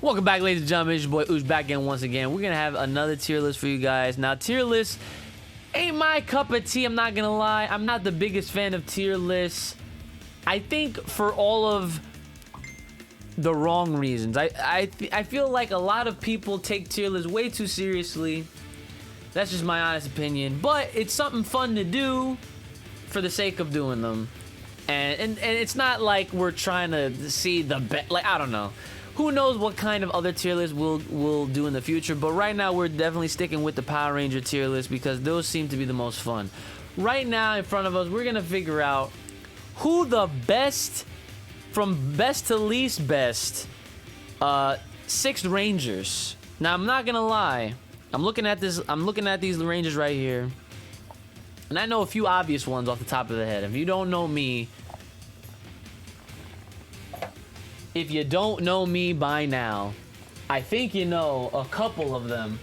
Welcome back, ladies and gentlemen. It's your boy Uchi back again once again. We're gonna have another tier list for you guys. Now, tier list ain't my cup of tea, I'm not gonna lie. I'm not the biggest fan of tier lists. I think for all of the wrong reasons. I feel like a lot of people take tier lists way too seriously. That's just my honest opinion. But it's something fun to do for the sake of doing them. And it's not like we're trying to see the best. Like, I don't know. Who knows what kind of other tier lists we'll do in the future. But right now, we're definitely sticking with the Power Ranger tier list because those seem to be the most fun. Right now, in front of us, we're going to figure out who the best, from best to least best, 6 Rangers. Now, I'm not going to lie. I'm looking at these Rangers right here. And I know a few obvious ones off the top of the head. If you don't know me by now, I think you know a couple of them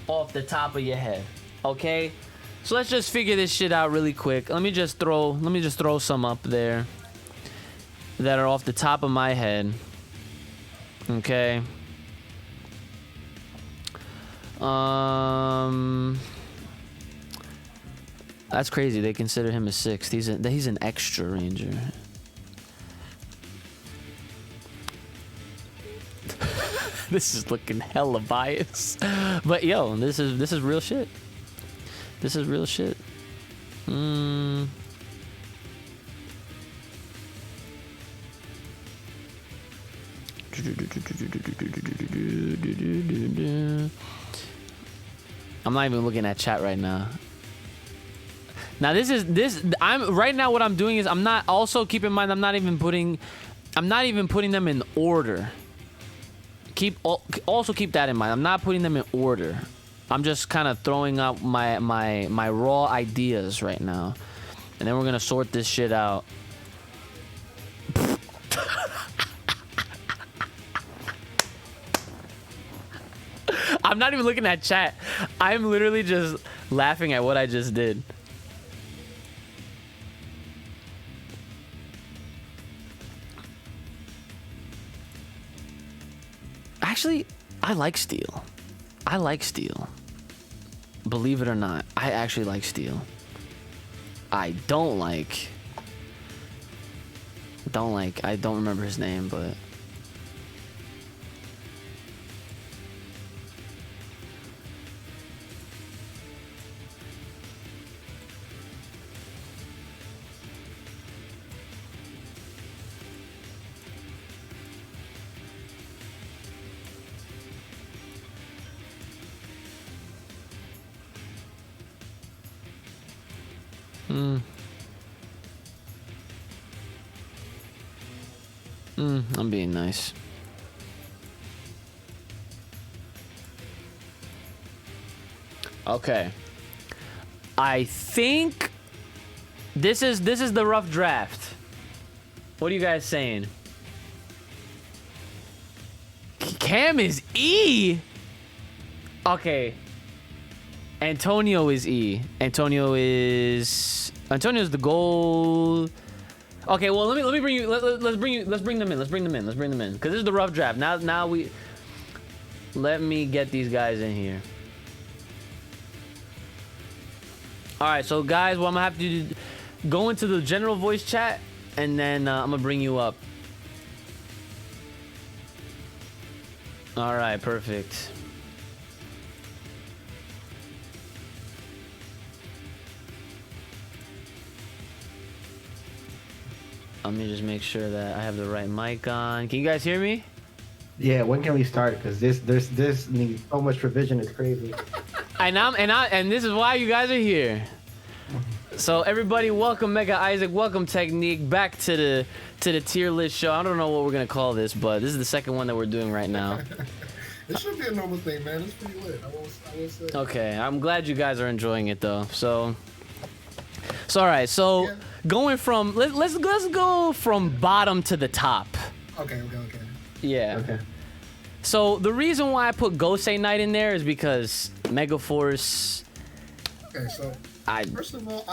off the top of your head. Okay? So let's just figure this shit out really quick. Let me just throw some up there that are off the top of my head. Okay? That's crazy. They consider him a 6th. He's an extra Ranger. This is looking hella biased. But yo, this is real shit. This is real shit. I'm not even looking at chat right now. Now right now what I'm doing is I'm not, also keep in mind I'm not even putting them in order. Also keep that in mind. I'm not putting them in order. I'm just kind of throwing out my raw ideas right now. And then we're gonna sort this shit out. I'm not even looking at chat. I'm literally just laughing at what I just did. Actually, I like Steel. Believe it or not, I actually like Steel. I don't remember his name, but I'm being nice. Okay. I think this is the rough draft. What are you guys saying? Cam is E. Okay. Antonio is E. Antonio's the gold. Okay, well let's bring them in because this is the rough draft. Now let me get these guys in here. All right, so guys, what I'm gonna have to do, go into the general voice chat, and then I'm gonna bring you up. All right, perfect. Let me just make sure that I have the right mic on. Can you guys hear me? Yeah, when can we start? Because this needs so much revision, it's crazy. And this is why you guys are here. So everybody, welcome Mega Isaac, welcome Technique, back to the tier list show. I don't know what we're gonna call this, but this is the second one that we're doing right now. It should be a normal thing, man. It's pretty lit. I will say. Okay, I'm glad you guys are enjoying it though. So all right, so yeah. Going from let's go from bottom to the top. Okay. Yeah. Okay. So the reason why I put Gosei Knight in there is because Megaforce. Okay, so first of all,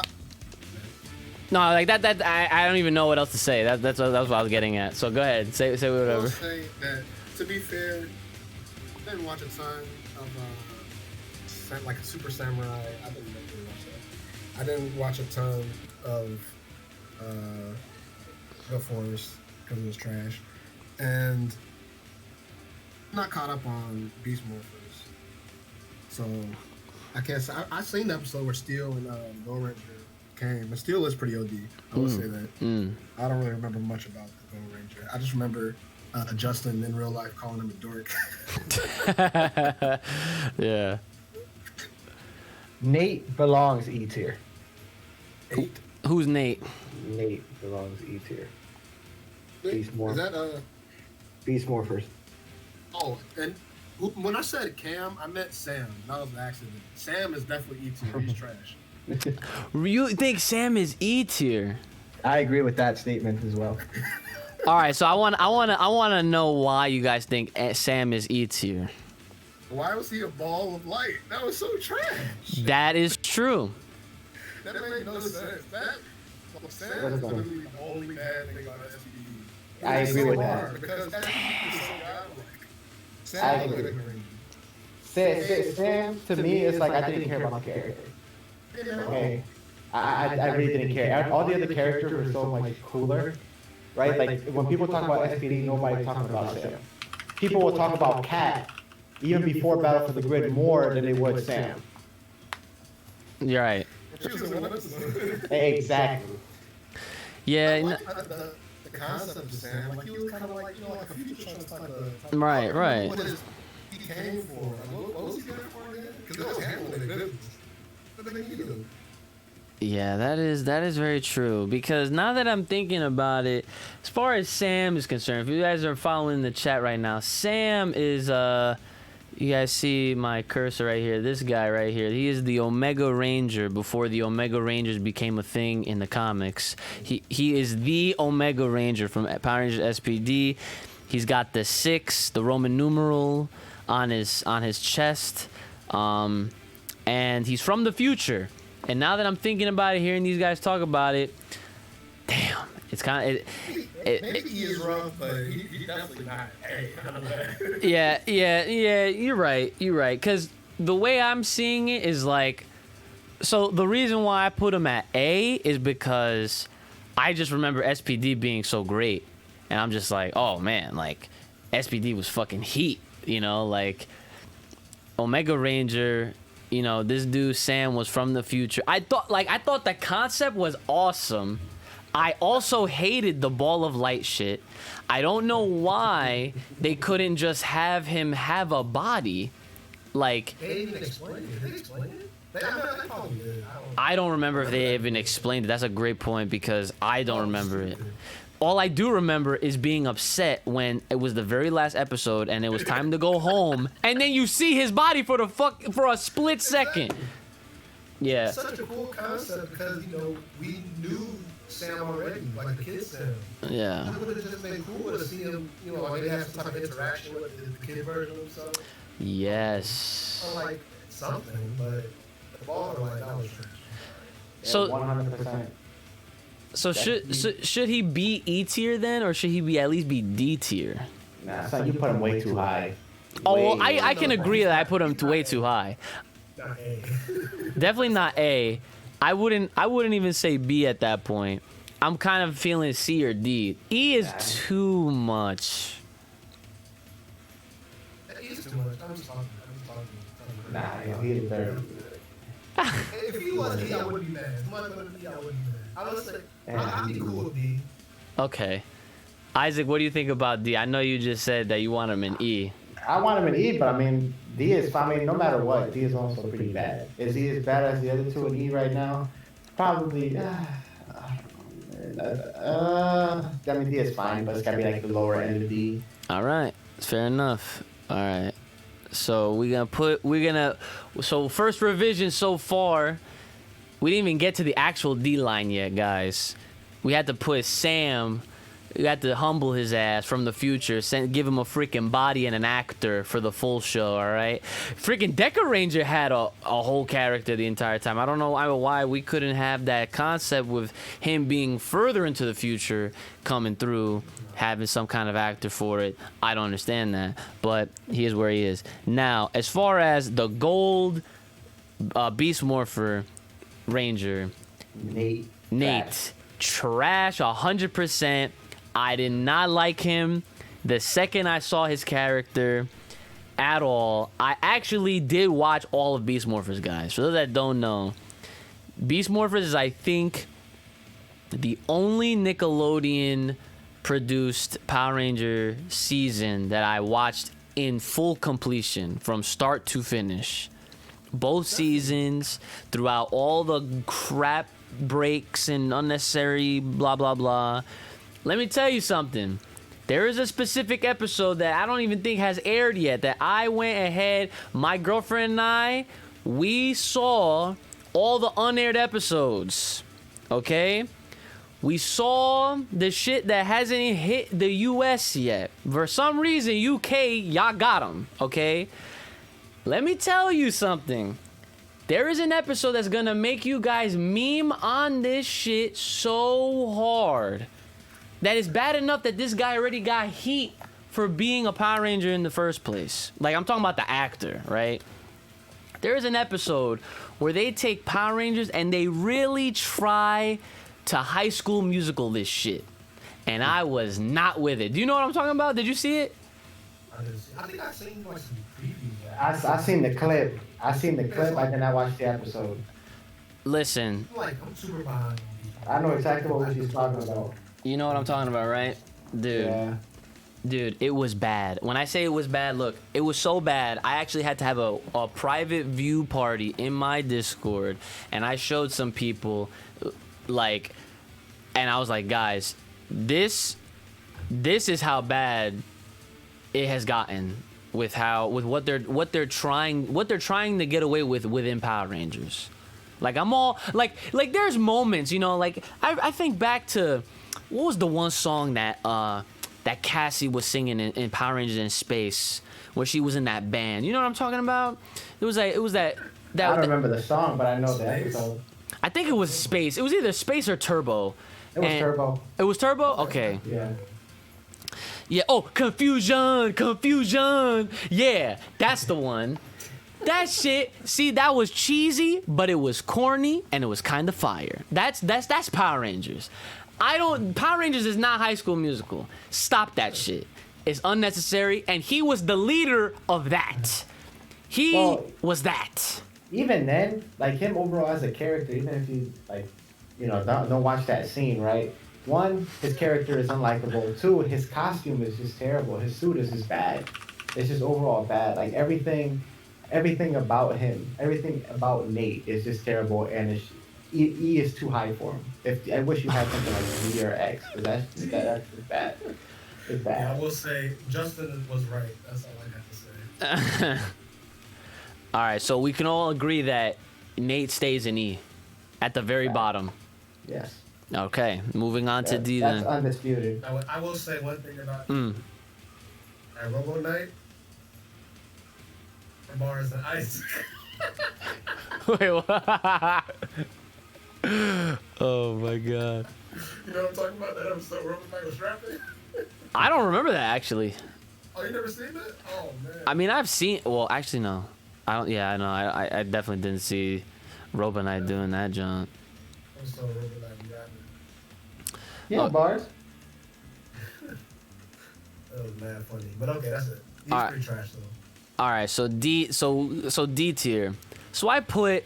No, like that. I don't even know what else to say. That's what I was getting at. So go ahead, say I whatever. will say that, to be fair, I didn't watch a ton of like Super Samurai. I didn't really watch that. I didn't watch a ton of The Forest because it was trash, and I'm not caught up on Beast Morphers. So I can't say. I seen the episode where Steel and Lunar Ranger came, and Steel is pretty OD. I would say that. I don't really remember much about the Lunar Ranger. I just remember Justin in real life calling him a dork. Yeah. Nate belongs E tier. Who's Nate? Nate belongs E tier. Is that Beast Morphers. Oh, and when I said Cam, I meant Sam. That was an accident. Sam is definitely E tier. He's trash. You think Sam is E tier? I agree with that statement as well. All right, so I want to know why you guys think Sam is E tier. Why was he a ball of light? That was so trash. That is true. That made no sense. Sam is going to be the only bad thing about SPD. I agree with that. Because SPD is so godlike. I agree. Sam, to me, is like I didn't care about the character. Okay, I really didn't care. All the other characters were so much cooler, right? Like when people talk about SPD, nobody's talking about Sam. People will talk about Cat even before Battle for the Grid more than they would Sam. You're right. Exactly. Yeah. The concept of Sam, like he was kind of like, like a future Trunks type of. Right. What he came for? What was he going for again? Because it was handling their business. But then he knew. Yeah, that is very true. Because now that I'm thinking about it, as far as Sam is concerned, if you guys are following the chat right now, Sam is you guys see my cursor right here. This guy right here, he is the Omega Ranger before the Omega Rangers became a thing in the comics. He is the Omega Ranger from Power Rangers SPD. He's got the 6, the Roman numeral on his chest, and he's from the future. And now that I'm thinking about it, hearing these guys talk about it, damn, it's kind of maybe he is rough, but he definitely not. Yeah. You're right. Because the way I'm seeing it is like, so the reason why I put him at A is because I just remember SPD being so great, and I'm just like, oh man, like SPD was fucking heat, like Omega Ranger. This dude Sam was from the future. I thought the concept was awesome. I also hated the ball of light shit. I don't know why they couldn't just have him have a body. Like, they didn't explain it. Did they explain it? They probably did. I don't remember if they even explained it. That's a great point because I don't remember it. All I do remember is being upset when it was the very last episode and it was time to go home, and then you see his body for a split second. Yeah. It's such a cool concept because we knew Sam already, like the kid Sam. Yeah. It would have just been cool to see him, maybe have some type of interaction with the kid version of himself. Yes. Or like something, but the ball like that was trash. So 100%. So should he be E tier then, or should he at least be D tier? Nah, son, you put him way too high. Oh, well, I can agree that I put him way too high. Not A. Definitely not A. I wouldn't even say B at that point. I'm kind of feeling C or D. E is too much. E is too much. I'm just talking. Nah, he is better. If he was E, I wouldn't be mad. If he was E, I wouldn't be mad. I would say I'd be cool with D. Okay. Isaac, what do you think about D? I know you just said that you want him in E. I want him in E, but I mean, D is fine. I mean, no matter what, D is also pretty bad. Is he as bad as the other two in E right now? Probably. I mean, D is fine, but it's gotta be like the lower end of D. All right. Fair enough. All right. So so first revision so far, we didn't even get to the actual D line yet, guys. We had to put Sam You had to humble his ass from the future, give him a freaking body and an actor for the full show, all right? Freaking Deca Ranger had a whole character the entire time. I don't know why we couldn't have that concept with him being further into the future, coming through, having some kind of actor for it. I don't understand that, but he is where he is. Now, as far as the gold Beast Morpher Ranger, Nate, trash 100%. I did not like him the second I saw his character at all. I actually did watch all of Beast Morphers, guys. For those that don't know, Beast Morphers is, I think, the only Nickelodeon produced Power Ranger season that I watched in full completion from start to finish. Both seasons, throughout all the crap breaks and unnecessary blah blah blah. Let me tell you something. There is a specific episode that I don't even think has aired yet that I went ahead, my girlfriend and I, we saw all the unaired episodes. Okay? We saw the shit that hasn't hit the US yet. For some reason, UK, y'all got them. Okay? Let me tell you something. There is an episode that's gonna make you guys meme on this shit so hard that it's bad enough that this guy already got heat for being a Power Ranger in the first place. Like, I'm talking about the actor, right? There is an episode where they take Power Rangers and they really try to High School Musical this shit. And I was not with it. Do you know what I'm talking about? Did you see it? I think I seen like some previews. I seen the clip. I seen the clip. I did not watch the episode. Listen. I'm super behind. I know exactly what she's talking about. You know what I'm talking about, right? Dude. Yeah. Dude, it was bad. When I say it was bad, look, it was so bad, I actually had to have a private view party in my Discord, and I showed some people, like, and I was like, guys, this is how bad it has gotten with what they're trying to get away with within Power Rangers. Like, I'm all like there's moments, you know, like I think back to what was the one song that Cassie was singing in Power Rangers in Space, where she was in that band. You know what I'm talking about? It was that. I don't remember the song, but I know the episode. I think it was Space. It was either Space or Turbo. It was Turbo. It was Turbo? Okay. Yeah. Yeah. Oh, confusion. Yeah, that's the one. That shit. See, that was cheesy, but it was corny and it was kind of fire. That's Power Rangers. Power Rangers is not High School Musical. Stop that shit. It's unnecessary, and he was the leader of that. He was that. Even then, like, him overall as a character, even if you, like, you know, don't watch that scene, right? One, his character is unlikable. Two, his costume is just terrible. His suit is just bad. It's just overall bad. Like, everything about him, everything about Nate is just terrible, and E is too high for him. I wish you had something like Z or X, because that's just bad. It's bad. Yeah, I will say Justin was right. That's all I have to say. All right, so we can all agree that Nate stays in E, at the very bottom. Yes. Okay, moving on to D then. That's undisputed. I will say one thing about Robo Knight. Bars and ice. Wait, what? Oh my god. You know what I'm talking about? That episode where Robo Knight was rapping? I don't remember that, actually. Oh, you never seen that? Oh, man. I mean, I've seen... Well, actually, no. I don't... Yeah, I know. I definitely didn't see Robo Knight doing that junk. I saw Robo Knight rapping. Yeah, bars. That was mad funny. But okay, that's it. He's pretty trash, though. All right, so D tier. So I put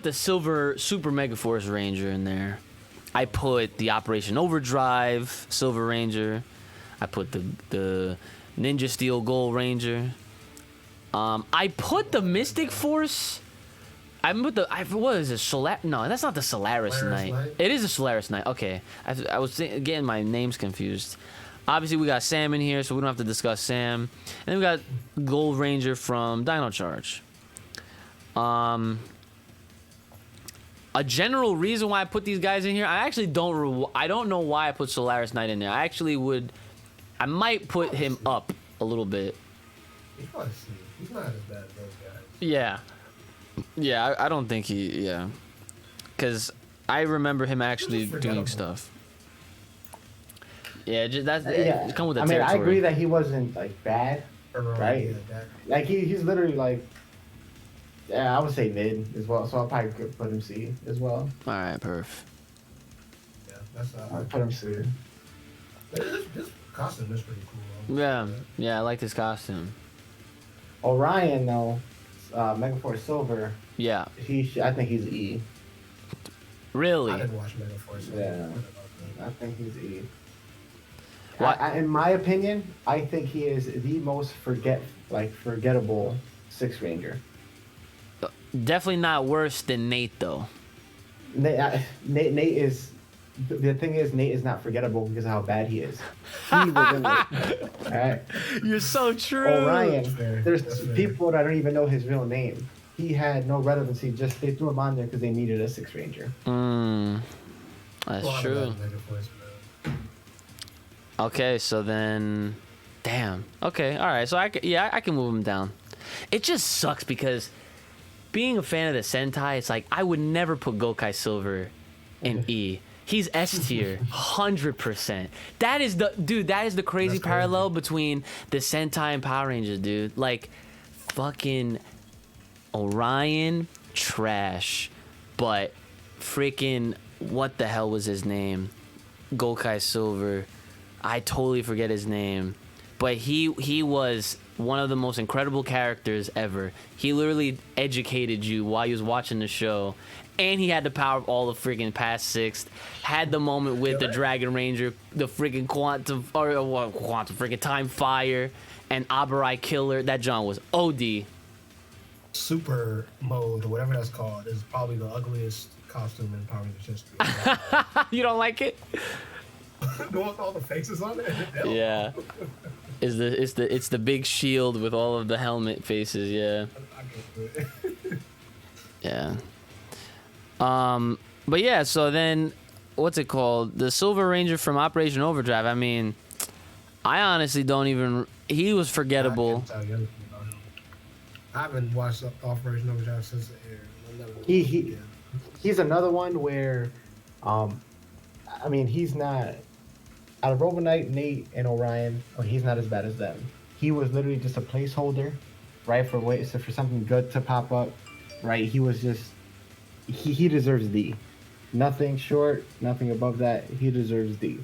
the Silver Super Mega Force Ranger in there. I put the Operation Overdrive Silver Ranger. I put the Ninja Steel Gold Ranger. I put the Mystic Force. What is it? No, that's not the Solaris Knight. It is a Solaris Knight. Okay, I was getting my names confused. Obviously, we got Sam in here, so we don't have to discuss Sam. And then we got Gold Ranger from Dino Charge. a general reason why I put these guys in here, I actually I don't know why I put Solaris Knight in there. I might put him up a little bit. He's probably C. He's not as bad as those guys. Yeah, I don't think because I remember him actually doing stuff. Yeah, it's come with the territory. I agree that he wasn't like bad, right? Yeah, like he's literally like, yeah, I would say mid as well. So I'll probably put him C as well. All right, perf. Yeah, that's I'll put him C. This costume is pretty cool. Yeah, I like this costume. Orion though, Megaforce Silver. Yeah. I think he's E. Really? I didn't watch Megaforce. Yeah. I think he's E. In my opinion, I think he is the most forgettable Sixth Ranger. Definitely not worse than Nate though. Nate is. The thing is, Nate is not forgettable because of how bad he is. He was in it. All right. You're so true. Orion, there's people that don't even know his real name. He had no relevancy. Just they threw him on there because they needed a Sixth Ranger. That's true. Okay, so then, damn. Okay, all right. So I can move him down. It just sucks because being a fan of the Sentai, it's like I would never put Gokai Silver in E. He's S tier, 100%. That is the crazy parallel between the Sentai and Power Rangers, dude. Like, fucking Orion, trash, but freaking what the hell was his name? Gokai Silver. I totally forget his name, but he was one of the most incredible characters ever. He literally educated you while you was watching the show, and he had the power of all the freaking past sixth. Had the moment with the Dragon Ranger, the freaking quantum freaking time fire, and Abarai Killer. That John was OD. Super mode or whatever that's called is probably the ugliest costume in Power Rangers history. You don't like it? The one with all the faces on it. Yeah. It's the big shield with all of the helmet faces. Yeah. Yeah. But yeah. So then, what's it called? The Silver Ranger from Operation Overdrive. I mean, I honestly don't even. He was forgettable. I haven't watched Operation Overdrive since it aired. He's another one where, I mean, he's not. Out of Robonite, Nate, and Orion, he's not as bad as them. He was literally just a placeholder, right, for something good to pop up, right? He was just, he deserves D. Nothing short, nothing above that. He deserves D.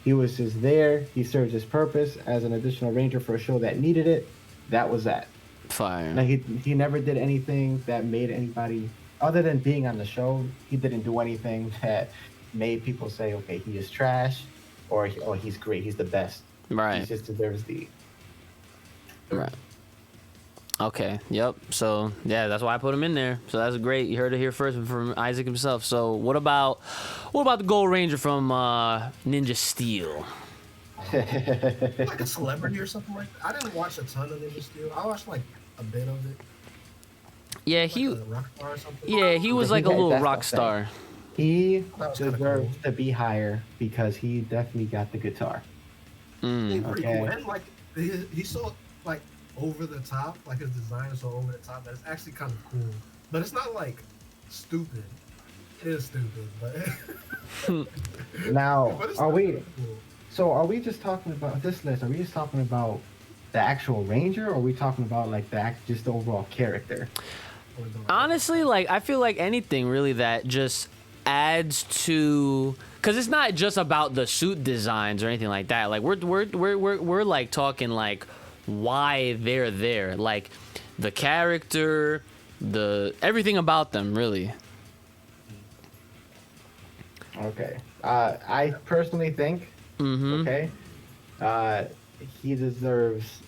He was just there. He served his purpose as an additional ranger for a show that needed it. That was that. Fire. Like he never did anything that made anybody, other than being on the show, he didn't do anything that made people say, okay, he is trash. Or he's great. He's the best. Right. He just deserves the. Right. Okay. Yep. So yeah, that's why I put him in there. So that's great. You heard it here first from Isaac himself. So what about the Gold Ranger from Ninja Steel? Like a celebrity or something like that. I didn't watch a ton of Ninja Steel. I watched like a bit of it. Yeah, like a rock star or something. Yeah, he was like a little rock star. He deserves to be higher because he definitely got the guitar. He's pretty cool. And like he's so like over the top, like his design is so over the top that it's actually kind of cool. But it's not like stupid. It is stupid, but now but are we? Cool. So are we just talking about this list? Are we just talking about the actual Ranger, or are we talking about like just the overall character? Honestly, like I feel like anything really that just adds to, because it's not just about the suit designs or anything like that. Like we're like talking like why they're there, like the character, the everything about them, really. Okay, I personally think. Okay, he deserves.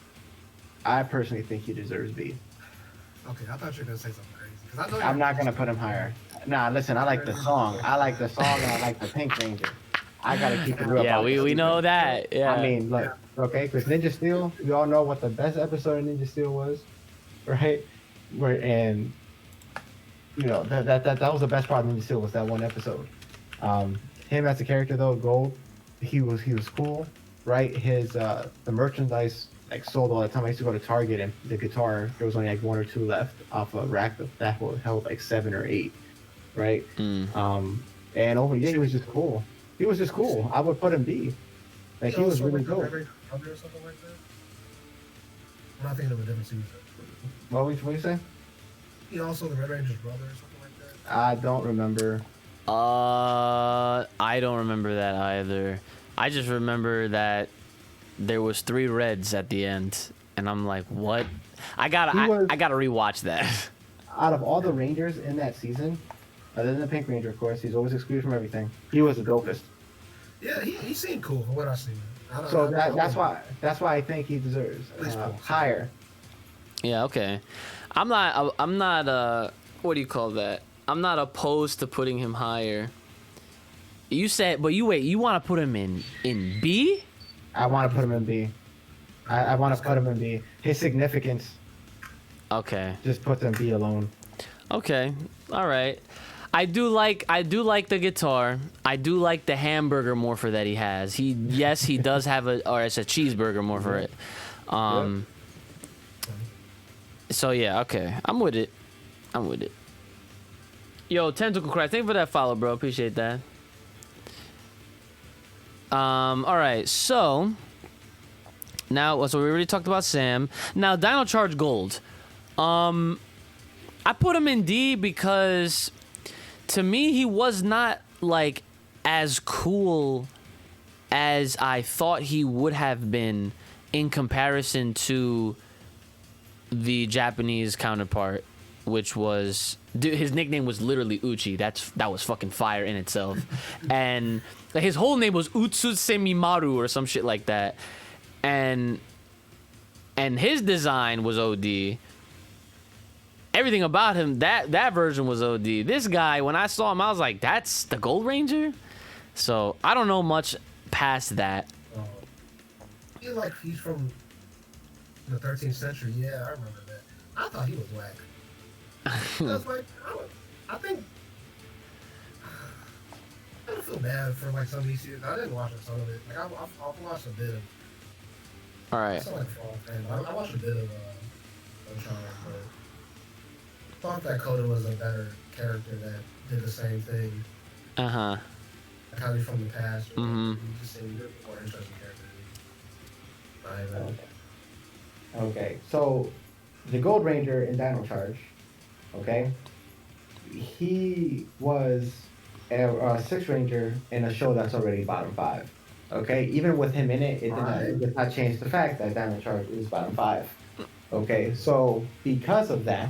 I personally think he deserves B. Okay, I thought you were gonna say something crazy. I'm not gonna put him higher. Nah, listen, I like the song. And I like the Pink Ranger. I gotta keep it real. Yeah, we know that. Yeah. I mean, look, okay, because Ninja Steel, we all know what the best episode of Ninja Steel was, right? you know, that was the best part of Ninja Steel was that one episode. Him as a character though, Gold, he was cool, right? His the merchandise like sold all the time. I used to go to Target and the guitar there was only like 1 or 2 left off a rack that held like 7 or 8, right? And over he was just cool. He was just cool. I would put him B. Like he was really cool. Or something like that. I'm not thinking of a different season. What you say? He also the Red Ranger's brother or something like that. I don't remember. I don't remember that either. I just remember that there was 3 reds at the end, and I'm like, what? I gotta rewatch that. Out of all the Rangers in that season, other than the Pink Ranger, of course, he's always excluded from everything. He was the dopest. Yeah, he seemed cool from what I've seen. That's why I think he deserves higher. Yeah, okay. I'm not what do you call that? I'm not opposed to putting him higher. You said, but you want to put him in B? I want to put him in B. I want to put him in B. His significance. Okay. Just puts him B alone. Okay. All right. I do like the guitar. I do like the hamburger morpher that he has. He does have it's a cheeseburger morpher. It. So yeah, okay. I'm with it. Yo, Tentacle Crack, thank you for that follow, bro. Appreciate that. All right, so we already talked about Sam. Now, Dino Charge Gold. I put him in D because to me he was not like as cool as I thought he would have been in comparison to the Japanese counterpart, which was his nickname was literally Uchi. That was fucking fire in itself. And like, his whole name was Utsusemimaru or some shit like that. And his design was OD. Everything about him, that version was OD. This guy, when I saw him, I was like, that's the Gold Ranger? So I don't know much past that. He's from the 13th century. Yeah, I remember that. I thought he was whack. I was like, I think I don't feel bad for like some of these series. I didn't watch some of it. Like I've watched a bit of. All right. I watched a bit of Orion, but thought that Coda was a better character that did the same thing. Uh-huh. Like how he's from the past. Mm-hmm. He just seemed a more interesting character. Okay, so the Gold Ranger in Dino Charge, okay, he was a 6 Ranger in a show that's already bottom 5. Okay, even with him in it, it did not change the fact that Dino Charge is bottom 5. Okay, so because of that,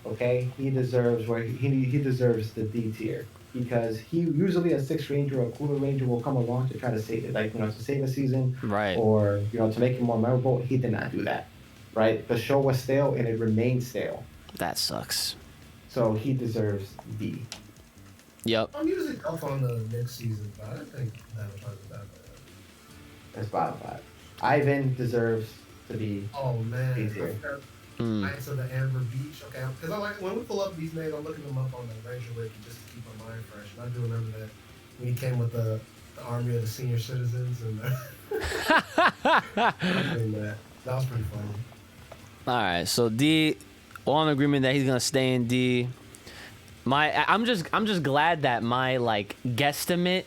okay, he deserves he deserves the D tier because he usually a 6 Ranger or a cooler Ranger will come along to try to save it, like to save a season, right? Or to make it more memorable. He did not do that, right? The show was stale and it remained stale. That sucks. So he deserves D. Yep. I'm usually up on the next season, but I think that was probably that bad. That's bottom 5. Ivan deserves to be. Oh man. D tier. Knights of the Amber Beach. Okay, because I like when we pull up these names, I'm looking them up on the Ranger Wiki just to keep my mind fresh. And I do remember that when he came with the army of the senior citizens and that was pretty funny. All right, so D, all in agreement that he's gonna stay in D. I'm just glad that my like guesstimate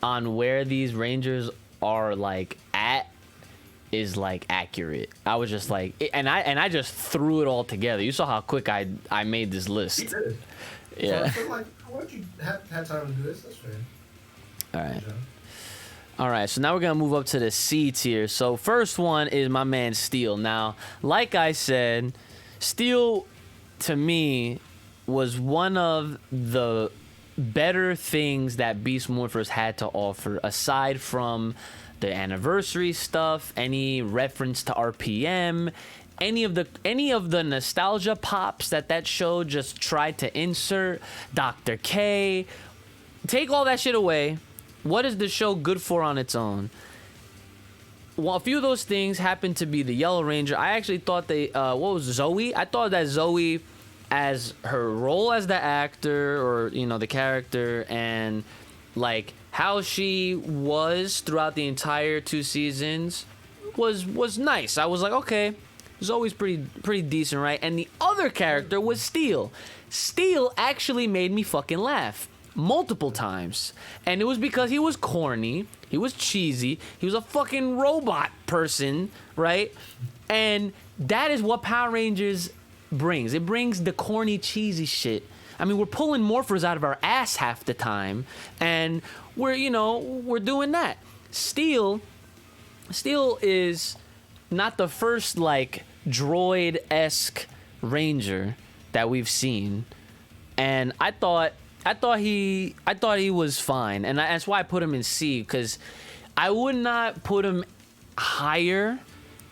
on where these Rangers are like at is like accurate. I was just like, and I just threw it all together. You saw how quick I made this list. He did. Yeah. So I feel like why don't you have time to do this? That's fair. All right. All right, so now we're gonna move up to the C tier. So first one is my man Steel. Now, like I said, Steel to me was one of the better things that Beast Morphers had to offer, aside from the anniversary stuff, any reference to RPM, any of the nostalgia pops that show just tried to insert. Dr. K, take all that shit away. What is the show good for on its own? Well, a few of those things happened to be the Yellow Ranger. I actually thought what was Zoe? I thought that Zoe as her role as the actor, or you know, the character, and like how she was throughout the entire 2 seasons was nice. I was like, okay, it was always pretty decent, right? And the other character was Steel. Steel actually made me fucking laugh multiple times, and it was because he was corny, he was cheesy, he was a fucking robot person, right? And that is what Power Rangers brings. It brings the corny, cheesy shit. I mean, we're pulling morphers out of our ass half the time, and we're doing that. Steel is not the first like droid-esque Ranger that we've seen, and I thought he was fine, and that's why I put him in C, because I would not put him higher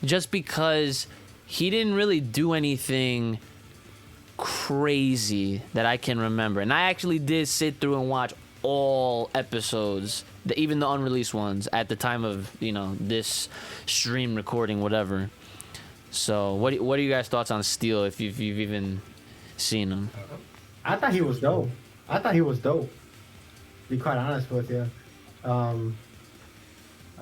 just because he didn't really do anything crazy that I can remember. And I actually did sit through and watch all episodes, even the unreleased ones, at the time of this stream recording, whatever. So what are you guys' thoughts on Steel, if you've even seen him? I thought he was dope. To be quite honest with you.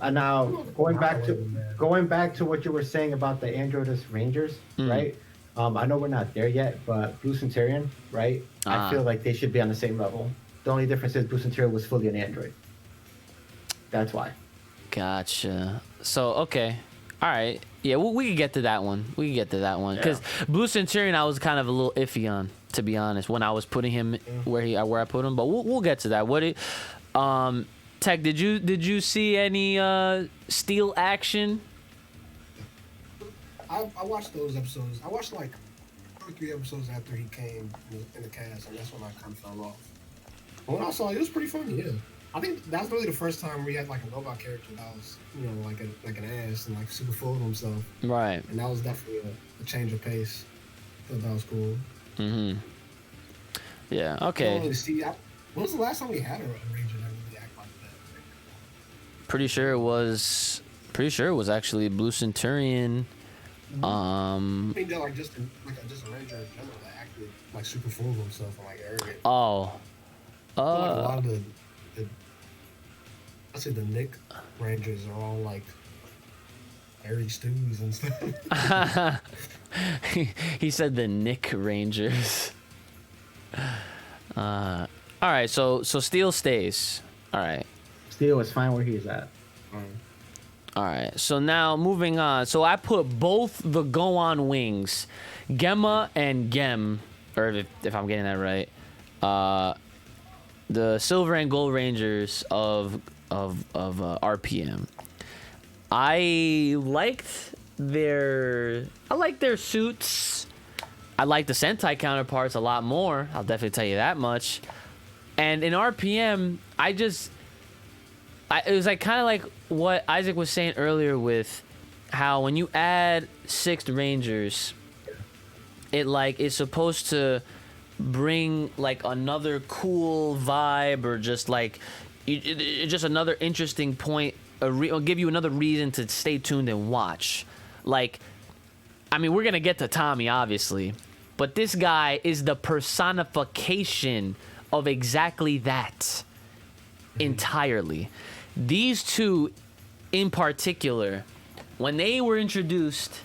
And now going back to what you were saying about the androidus Rangers, right? I know we're not there yet, but Blue Centurion, right? I feel like they should be on the same level. The only difference is Blue Centurion was fully an android. That's why. Gotcha. So okay, all right, yeah, we can get to that one. Because Blue Centurion, I was kind of a little iffy on, to be honest, when I was putting him where I put him. But we'll get to that. Tech, did you see any Steel action? I watched those episodes. I watched like 2 or 3 episodes after he came in the cast, and that's when I kind of fell off. But when I saw it, it was pretty funny. Yeah, I think that's really the first time we had like a robot character that was like an ass and like super full of himself. Right. And that was definitely a change of pace. I thought that was cool. Mm-hmm. Yeah. Okay. When was the last time we had a Ranger that really acted like that? Pretty sure it was actually Blue Centurion. I mean, they're like just a Ranger in general that acted like super full of himself and like arrogant. Oh. I feel like a lot of the Nick Rangers are all like airy stews and stuff. He said the Nick Rangers. All right, so Steel stays. All right. Steel is fine where he's at. All right, so now moving on. So I put both the Go On Wings, Gemma and Gem, or if I'm getting that right, the Silver and Gold Rangers of RPM. I liked their suits. I like the Sentai counterparts a lot more. I'll definitely tell you that much. And in RPM, it was like kind of like what Isaac was saying earlier with how when you add 6th Rangers, it like is supposed to bring like another cool vibe, or just like just another interesting point, or give you another reason to stay tuned and watch. Like, I mean, we're gonna get to Tommy obviously, but this guy is the personification of exactly that entirely. These two in particular, when they were introduced,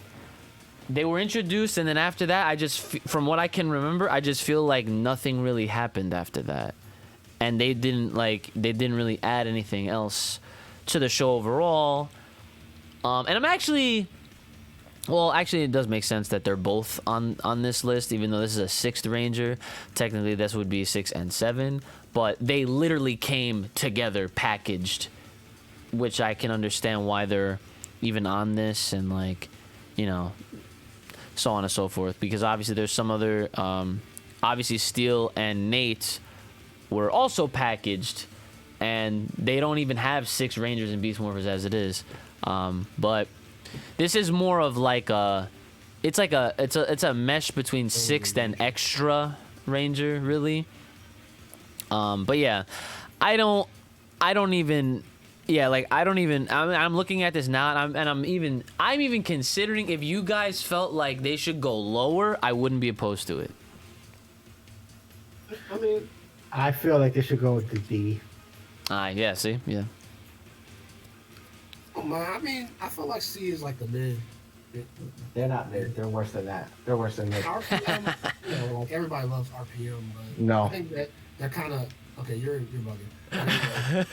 and then after that, from what I can remember, I just feel like nothing really happened after that, and they didn't really add anything else to the show overall. And I'm actually it does make sense that they're both on this list, even though this is a 6th Ranger. Technically, this would be 6 and 7, but they literally came together packaged, which I can understand why they're even on this, and like, so on and so forth, because obviously there's some other obviously Steel and Nate were also packaged, and they don't even have 6 Rangers and Beast Morphers as it is. But this is more of like it's a mesh between 6th and extra Ranger, really. But yeah, I'm looking at this now, and I'm even considering, if you guys felt like they should go lower, I wouldn't be opposed to it. I mean, I feel like they should go with the D. Yeah, see? Yeah. oh man, I mean, I feel like C is like the mid. They're not mid. They're worse than that. They're worse than mid. RPM, like everybody loves RPM, but No. I think that they're kind of okay. You're bugging. Anyway,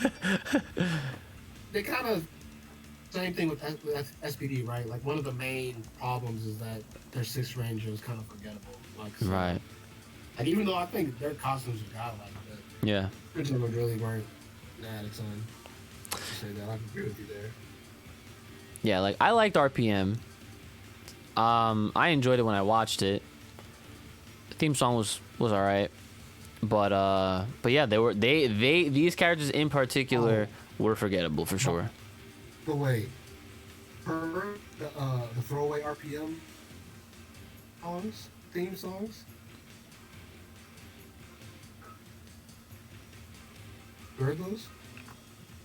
they kind of same thing with SPD, right? Like one of the main problems is that their Sixth Ranger is kind of forgettable. Like so, Right. Like even though I think their costumes are godlike, but Yeah. originally really weren't that a ton. To say that, I agree with you there. Yeah, like I liked RPM. I enjoyed it when I watched it. The theme song was alright. But yeah, these characters in particular were forgettable for sure. But wait, remember the throwaway RPM theme songs? You heard those?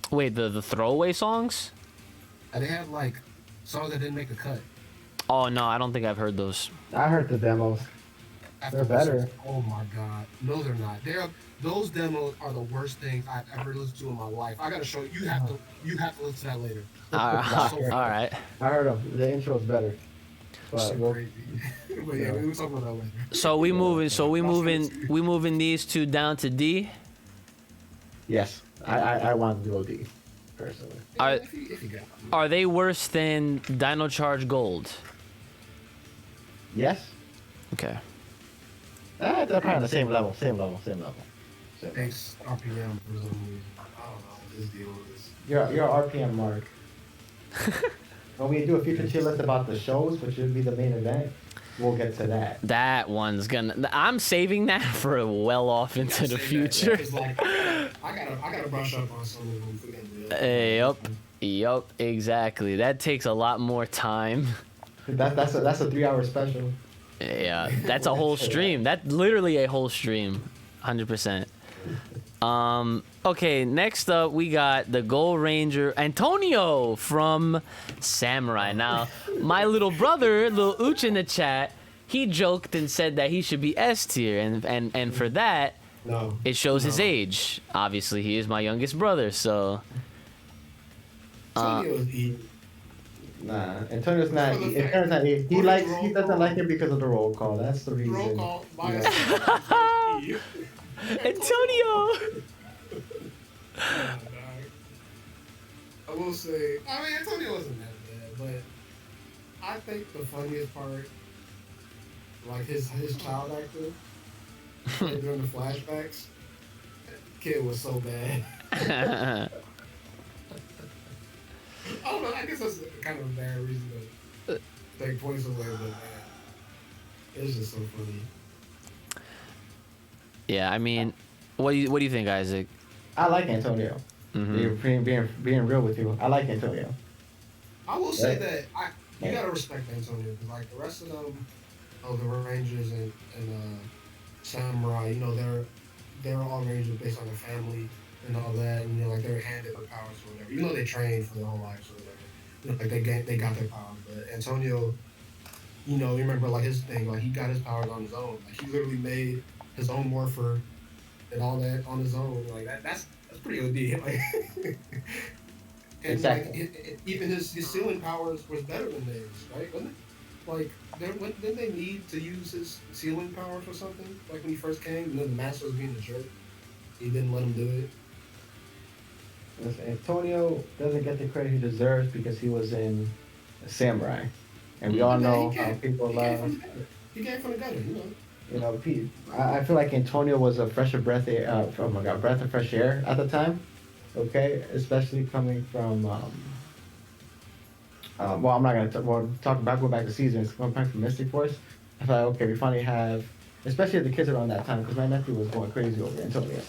Wait, the throwaway songs? And they had like songs that didn't make the cut. Oh no, I don't think I've heard those. I heard the demos. They're better. Oh my god, no, they're not. Those demos are the worst things I've ever listened to in my life. I gotta show you. You have to listen to that later. All right. I heard them. The intro's better. But So we'll, crazy. But yeah, we'll talk about that later. So we moving these two down to D. yes, I want to do D, personally. If you got it. Are they worse than Dino Charge Gold? Yes. Okay. They're probably on the same level. Same level. Thanks RPM for some reason. I don't know what this deal is. Your RPM mark. When we do a future tier list about the shows, which would be the main event, we'll get to that. That one's gonna. I'm saving that for well off into the future. Like, I gotta brush up on some of them. Yup, exactly. That takes a lot more time. That's a 3-hour special. Yeah, that's a whole stream. That's literally a whole stream. 100%. Okay, next up we got the Gold Ranger Antonio from Samurai. Now, my little brother, little Uchi in the chat, he joked and said that he should be S tier, and for that, it shows his age. Obviously, he is my youngest brother, so. Antonio is E. Nah, Antonio's not. Antonio's not. He doesn't like it because of the roll call. That's the reason. Roll call. Yeah. Antonio. I will say, I mean, Antonio wasn't that bad, but I think the funniest part, like his child actor, like during the flashbacks, kid was so bad. I don't know. I guess that's kind of a bad reason to take points away, but man, it's just so funny. Yeah, I mean, what do you think, Isaac? I like Antonio. Mm-hmm. Being real with you, I like Antonio. I will say that you gotta respect Antonio because like the rest of them, the Rangers and Samurai, you know, they're all Rangers based on their family and all that, and you know, like they're handed the powers or whatever. You know, they trained for their whole lives or whatever. You know, like they got their powers, but Antonio, you know, you remember like his thing, like he got his powers on his own. Like he literally made his own morpher and all that on his own. Like that's pretty OD. Like, and exactly. like even his sealing powers was better than theirs, right? Wasn't it? Like didn't they need to use his sealing powers or something? Like when he first came, you know, the master was being a jerk. He didn't let him do it. Listen, Antonio doesn't get the credit he deserves because he was in Samurai, and we all know how people love. He came from the gutter, you know. You know, I feel like Antonio was a breath of fresh air at the time. Okay, especially coming from. Well, I'm not gonna go back to seasons. Going back from Mystic Force, I thought, okay, we finally have, especially the kids around that time, because my nephew was going crazy over Antonio.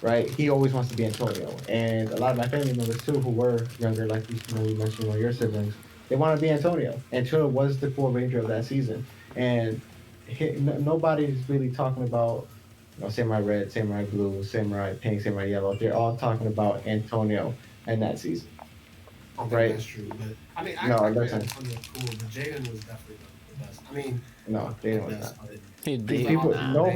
Right, he always wants to be Antonio, and a lot of my family members too, who were younger, like you mentioned, one of your siblings, they want to be Antonio. Antonio was the core Ranger of that season, and nobody's really talking about, you know, Samurai Red, Samurai Blue, Samurai Pink, Samurai Yellow. They're all talking about Antonio in that season. I don't Right. think that's true, but I mean, No, I agree listen. that Antonio was cool, but Jaden was definitely the best. I mean, No, Dino was best, not. but He These did. people, Nah.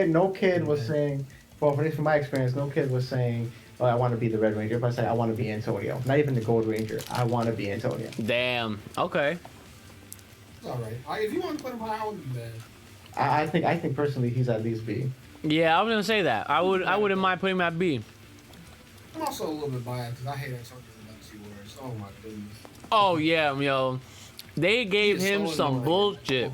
no kid was saying. Well, at least from my experience, no kid was saying, "Oh, I want to be the Red Ranger." If I say I want to be Antonio, not even the Gold Ranger, I want to be Antonio. Damn. Okay. it's all right. If you want to put him high, I wouldn't be mad. I think personally he's at least B. Yeah, I was gonna say that. I wouldn't mind putting him at B. I'm also a little bit biased because I hate Antonio in Legacy Wars. Oh my goodness. Oh yeah, yo. They gave He is him so some annoying. bullshit.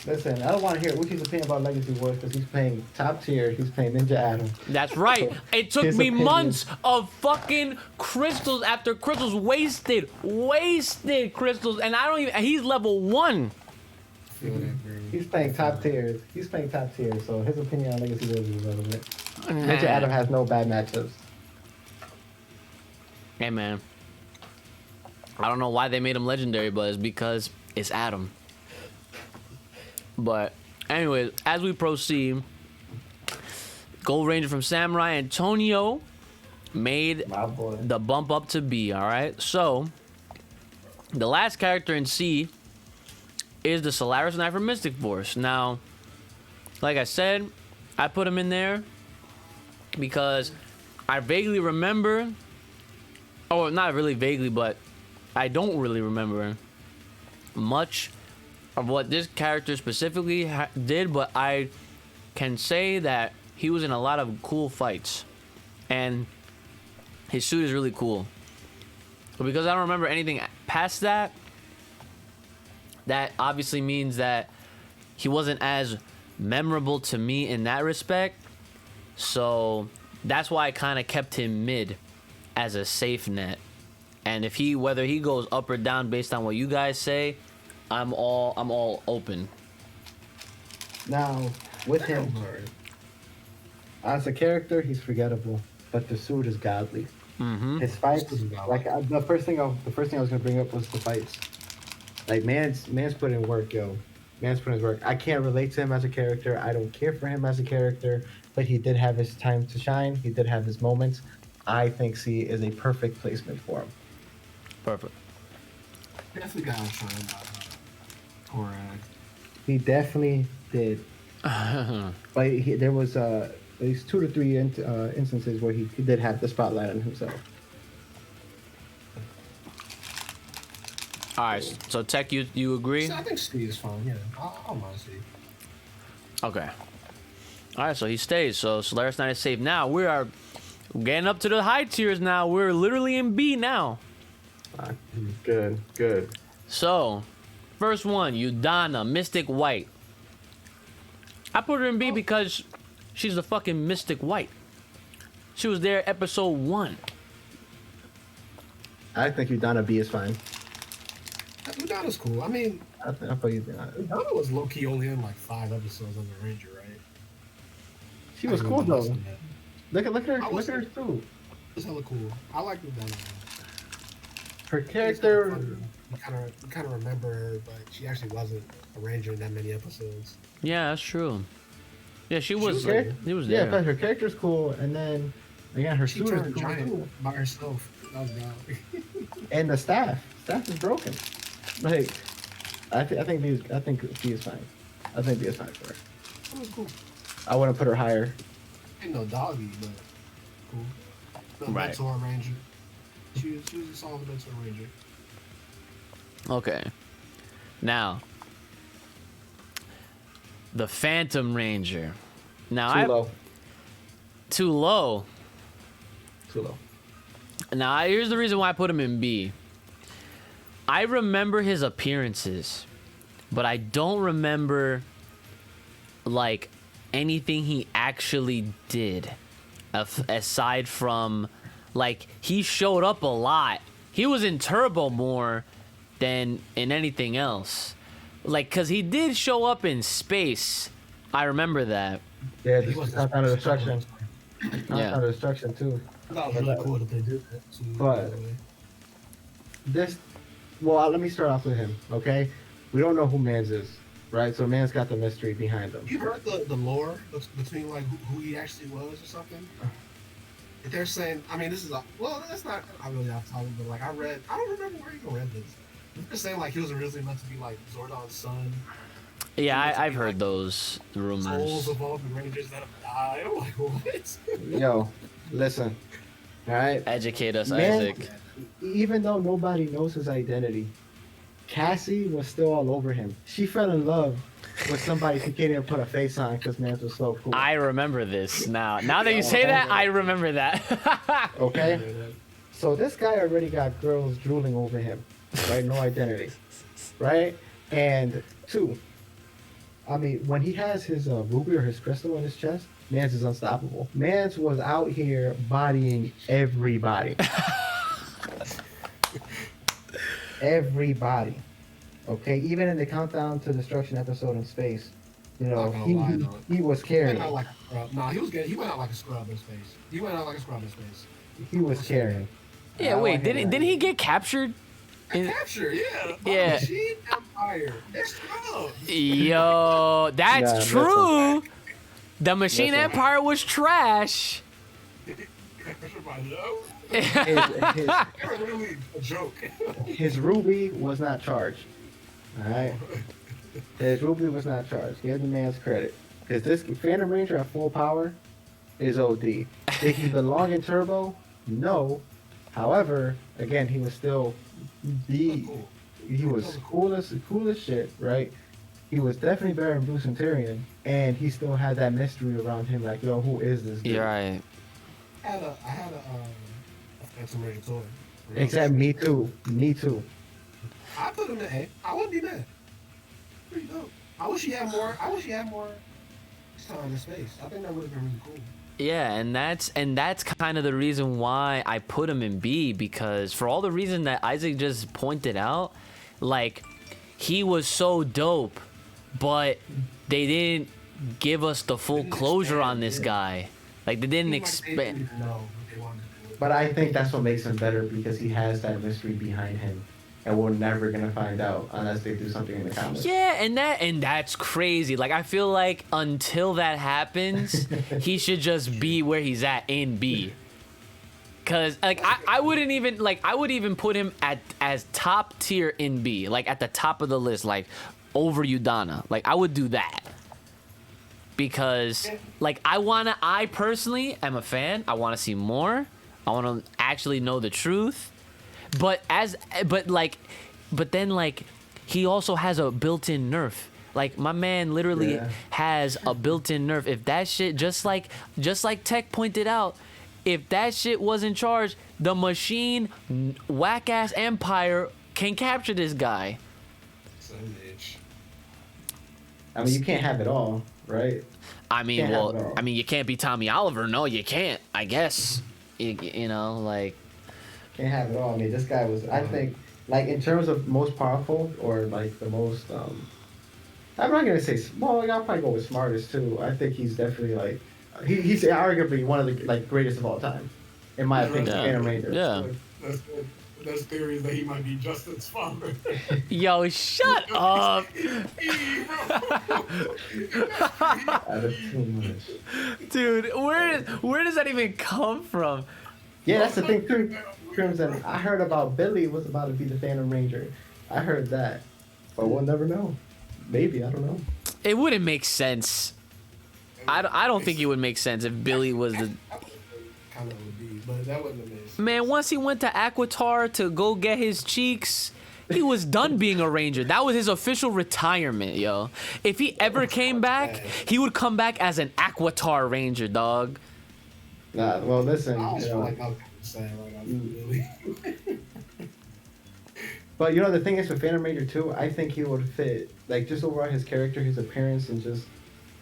Listen, I don't want to hear Uchi's opinion about Legacy Wars because he's playing top tier. He's playing Ninja Adam. That's right. It took His me opinion. months of fucking crystals after crystals wasted crystals, and I don't even. He's level 1. Feel that, bro. He's playing top tier. He's playing top tier, so his opinion on Legacy Wars is relevant. Ninja Adam has no bad matchups. Hey man. I don't know why they made him legendary, but it's because it's Adam. But anyways, as we proceed, Gold Ranger from Samurai Antonio made My boy. the bump up to B. All right, so the last character in C is the Solaris Knight from Mystic Force. Now, like I said, I put him in there because I vaguely remember, or not really vaguely, but I don't really remember much of what this character specifically did, but I can say that he was in a lot of cool fights, and his suit is really cool. But because I don't remember anything past that, that obviously means that he wasn't as memorable to me in that respect. So that's why I kind of kept him mid as a safe net. And if whether he goes up or down based on what you guys say, I'm all open. Now, with him, as a character, he's forgettable, but the suit is godly. Mm-hmm. His fights, like the first thing I was gonna bring up was the fights. Like man's put in work, yo. Man's put in work. I can't relate to him as a character. I don't care for him as a character, but he did have his time to shine. He did have his moments. I think C is a perfect placement for him. Perfect. Definitely got outshine by Korag. He definitely did. But there was at least 2 to 3 instances where he did have the spotlight on himself. All right, so Tech, you agree? So I think C is fine. Yeah, I don't mind C. Okay. All right, so he stays. So Solaris Knight is safe. Now we are getting up to the high tiers. Now we're literally in B now. Good. So, first one, Udana, Mystic White. I put her in B because she's a fucking Mystic White. She was there episode 1. I think Udana B is fine. Udana's cool. I mean, I put Udana. Udana was low key only in like 5 episodes of the Ranger, right? She was cool though. Look at her. Look at her too. It's hella cool. I like Udana. Her character. You kind of remember her, but she actually wasn't a Ranger in that many episodes. Yeah, that's true. Yeah, she was. Okay. He was Yeah, there. but her character's cool, and then again her She suit turned is cool giant too. by herself. That was bad. And the staff is broken. Like, I think B is fine. I think B is fine for her. That was cool. I want to put her higher. Ain't no doggy, but cool. The Right. Mentor Ranger. She was a solid Mentor Ranger. Okay. Now, the Phantom Ranger. Now Too low. Too low. Too low. Now, here's the reason why I put him in B. I remember his appearances, but I don't remember, like, anything he actually did. Aside from, like, he showed up a lot. He was in Turbo more than in anything else. Like, because he did show up in space. I remember that. Yeah, He was Out of Destruction. Yeah. Out of Destruction too. That was really cool that they did that too. But- by the way. This, well, let me start off with him, okay? We don't know who Mans is, right? So Mans got the mystery behind him. You heard the lore between like who he actually was or something? they're saying, I mean, this is well, that's not really off topic, but like I don't remember where you read this. They're saying like he was originally meant to be like Zordon's son. Yeah, I've Like, heard those souls rumors. of all the Rangers that have died. I'm like, what? Yo, listen. All right. Educate us, Man, Isaac. even though nobody knows his identity, Cassie was still all over him. She fell in love with somebody she can't even put a face on because man was so cool. I remember this now. Now that you say that, I remember that. Okay? So this guy already got girls drooling over him, right? No identity, right? And two, I mean, when he has his ruby or his crystal in his chest, Mans is unstoppable. Mans was out here bodying everybody. Everybody. Okay? Even in the Countdown to Destruction episode in space, you know, he was carrying. He went out like a scrub. Nah, he went out like a scrub in space. He went out like a scrub in space. He was carrying. Yeah, wait, didn't he get captured? Capture, yeah. Yeah. Machine Empire. It's scrub. Yo, that's Yeah, true. The Machine Listen. Empire was trash. His, They're really a joke. his ruby was not charged. Alright? His ruby was not charged. Give the man's credit. Because this Phantom Ranger at full power is OD. Did he belong in Turbo? No. However, again, he was still he was cool as shit, right? He was definitely better than Blue Centurion, and he still had that mystery around him, like, yo, who is this dude? You're right. I had a Phantom Ranger toy. Exactly, me too. Me too. I put him in A. I wouldn't be mad. Pretty dope. I wish he had more time in space. I think that would have been really cool. Yeah, and that's kind of the reason why I put him in B, because for all the reason that Isaac just pointed out, like, he was so dope, but they didn't give us the full closure on this guy. Like, they didn't expect. But I think that's what makes him better, because he has that mystery behind him, and we're never gonna find out unless they do something in the comics. Yeah, and that's crazy. Like, I feel like until that happens, he should just be where he's at in B. Cause like I wouldn't even like I would even put him as top tier in B, like at the top of the list, like over Udana. Like I would do that. Because like I personally am a fan. I wanna see more. I wanna actually know the truth. But then he also has a built-in nerf. Like my man literally has a built-in nerf. If that shit just like Tech pointed out, if that shit was in charge, the machine whack-ass Empire can capture this guy. I mean, you can't have it all, right? I mean, you can't be Tommy Oliver. No, you can't. I guess. You know, like. Can't have it all. I mean, this guy was, I think, like, in terms of most powerful, or, like, the most, I'm not gonna say, well, like, I'll probably go with smartest, too. I think he's definitely, like, he's arguably one of the, like, greatest of all time, in my opinion, Phantom Ranger. Yeah. That's theories that he might be Justin's father. Yo, shut up. Too much. Dude, where does that even come from? Yeah, that's the thing, too. Crimson, I heard about Billy was about to be the Phantom Ranger. I heard that. But we'll never know. Maybe, I don't know. It wouldn't make sense. I don't think it would make sense if Billy was the... Kind of would be, but that wouldn't have made sense. Man, once he went to Aquitar to go get his cheeks, he was done being a ranger. That was his official retirement, yo. If he ever came back, he would come back as an Aquitar ranger, dog. Nah, well, listen. I You feel know, like I was saying like I really. but you know, the thing is with Phantom Ranger 2, I think he would fit, like, just overall his character, his appearance, and just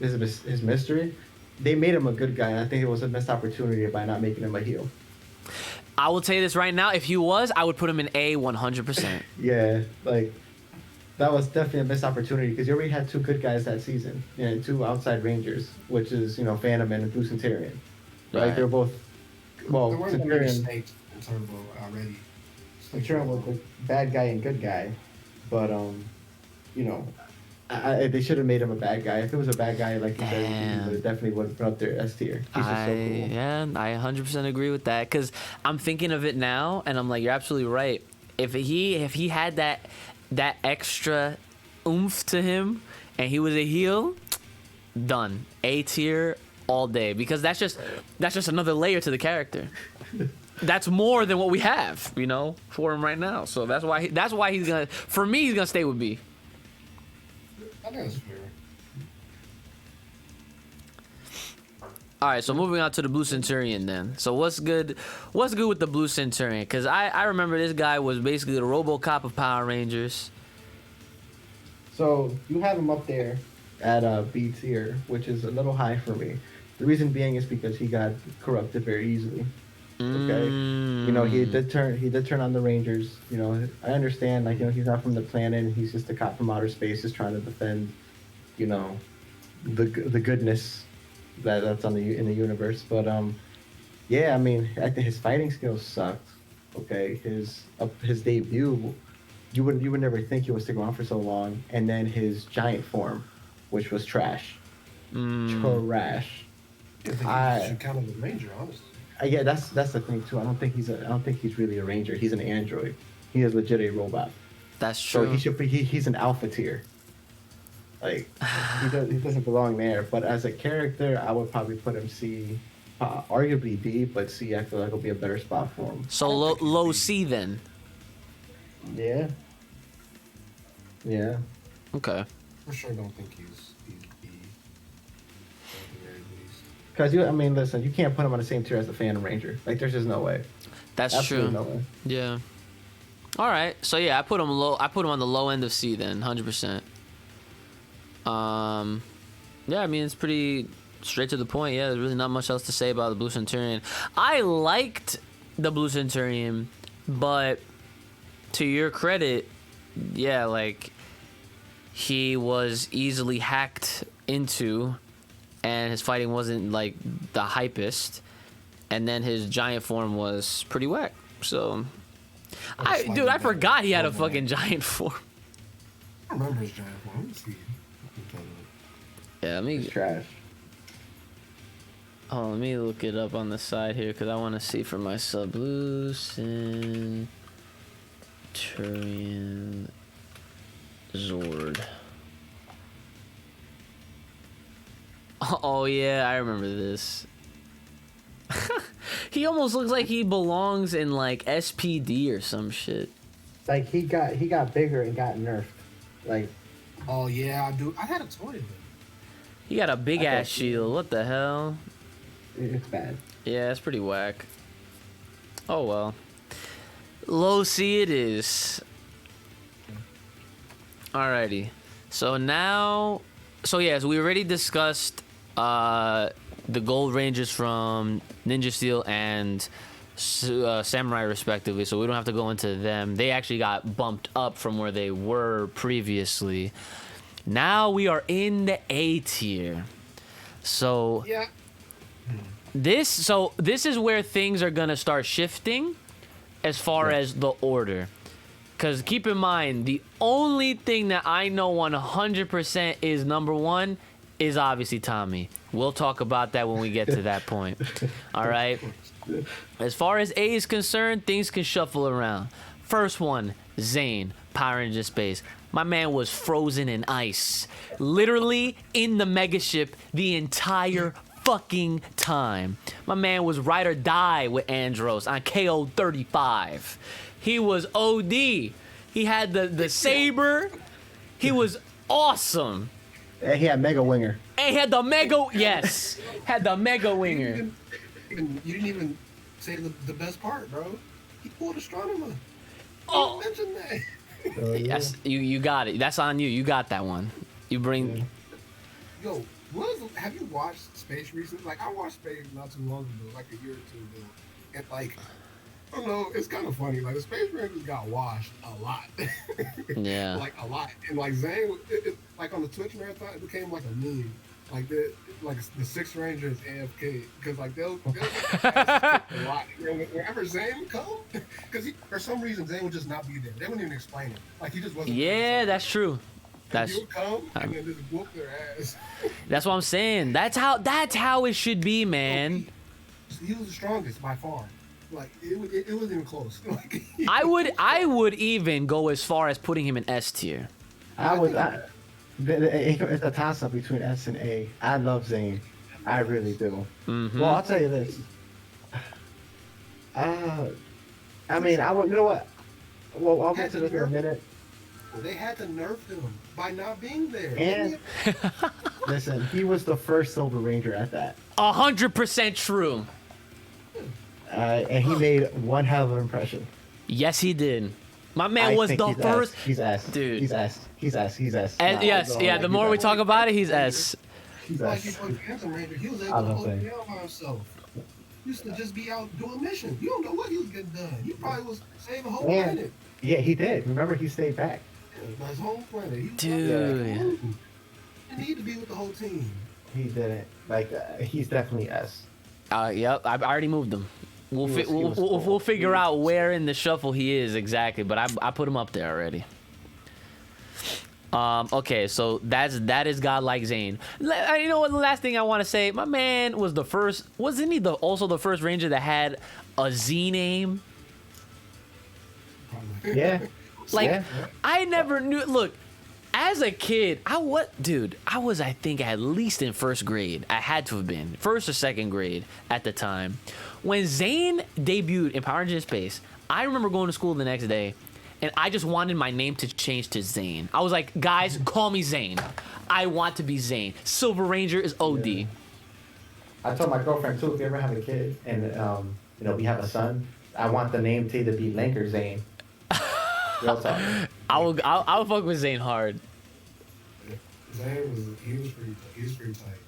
his mystery. They made him a good guy, and I think it was a missed opportunity by not making him a heel. I will tell you this right now. If he was, I would put him in A 100%. Yeah, like, that was definitely a missed opportunity, because you already had two good guys that season, and two outside Rangers, which is, you know, Phantom and Blue Centurion. Right? They're both, well, There weren't Centurion, mistakes in Turbo already. Centurion was the bad guy and good guy, but, you know, They should have made him a bad guy. If it was a bad guy, like you said, it definitely would have put up there S tier. He's just so cool. Yeah, I 100% agree with that. Because I'm thinking of it now, and I'm like, you're absolutely right. If he had that extra oomph to him, and he was a heel, done. A tier all day. Because that's just another layer to the character. That's more than what we have, you know, for him right now. So that's why he's gonna. For me, he's gonna stay with B. I think that's fair. All right, so moving on to the Blue Centurion then. So what's good with the Blue Centurion? Because I remember this guy was basically the RoboCop of Power Rangers. So you have him up there at B tier, which is a little high for me. The reason being is because he got corrupted very easily. Okay, you know, he did turn on the Rangers. You know, I understand, like, you know, he's not from the planet. He's just a cop from outer space, just trying to defend, you know, the goodness that's in the universe. But yeah, I mean, I think his fighting skills sucked. Okay, his debut, you would never think he would stick around for so long, and then his giant form, which was trash. Trash. I should count him as Ranger, honestly. Yeah, that's the thing too. I don't think he's really a Ranger. He's an android. He is legit a robot. That's true. So he's an alpha tier. Like he doesn't belong there. But as a character, I would probably put him C, arguably D, but C I feel like will be a better spot for him. So low C then. Yeah. Yeah. Okay. For sure, don't think he's B. Because I mean, listen, you can't put him on the same tier as the Phantom Ranger. Like, there's just no way. That's Absolutely true. No way. Yeah. All right. So yeah, I put him low. I put him on the low end of C then, 100%. Yeah, I mean, it's pretty straight to the point. Yeah, there's really not much else to say about the Blue Centurion. I liked the Blue Centurion, but to your credit, yeah, like he was easily hacked into. And his fighting wasn't like the hypest, and then his giant form was pretty whack. So, I forgot he had a fucking giant form. I remember his giant form. Let me see. Yeah, It's trash. Oh, let me look it up on the side here because I want to see for myself. Blue Centurion Zord. Oh yeah, I remember this. He almost looks like he belongs in like SPD or some shit. Like he got bigger and got nerfed. Like, oh yeah, I do. I had a toy of it. He got a big ass shield. What the hell? It's bad. Yeah, it's pretty whack. Oh well. Low C it is. Alrighty. So now, we already discussed the Gold Rangers from Ninja Steel and Samurai respectively, so we don't have to go into them. They actually got bumped up from where they were previously. Now we are in the A tier. So yeah. This is where things are gonna start shifting as far as the order. Because keep in mind, the only thing that I know 100% is number one is obviously Tommy. We'll talk about that when we get to that point. All right? As far as A is concerned, things can shuffle around. First one, Zane, Power Ranger Space. My man was frozen in ice. Literally in the megaship the entire fucking time. My man was ride or die with Andros on KO 35. He was OD. He had the saber. He was awesome. And he had Mega Winger. And he had the Mega... Yes. Had the Mega Winger. You didn't even say the best part, bro. He pulled Astronomer. Oh. You mentioned that. Yes, you got it. That's on you. You got that one. You bring... Yeah. Yo, have you watched Space recently? Like, I watched Space not too long ago, like a year or two ago. And, like... I don't know, it's kind of funny. Like, the Space Rangers got washed a lot. Yeah. Like, a lot. And, like, Zane, like, on the Twitch marathon, it became, like, a meme. Like, the Six Rangers AFK. Because, like, they'll a lot. Whenever Zane would come, because for some reason, Zane would just not be there. They wouldn't even explain it. Like, he just wasn't. Yeah, that's true. That's You'll come and then just whoop their ass. that's what I'm saying. That's how it should be, man. He was the strongest by far. Like it wasn't even close. Like, I would even go as far as putting him in S tier. It's a toss-up between S and A. I love Zane. I really do. Mm-hmm. Well, I'll tell you this. I mean, you know what? Well, I'll get to this in a minute. They had to nerf him by not being there. And listen, he was the first Silver Ranger at that. 100% true. And he made one hell of an impression. Yes, he did. My man was the first. He's S. Dude. He's S. And yes, yeah. The more we talk about it, he's S. He's Like S. he was Phantom Ranger, he was able to hold it down by himself. He used to just be out doing missions. You don't know what he was getting done. He probably was saving a whole planet. Yeah, he did. Remember, he stayed back. His whole planet. He Dude. He needed to be with the whole team. He didn't. Like, he's definitely S. Yep. I already moved him. We'll cool. we'll figure out where in the shuffle he is exactly, but I put him up there already. Okay, so that is godlike Zane. You know what? The last thing I want to say, my man was the first. Wasn't he also the first Ranger that had a Z name? Yeah. Like, Yeah. I never knew. Look, as a kid, I was, I think, at least in first grade. I had to have been first or second grade at the time when Zane debuted in Power Rangers Space. I remember going to school the next day, and I just wanted my name to change to Zane. I was like, guys, call me Zane. I want to be Zane. Silver Ranger is OD. Yeah. I told my girlfriend too, if you ever have a kid and we have a son, I want the name to either be Link or Zane. Real talk. I'll fuck with Zane hard. Zane was pretty tight.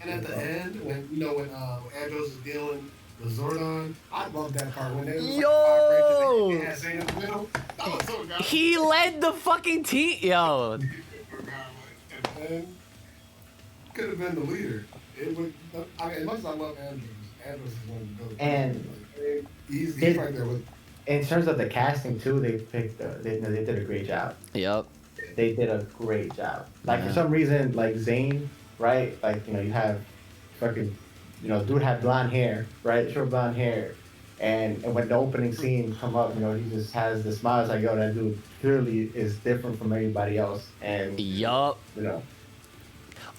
And at the end, when Andros is dealing with Zordon, I love that part when they was Yo! like 5 Rangers and had Zane in the middle. That was so good. He led the fucking team. Yo. And then could have been the leader. It would. I mean, as much as I love Andros is one of the goats. And he's right there with. In terms of the casting too, they did a great job. Yep. They did a great job. Like for some reason, like Zane, right? Like you have fucking, dude had blonde hair, right? Short blonde hair, and when the opening scene come up, he just has the smile. It's like, yo, that dude clearly is different from everybody else, and yup.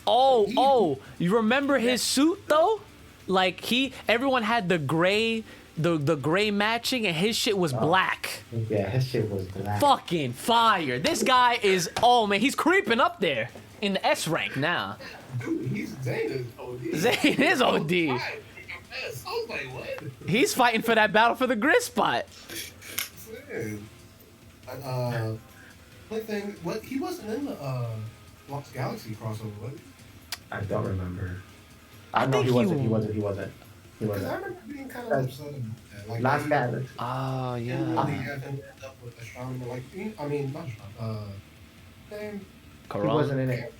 Oh, you remember his suit though? Like everyone had the gray. The gray matching and his shit was black. Yeah, his shit was black. Fucking fire. This guy is, he's creeping up there in the S rank now. Dude, Zane is OD. Zane is OD. I was like, what? He's fighting for that battle for the grid spot. He wasn't in the Lost Galaxy crossover, was he? I don't remember. I know he wasn't. Because I remember being kind of upset about that. Like, Last Galaxy. Oh, yeah. Really had him end up with astronomer. Like, I mean, not astronomer. Name. He wasn't in it.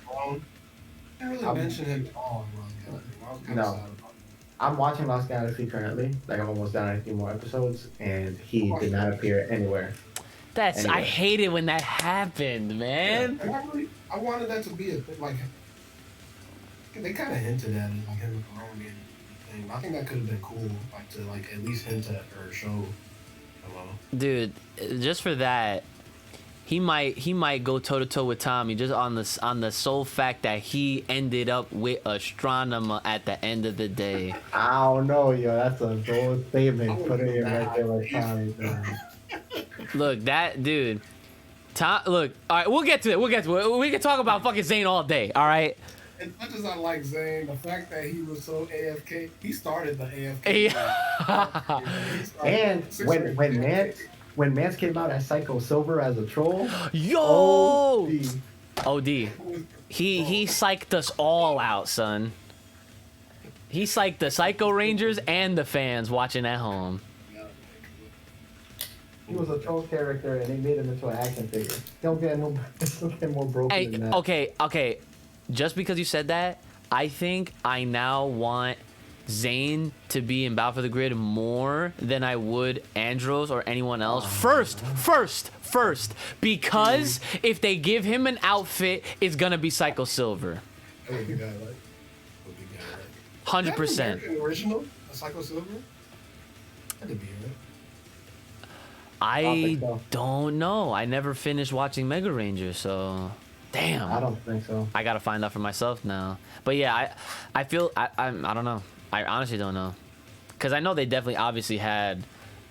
Didn't really mention him at all in Lost Galaxy. I was kind of sad about it. I'm watching Lost Galaxy currently. Like, I'm almost done a few more episodes, and he did not appear anywhere. I hate it when that happened, man. Yeah, I wanted that to be a thing. Like, they kind of hinted at it, like him with Orion. I think that could have been cool, like to at least hint at or show. Hello. Dude, just for that, he might go toe to toe with Tommy just on the sole fact that he ended up with astronomer at the end of the day. I don't know, yo. That's a bold statement. Put it right there like Tommy. Look, that dude. Look, all right, we'll get to it. We can talk about fucking Zane all day. All right. As much as I like Zane, the fact that he was so AFK, he started the AFK. And when Mance came out as Psycho Silver as a troll, yo, OD. He psyched us all out, son. He psyched the Psycho Rangers and the fans watching at home. He was a troll character, and they made him into an action figure. Don't get more broken than that. Okay. Just because you said that, I think I now want Zane to be in Battle for the Grid more than I would Andros or anyone else. First, because if they give him an outfit, it's gonna be Psycho Silver. That would be bad, like. 100%. Original, a Psycho Silver. That'd be right. I so. don't know. I never finished watching Mega Ranger, so damn. I don't think so. I gotta find out for myself now. But yeah, I feel I don't know. I honestly don't know, because I know they definitely obviously had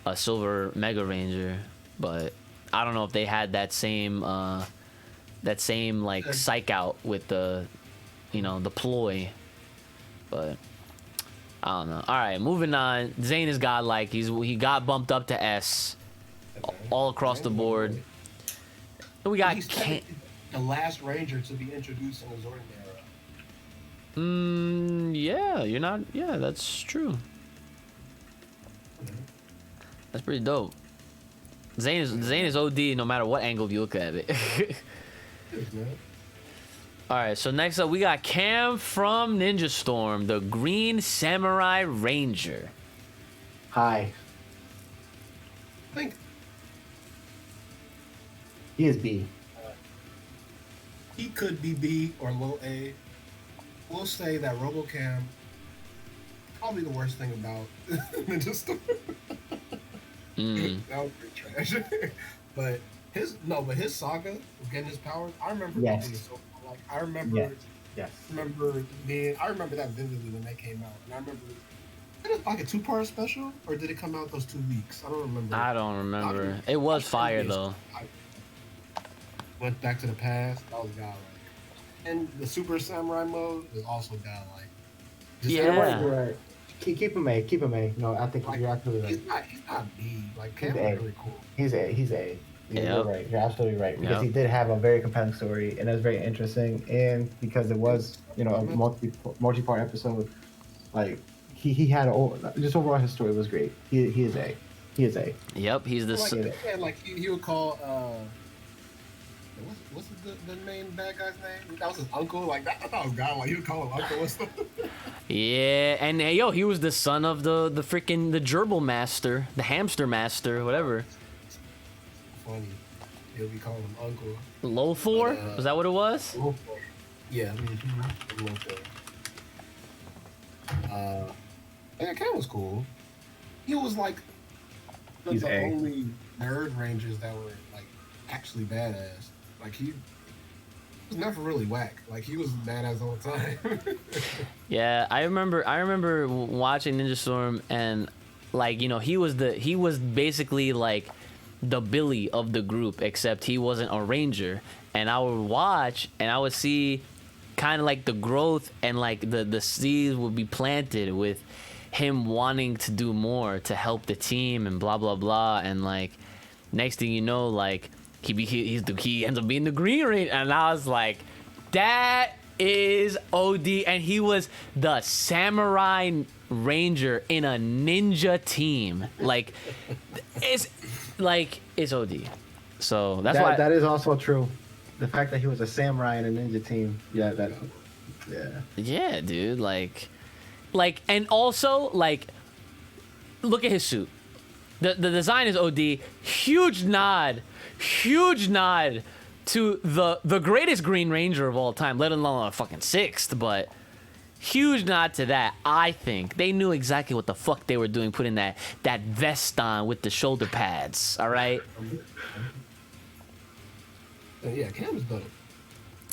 a Silver Mega Ranger, but I don't know if they had that same like psych out with the, you know, the ploy. But I don't know. All right, moving on. Zane is godlike. He got bumped up to S, all across the board. And we got He's the last Ranger to be introduced in the Zordon era. Yeah, you're not. Yeah, that's true. That's pretty dope. Zane is OD no matter what angle you look at it. All right, so next up we got Cam from Ninja Storm, the Green Samurai Ranger. Hi. I think He is B. he could be B or low A. We'll say that RoboCam probably the worst thing about Ninja Storm. That was pretty trash. but his saga of getting his powers, I remember Yes. being so like I remember Yes. I remember that vividly when they came out. And I remember did it like a 2-part special or did it come out those 2 weeks? I don't remember. I don't remember. It was fire though. I went back to the past. That was godlike. And the Super Samurai mode is also godlike. Just Yeah. everybody- You're right. Keep him A. Keep him A. No, I think Like, you're absolutely right. he's not B. Like Cam He's is A. really cool. He's A. He's A. You're Yep. right. You're absolutely right, because Yep. he did have a very compelling story, and it was very interesting, and because it was, you know, a multi-part episode, like he had just overall his story was great. He is A. He is A. Yep, he's the. Like he would call what's the main bad guy's name? That was his uncle. Like that, I thought it was godlike. He would call him uncle and stuff. Yeah, and hey, yo, he was the son of the freaking the gerbil master, the hamster master, whatever. Funny. He'll be calling him uncle. Lothor? But, Was that what it was? Yeah. Yeah, Cam was cool. He was like He's the A. only nerd rangers that were like actually badass. Like he was never really whack. Like he was badass all the time. Yeah, I remember watching Ninja Storm, and like, you know, he was basically like the Billy of the group, except he wasn't a ranger. And I would watch and I would see kind of like the growth, and like the seeds would be planted with him wanting to do more to help the team and blah blah blah. And like next thing you know, like he ends up being the Green Ranger, and I was like, that is OD. And he was the Samurai Ranger in a ninja team. Like it's OD. So that's why that is also true. The fact that he was a samurai in a ninja team. Yeah, yeah, dude, like and also like look at his suit. The design is OD. Huge nod to the greatest Green Ranger of all time, let alone a fucking 6th, but huge nod to that. I think they knew exactly what the fuck they were doing, putting that vest on with the shoulder pads. All right. Yeah, Cam is dope.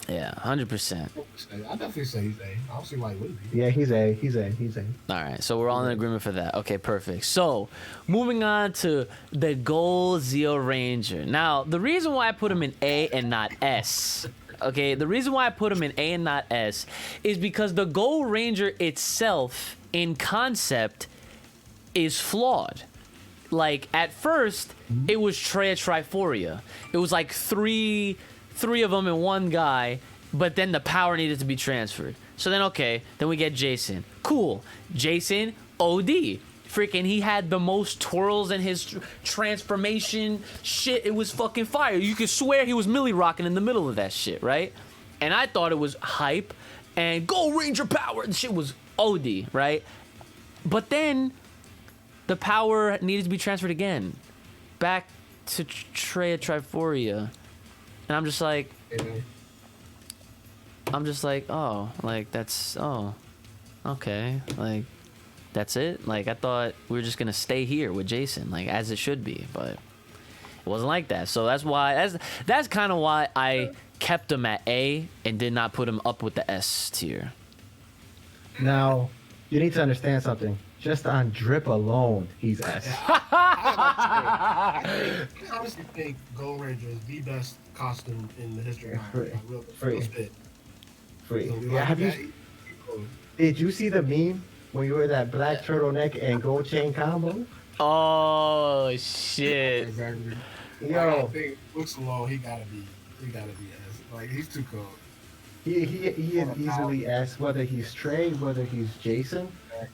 Yeah, 100%. I definitely say he's A. I don't see why he wouldn't be. Yeah, he's A. All right, so we're all in agreement for that. Okay, perfect. So, moving on to the Gold Zeal Ranger. Now, the reason why I put him in A and not S, okay, the reason why I put him in A and not S is because the Gold Ranger itself, in concept, is flawed. Like, at first, it was Triphoria. It was like three of them in one guy, but then the power needed to be transferred. So then we get Jason. Cool. Jason, OD. Freaking, he had the most twirls in his transformation shit. It was fucking fire. You could swear he was Millie rocking in the middle of that shit, right? And I thought it was hype. And Gold Ranger power. The shit was OD, right? But then the power needed to be transferred again back to Treya Triforia. And I'm just like, oh, like that's, oh, okay, like that's it. Like I thought we were just gonna stay here with Jason, like as it should be, but it wasn't like that. So that's kind of why I kept him at A and did not put him up with the S tier. Now, you need to understand something. Just on drip alone, he's S. I honestly think Gold Ranger is the best costume in the history of Free. real spit. Free. So, Yeah, did you see the meme when you wear that black turtleneck and gold chain combo? Oh shit! Exactly. Yo, I think looks alone, he gotta be S. Like he's too cold. he is easily S. Whether he's Trey, whether he's Jason,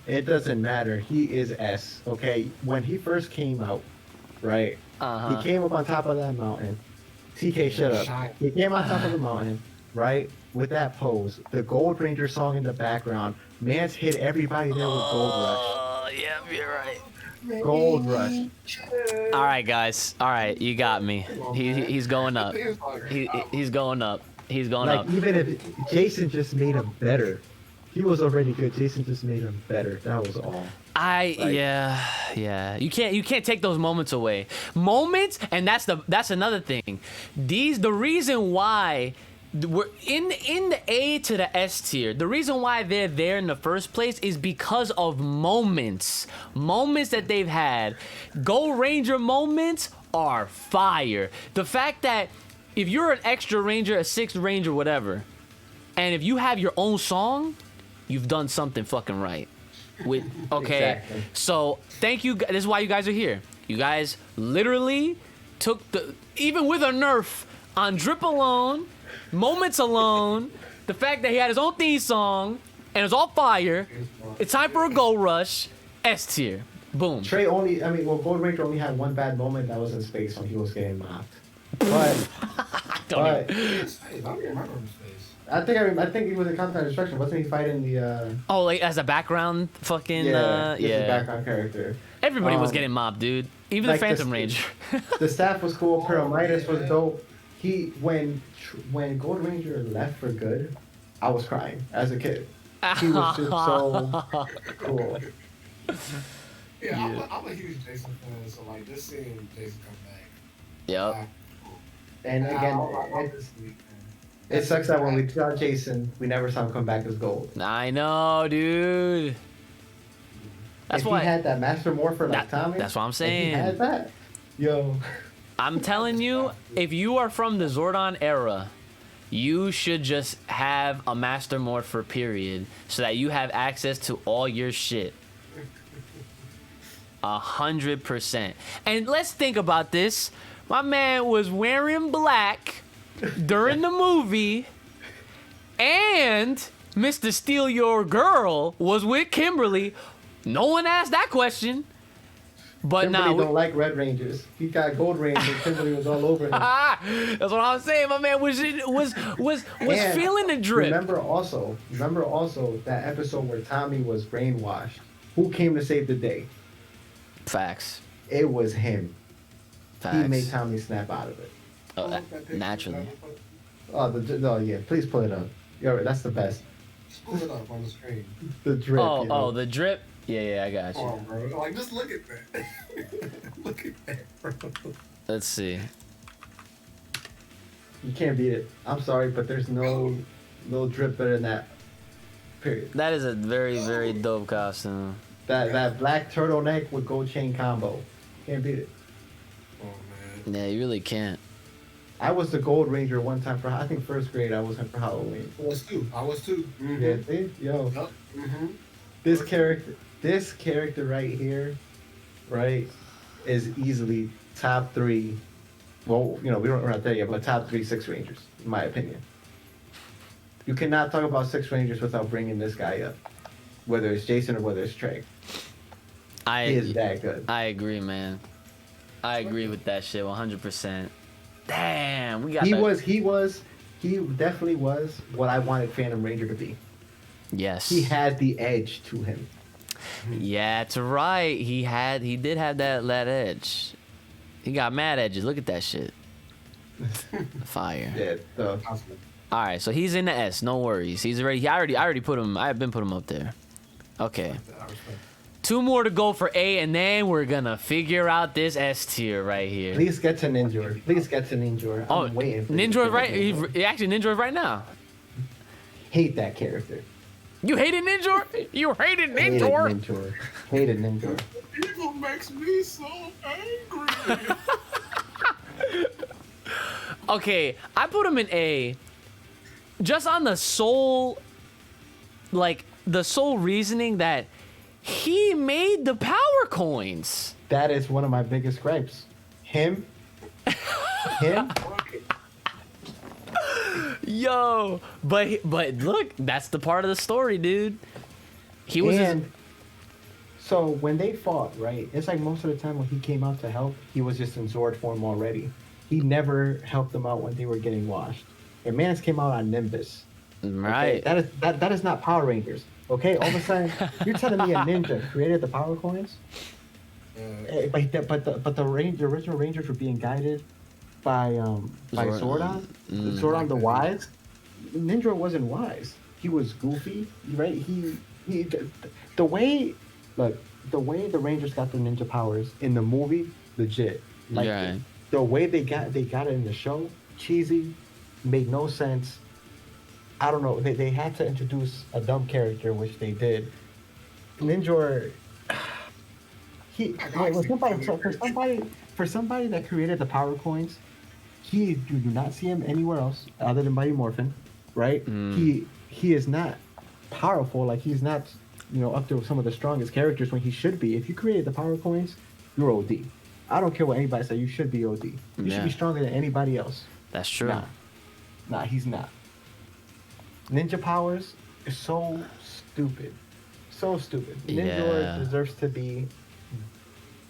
it doesn't matter. He is S. Okay, when he first came out, right? He came up on top of that mountain. TK, shut up. He came on top of the mountain, right? With that pose, the Gold Ranger song in the background. Man's hit everybody there with Gold Rush. Oh yeah, you're right. Gold Rush. All right, guys. All right, you got me. He's going up. He's going up. He's going Like up. even if Jason just made him better, he was already good. Jason just made him better. That was all. Yeah. You can't take those moments away. Moments, and that's another thing. The reason why we're in the A to the S tier, the reason why they're there in the first place is because of moments that they've had. Gold Ranger moments are fire. The fact that if you're an extra ranger, a sixth ranger, whatever, and if you have your own song, you've done something fucking right. Okay, Exactly. So thank you. This is why you guys are here. You guys literally took even with a nerf on drip alone, moments alone, the fact that he had his own theme song and it's all fire. It's time for a gold rush. S tier. Boom. Gold Ranger only had one bad moment. That was in space when he was getting mocked. But I don't remember his face. I think he was in Contact Destruction. Wasn't he fighting the? Oh, like as a background, fucking Just a background character. Everybody was getting mobbed, dude. Even like the Phantom Ranger. The staff was cool. Pyramidas was dope. When Gold Ranger left for good, I was crying as a kid. He was just so cool. Yeah, I'm a huge Jason fan, so like just seeing Jason come back. Yep. And again, it sucks that when we saw Jason, we never saw him come back as Gold. I know, dude. That's if why he had that Master Morpher like Tommy. That's what I'm if saying. he had that. Yo. I'm telling you, if you are from the Zordon era, you should just have a Master Morpher, period, so that you have access to all your shit. 100%. And let's think about this. My man was wearing black during the movie, and Mr. Steal Your Girl was with Kimberly. No one asked that question. But Kimberly now don't like Red Rangers. He got Gold Rangers. Kimberly was all over him. That's what I'm saying. My man was And feeling the drip. Remember also that episode where Tommy was brainwashed. Who came to save the day? Facts. It was him. Facts. He made Tommy snap out of it. Oh, naturally. Oh, yeah. Please pull it up. Yo, that's the best. Just pull it up on the screen. The drip. The drip. Yeah, I got you. Oh, bro. Like, just look at that. Look at that, bro. Let's see. You can't beat it. I'm sorry, but there's no drip better than that. Period. That is a very, very dope costume. That black turtleneck with gold chain combo. Can't beat it. Oh, man. Yeah, you really can't. I was the Gold Ranger one time I think first grade. I was him for Halloween. I was too. Mm-hmm. Yeah, see? Yo. Yep. Mm-hmm. This character right here, right, is easily top 3. Well, we're not there yet, but top 3 Six Rangers, in my opinion. You cannot talk about Six Rangers without bringing this guy up, whether it's Jason or whether it's Trey. He is that good. I agree, man. I agree with that shit 100%. Damn, we got He definitely was what I wanted Phantom Ranger to be. Yes. He had the edge to him. Yeah, that's right. He did have that edge. He got mad edges. Look at that shit. Fire. Yeah. So, All right, so he's in the S. No worries. He's already. I already put him. I've been put him up there. Okay. Two more to go for A, and then we're gonna figure out this S tier right here. please get to Ninja. Please get to Ninja. I'm waiting. For Ninja is right. He actually Ninja is right now. Hate that character. You hated Ninja? You hated Ninja? Hated Ninja. Evil makes me so angry. Okay, I put him in A just on the sole, like, the sole reasoning that he made the power coins. That is one of my biggest gripes. Him. Yo, but look, that's the part of the story, dude. He was so when they fought, right? It's like most of the time when he came out to help, he was just in Zord form already. He never helped them out when they were getting washed. And Manus came out on Nimbus. right. Okay? That is not Power Rangers. Okay, all of a sudden you're telling me a ninja created the power coins? But the original Rangers were being guided by Zordon. Zordon the Wise. Ninja wasn't wise. He was goofy, right? The way the Rangers got the ninja powers in the movie, legit. Like the way they got it in the show, cheesy, made no sense. I don't know. They had to introduce a dumb character, which they did. Ninja, for somebody that created the power coins, you do not see him anywhere else other than Mighty Morphin, right? He is not powerful. Like he's not, up to some of the strongest characters when he should be. If you created the power coins, you're OD. I don't care what anybody says. You should be OD. You should be stronger than anybody else. That's true. Nah, he's not. Ninja powers is so stupid. So stupid. Ninja deserves to be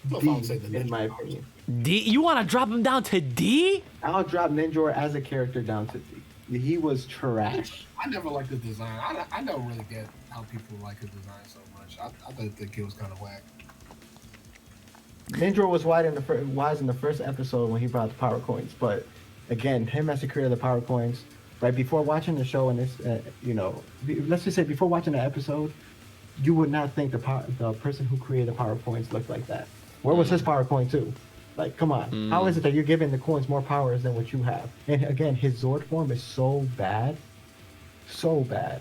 D, in my opinion. D? You want to drop him down to D? I'll drop Ninja as a character down to D. He was trash. I never liked the design. I don't really get how people like his design so much. I think it was kind of whack. Ninja was wise in the first episode when he brought the power coins, but again, him as the creator of the power coins, right before watching the show and this, let's just say before watching the episode, you would not think the person who created the power coins looked like that. Where was his power coin too? Like, come on. How is it that you're giving the coins more powers than what you have? And again, his Zord form is so bad. So bad.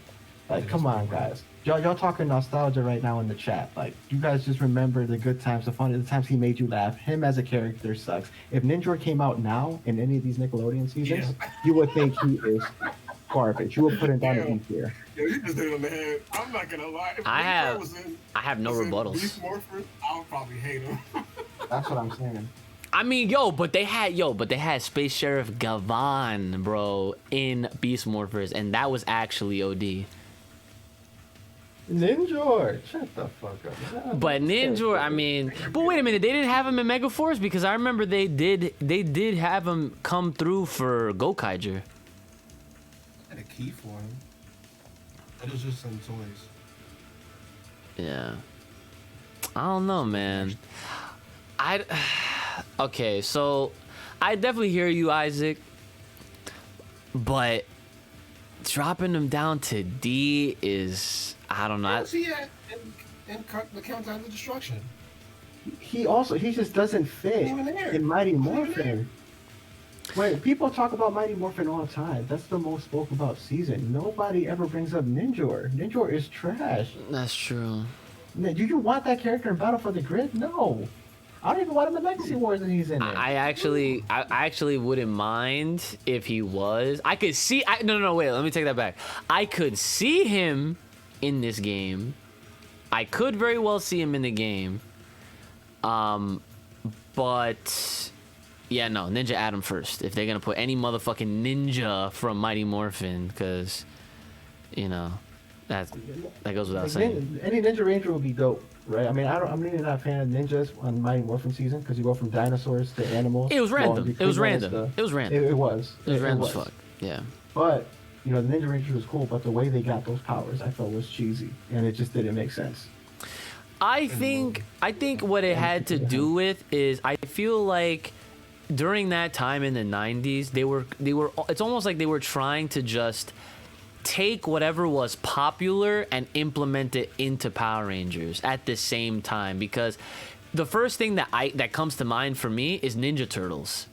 Like, come on, guys. Y'all talking nostalgia right now in the chat. Like, you guys just remember the good times, the times he made you laugh. Him as a character sucks. If Ninja came out now in any of these Nickelodeon seasons, you would think he is garbage. You would put him down in here. Yo, you just hit on the head. I'm not gonna lie. If I have no rebuttals. Beast Morphin, I would probably hate him. That's what I'm saying. I mean, but they had Space Sheriff Gavan, bro, in Beast Morphers, and that was actually OD. Ninja, shut the fuck up. But Ninja, I mean, but wait a minute, they didn't have him in Megaforce because I remember they did have him come through for Gokaiger. I had a key for him. It was just some toys. Yeah. I don't know, man. Okay, so I definitely hear you, Isaac, but dropping him down to D is, I don't know. See it in the Countdown to Destruction. He just doesn't fit in Mighty Morphin. Wait, people talk about Mighty Morphin all the time. That's the most spoke about season. Nobody ever brings up Ninja. Ninja is trash. That's true. Do you want that character in Battle for the Grid? No. I don't even want him in Legacy Wars and he's in there. I actually wouldn't mind if he was. I could see. No, wait. Let me take that back. I could see him in this game. I could very well see him in the game. But yeah, no. Ninja Adam first. If they're gonna put any motherfucking ninja from Mighty Morphin, because that goes without saying. Any Ninja Ranger would be dope. Right, I mean, I'm really not a fan of ninjas on Mighty Morphin season because you go from dinosaurs to animals. It was random. It was random. It was random. It was random as fuck. Yeah. But the Ninja Ranger was cool, but the way they got those powers, I felt was cheesy, and it just didn't make sense. I think what it had to do with is I feel like during that time in the 90s, they were it's almost like they were trying to just take whatever was popular and implement it into Power Rangers at the same time, because the first thing that comes to mind for me is Ninja Turtles.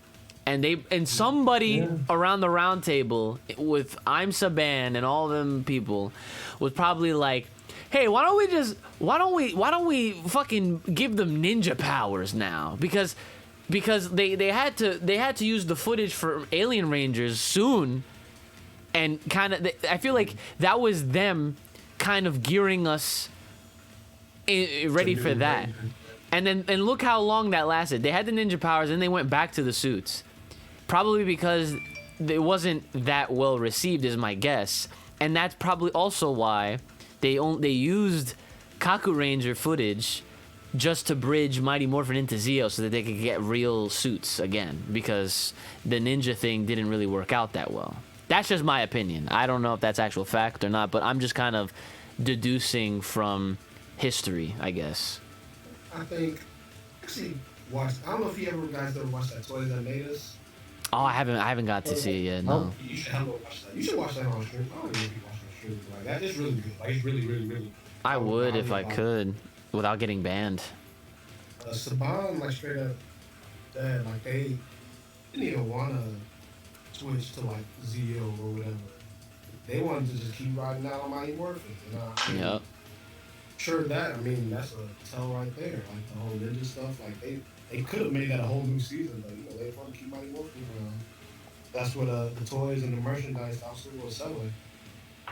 And somebody around the round table with I'm Saban and all them people was probably like, hey, why don't we fucking give them ninja powers now? Because they had to use the footage for Alien Rangers soon, and kind of I feel like that was them kind of gearing us ready for that. And look how long that lasted. They had the ninja powers and they went back to the suits. Probably because it wasn't that well received is my guess. And that's probably also why they used Kaku Ranger footage just to bridge Mighty Morphin into Zeal so that they could get real suits again, because the ninja thing didn't really work out that well. That's just my opinion. I don't know if that's actual fact or not, but I'm just kind of deducing from history, I guess. I think actually watched. I don't know if you guys ever watched that Toys That Made Us. Oh, I haven't got to see it yet. No. You should have to watch that. You should watch that on stream. I don't know if you watch on stream. Like that is really good. Like it's really, really, really. I would if I could, without getting banned. Saban, like straight up, like they didn't even want to switch to like Zeal or whatever. They wanted to just keep riding out on Mighty Morphin. Yep. Sure, that's a tell right there. Like the whole ninja stuff, like they could have made that a whole new season, but they want to keep Mighty Morphin around. That's what the toys and the merchandise also was selling.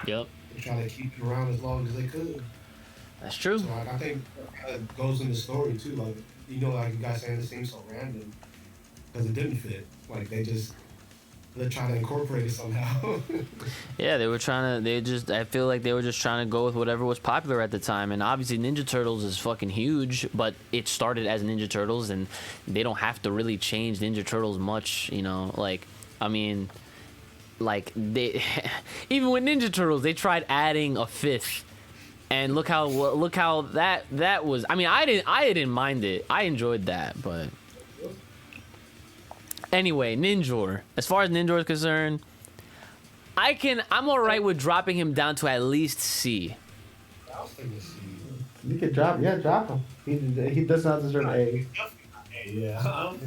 Yep. They try to keep it around as long as they could. That's true. So like, I think it goes in the story too. Like like you guys saying, it seems so random because it didn't fit. Like they're trying to incorporate it somehow. Yeah, I feel like they were just trying to go with whatever was popular at the time. And obviously Ninja Turtles is fucking huge, but it started as Ninja Turtles and they don't have to really change Ninja Turtles much, like, I mean, like they, even with Ninja Turtles, they tried adding a fifth, and look how that was. I mean, I didn't mind it. I enjoyed that, but anyway, Ninjor. As far as Ninjor is concerned, I'm alright with dropping him down to at least C. You could drop him. He does not deserve A. Yeah, I don't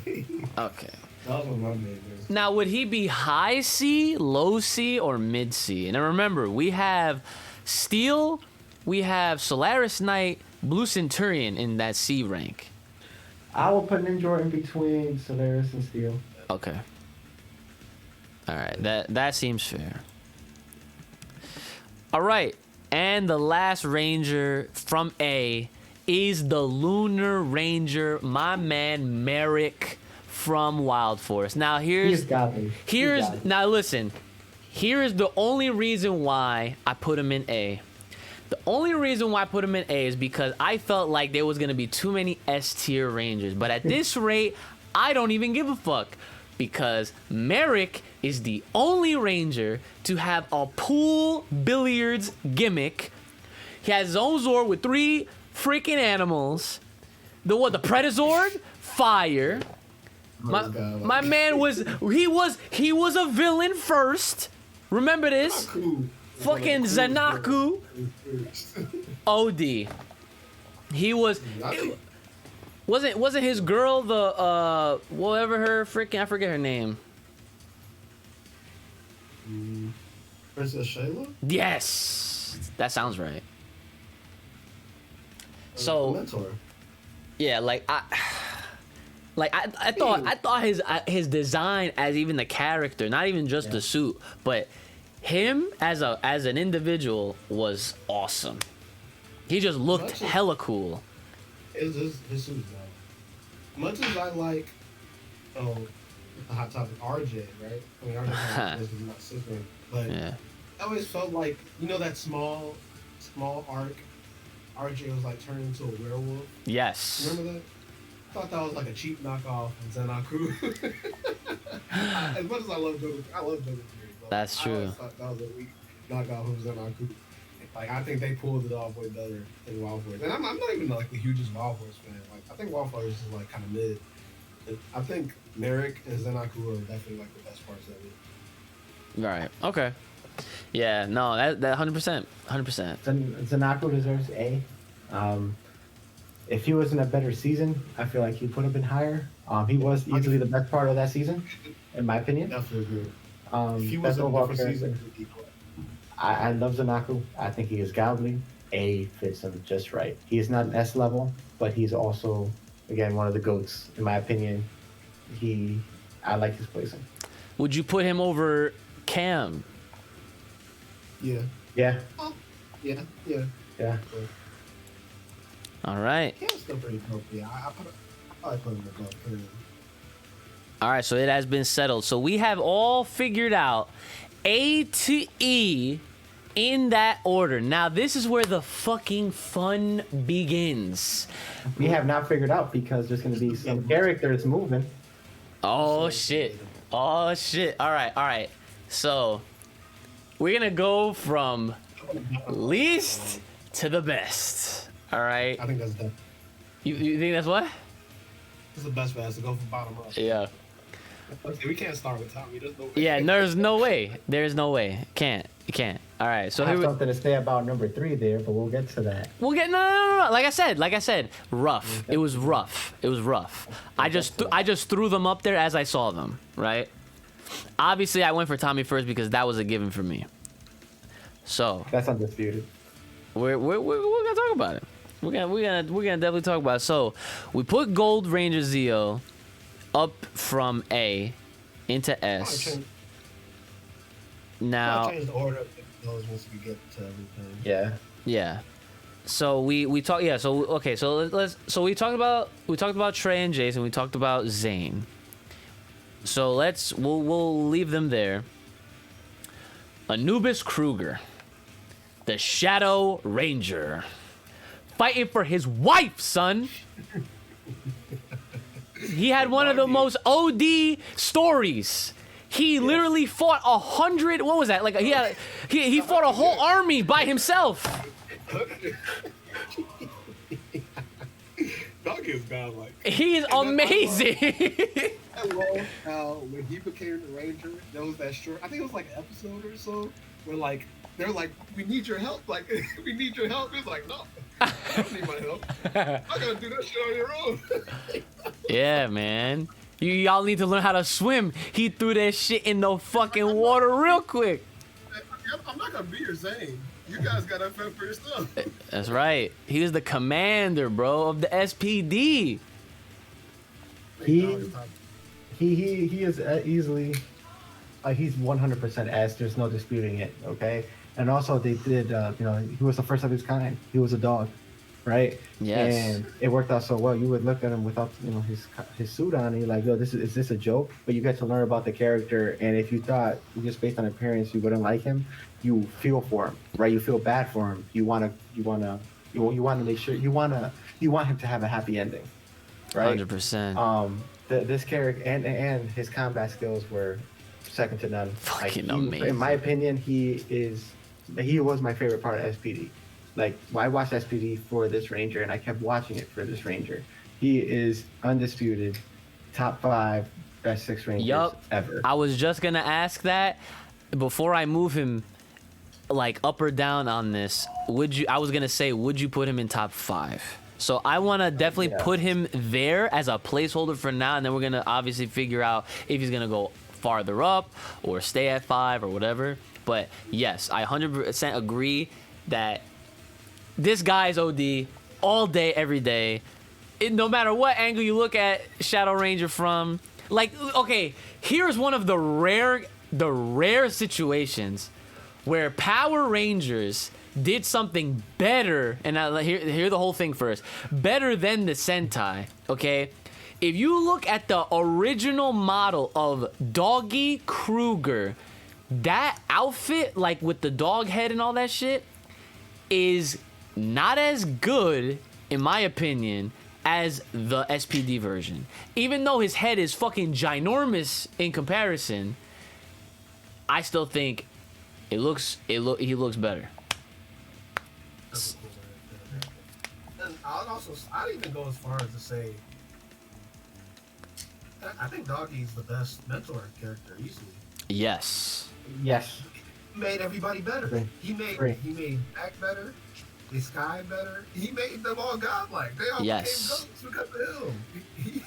think Okay. that was my name. Now, would he be high C, low C, or mid C? And remember, we have Steel, we have Solaris Knight, Blue Centurion in that C rank. I will put Ninjor in between Solaris and Steel. Okay. All right, that seems fair. All right, and the last Ranger from A is the Lunar Ranger, my man Merrick from Wild Force. Now now listen, here is the only reason why I put him in A. The only reason why I put him in A is because I felt like there was going to be too many S-tier Rangers. But at this rate, I don't even give a fuck. Because Merrick is the only Ranger to have a pool billiards gimmick. He has his own Zord with 3 freaking animals. The Pretazord? Fire. My man was a villain first. Remember this? Fucking Zanaku. OD. He was. Wasn't his girl the whatever her freaking, I forget her name. Princess Shayla? Yes, that sounds right. So Mentor. Yeah, I thought his design as even the character, not even just the suit, but him as an individual was awesome. He just looked hella cool. His suit, much as I like, the hot topic RJ, right? I mean, RJ is my sister, but I always felt like, that small arc, RJ was like turned into a werewolf. Yes. Remember that? I thought that was like a cheap knockoff of Zenaku. As much as I love Joker, That's true. I thought that was a weak knockoff of Zenaku. Like I think they pulled it off way better than Wild Force. And I'm not even like the hugest Wild Force fan. Like I think Wild Force is like kind of mid. I think Merrick and Zenaku are definitely like the best parts of it. Right. Okay. Yeah. No. That 100%. 100%. Zanaku deserves A. If he was in a better season, I feel like he would have been higher. He was easily the best part of that season, in my opinion. Definitely agree. If he was in a different season, I love Zanaku. I think he is godly. A fits him just right. He is not an S level, but he's also, again, one of the GOATs, in my opinion. I like his placing. Would you put him over Cam? Yeah. Yeah. Oh, yeah. All right. Cam's still pretty dope. Yeah, I probably put him above Cam. All right, so it has been settled. So we have all figured out A to E in that order. Now, this is where the fucking fun begins. We have not figured out because there's going to be some characters moving. Oh, shit. Oh, shit. All right. So we're going to go from least to the best. All right? I think that's the. You think that's what? This is the best for us to go from bottom up. Yeah. We can't start with Tommy. There's no way. Yeah, there's no way. There's no way. You can't. All right. So I have here something to say about number 3 there, but we'll get to that. we'll get no. Like I said, rough. It was rough. I just threw them up there as I saw them. Right. Obviously, I went for Tommy first because that was a given for me. So That's undisputed. we're gonna talk about it. We're gonna definitely talk about it. So we put Gold Ranger Zeal up from A into S. Now, I'll change the order of those once we get to everything. yeah. So we talked. Yeah. So okay. So we talked about Trey and Jason. We talked about Zane. So we'll leave them there. Anubis Kruger, the Shadow Ranger, fighting for his wife, son. He had one of the most OD stories. He literally fought 100. What was that? Like he fought a whole army by himself. Doggy is godlike. He is amazing. I love how when he became the Ranger, there was that short. I think it was like an episode or so where like they're like, "We need your help." Like, we need your help. It's like, no, I don't need my help. I gotta do that shit on your own. Yeah, man. Y'all need to learn how to swim. He threw that shit in the fucking water real quick. I'm not gonna be your Zane. You guys gotta fend for yourself. That's right. He was the commander, bro, of the SPD. He is easily, he's 100% S. There's no disputing it. Okay, and also they did, he was the first of his kind. He was a dog, right? Yes. And it worked out so well. You would look at him without, his suit on, and you're like, yo, is this a joke? But you get to learn about the character, and if you thought just based on appearance you wouldn't like him, you feel for him, right? You feel bad for him. You want to make sure you want him to have a happy ending, right? 100%. This character and his combat skills were second to none. Fucking amazing. In my opinion, he was my favorite part of SPD. Like, I watched SPD for this Ranger, and I kept watching it for this Ranger. He is undisputed top 5 best 6 Rangers ever. I was just gonna ask that before I move him, like up or down on this. I was gonna say, would you put him in top 5? So I want to definitely put him there as a placeholder for now, and then we're gonna obviously figure out if he's gonna go farther up or stay at 5 or whatever. But yes, I 100% agree that this guy's OD all day, every day. No matter what angle you look at Shadow Ranger from. Like, okay, here's one of the rare situations where Power Rangers did something better, and hear the whole thing first, better than the Sentai, okay? If you look at the original model of Doggy Kruger, that outfit, like with the dog head and all that shit, is not as good, in my opinion, as the SPD version. Even though his head is fucking ginormous in comparison, I still think he looks better. That's a cool character. And I'd even go as far as to say, I think Doggy's the best mentor character easily. Yes. Yes. He made everybody better. He made Mac better. The Sky better. He made them all godlike. They all became goats because of him.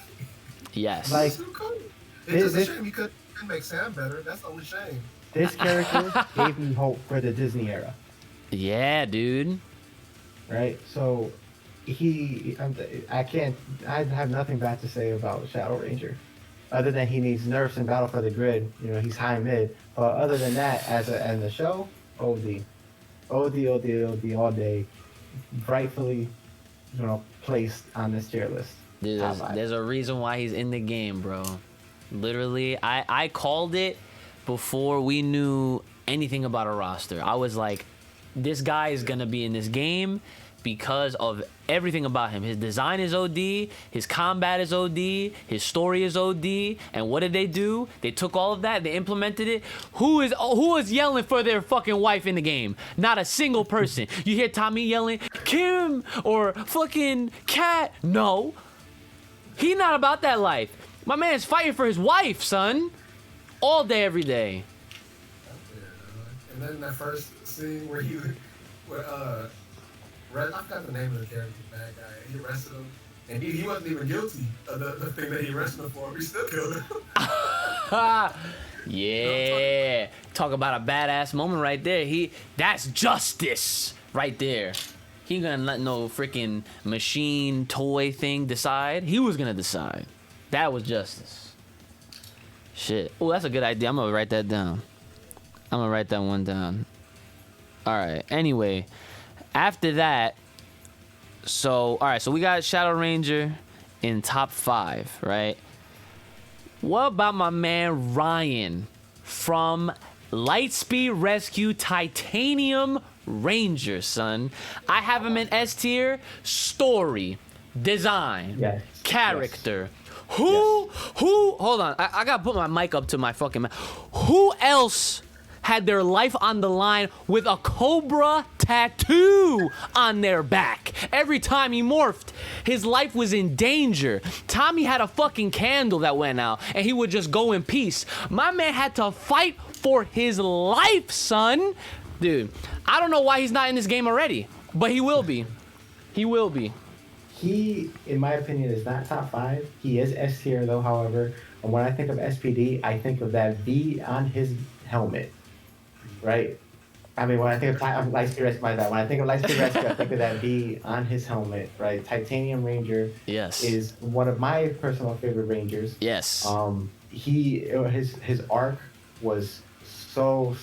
Yes. Like, so cool. It's just a shame he couldn't make Sam better. That's the only shame. This character gave me hope for the Disney era. Yeah, dude. Right? So, I have nothing bad to say about Shadow Ranger. Other than he needs nerfs in Battle for the Grid. You know, he's high mid. But other than that, in the show, OD. OD all day. Rightfully, placed on this tier list. Dude, there's a reason why he's in the game, bro. Literally, I called it before we knew anything about a roster. I was like, this guy is gonna be in this game because of everything about him. His design is OD, his combat is OD, his story is OD, and what did they do? They took all of that, they implemented it. Who is yelling for their fucking wife in the game? Not a single person. You hear Tommy yelling, Kim, or fucking Cat? No. He not about that life. My man's fighting for his wife, son. All day, every day. And then that first scene where I forgot the name of the character, the bad guy. He arrested him, and he wasn't even guilty of the thing that he arrested him for. He still killed him. Yeah. Talk about a badass moment right there. That's justice right there. He ain't gonna let no freaking machine toy thing decide. He was gonna decide. That was justice. Shit. Oh, that's a good idea. I'm gonna write that down. I'm gonna write that one down. All right. Anyway, after that, so we got Shadow Ranger in top 5, right? What about my man Ryan from Lightspeed Rescue Titanium Ranger, son? I have him in S tier. Story, design, character. Yes. Who? Hold on. I gotta put my mic up to my fucking mouth. Who else had their life on the line with a cobra tattoo on their back? Every time he morphed, his life was in danger. Tommy had a fucking candle that went out, and he would just go in peace. My man had to fight for his life, son. Dude, I don't know why he's not in this game already, but he will be. He will be. He, in my opinion, is not top 5. He is S tier, though, however. And when I think of SPD, I think of that V on his helmet. Right? I mean, when I think of Lightspeed Rescue, when I think of Lightspeed Rescue, I think of that V on his helmet, right? Titanium Ranger is one of my personal favorite Rangers. Yes. His arc was so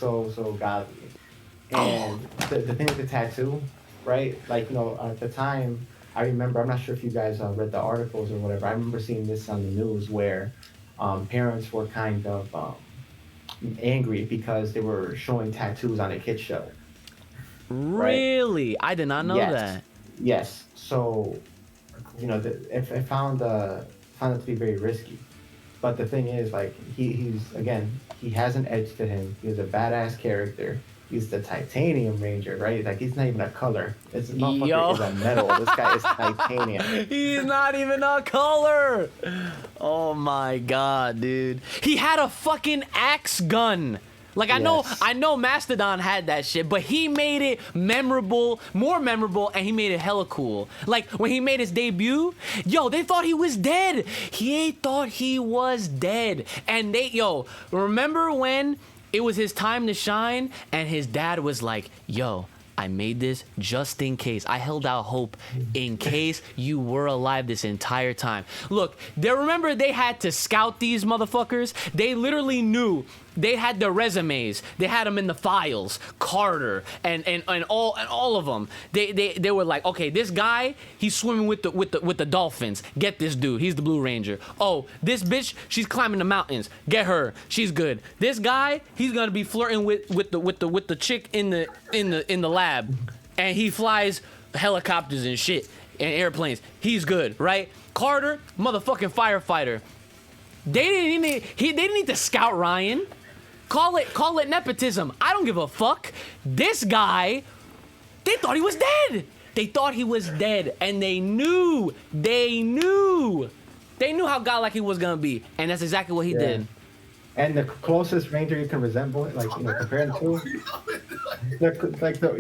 godly. And the thing with the tattoo, right? Like, at the time, I remember, I'm not sure if you guys read the articles or whatever, I remember seeing this on the news where parents were kind of angry because they were showing tattoos on a kid's show. Really? Right? I did not know that. Yes. So, I found it to be very risky. But the thing is, like, he has an edge to him. He's a badass character. He's the Titanium Ranger, right? Like, he's not even a color. This motherfucker is a metal. This guy is titanium. He's not even a color. Oh my god, dude. He had a fucking axe gun. Like, I know Mastodon had that shit, but he made it more memorable, and he made it hella cool. Like, when he made his debut, they thought he was dead. He thought he was dead. And remember when it was his time to shine, and his dad was like, I made this just in case. I held out hope in case you were alive this entire time. Look, remember they had to scout these motherfuckers? They literally knew. They had their resumes. They had them in the files. Carter and all of them. They were like, okay, this guy, he's swimming with the dolphins. Get this dude. He's the Blue Ranger. Oh, this bitch, she's climbing the mountains. Get her. She's good. This guy, he's gonna be flirting with the chick in the lab, and he flies helicopters and shit and airplanes. He's good, right? Carter, motherfucking firefighter. They didn't need to scout Ryan. Call it nepotism. I don't give a fuck. This guy They thought he was dead. They thought he was dead, and they knew how godlike he was gonna be, and that's exactly what he did. And the closest ranger you can resemble it, like compare him to,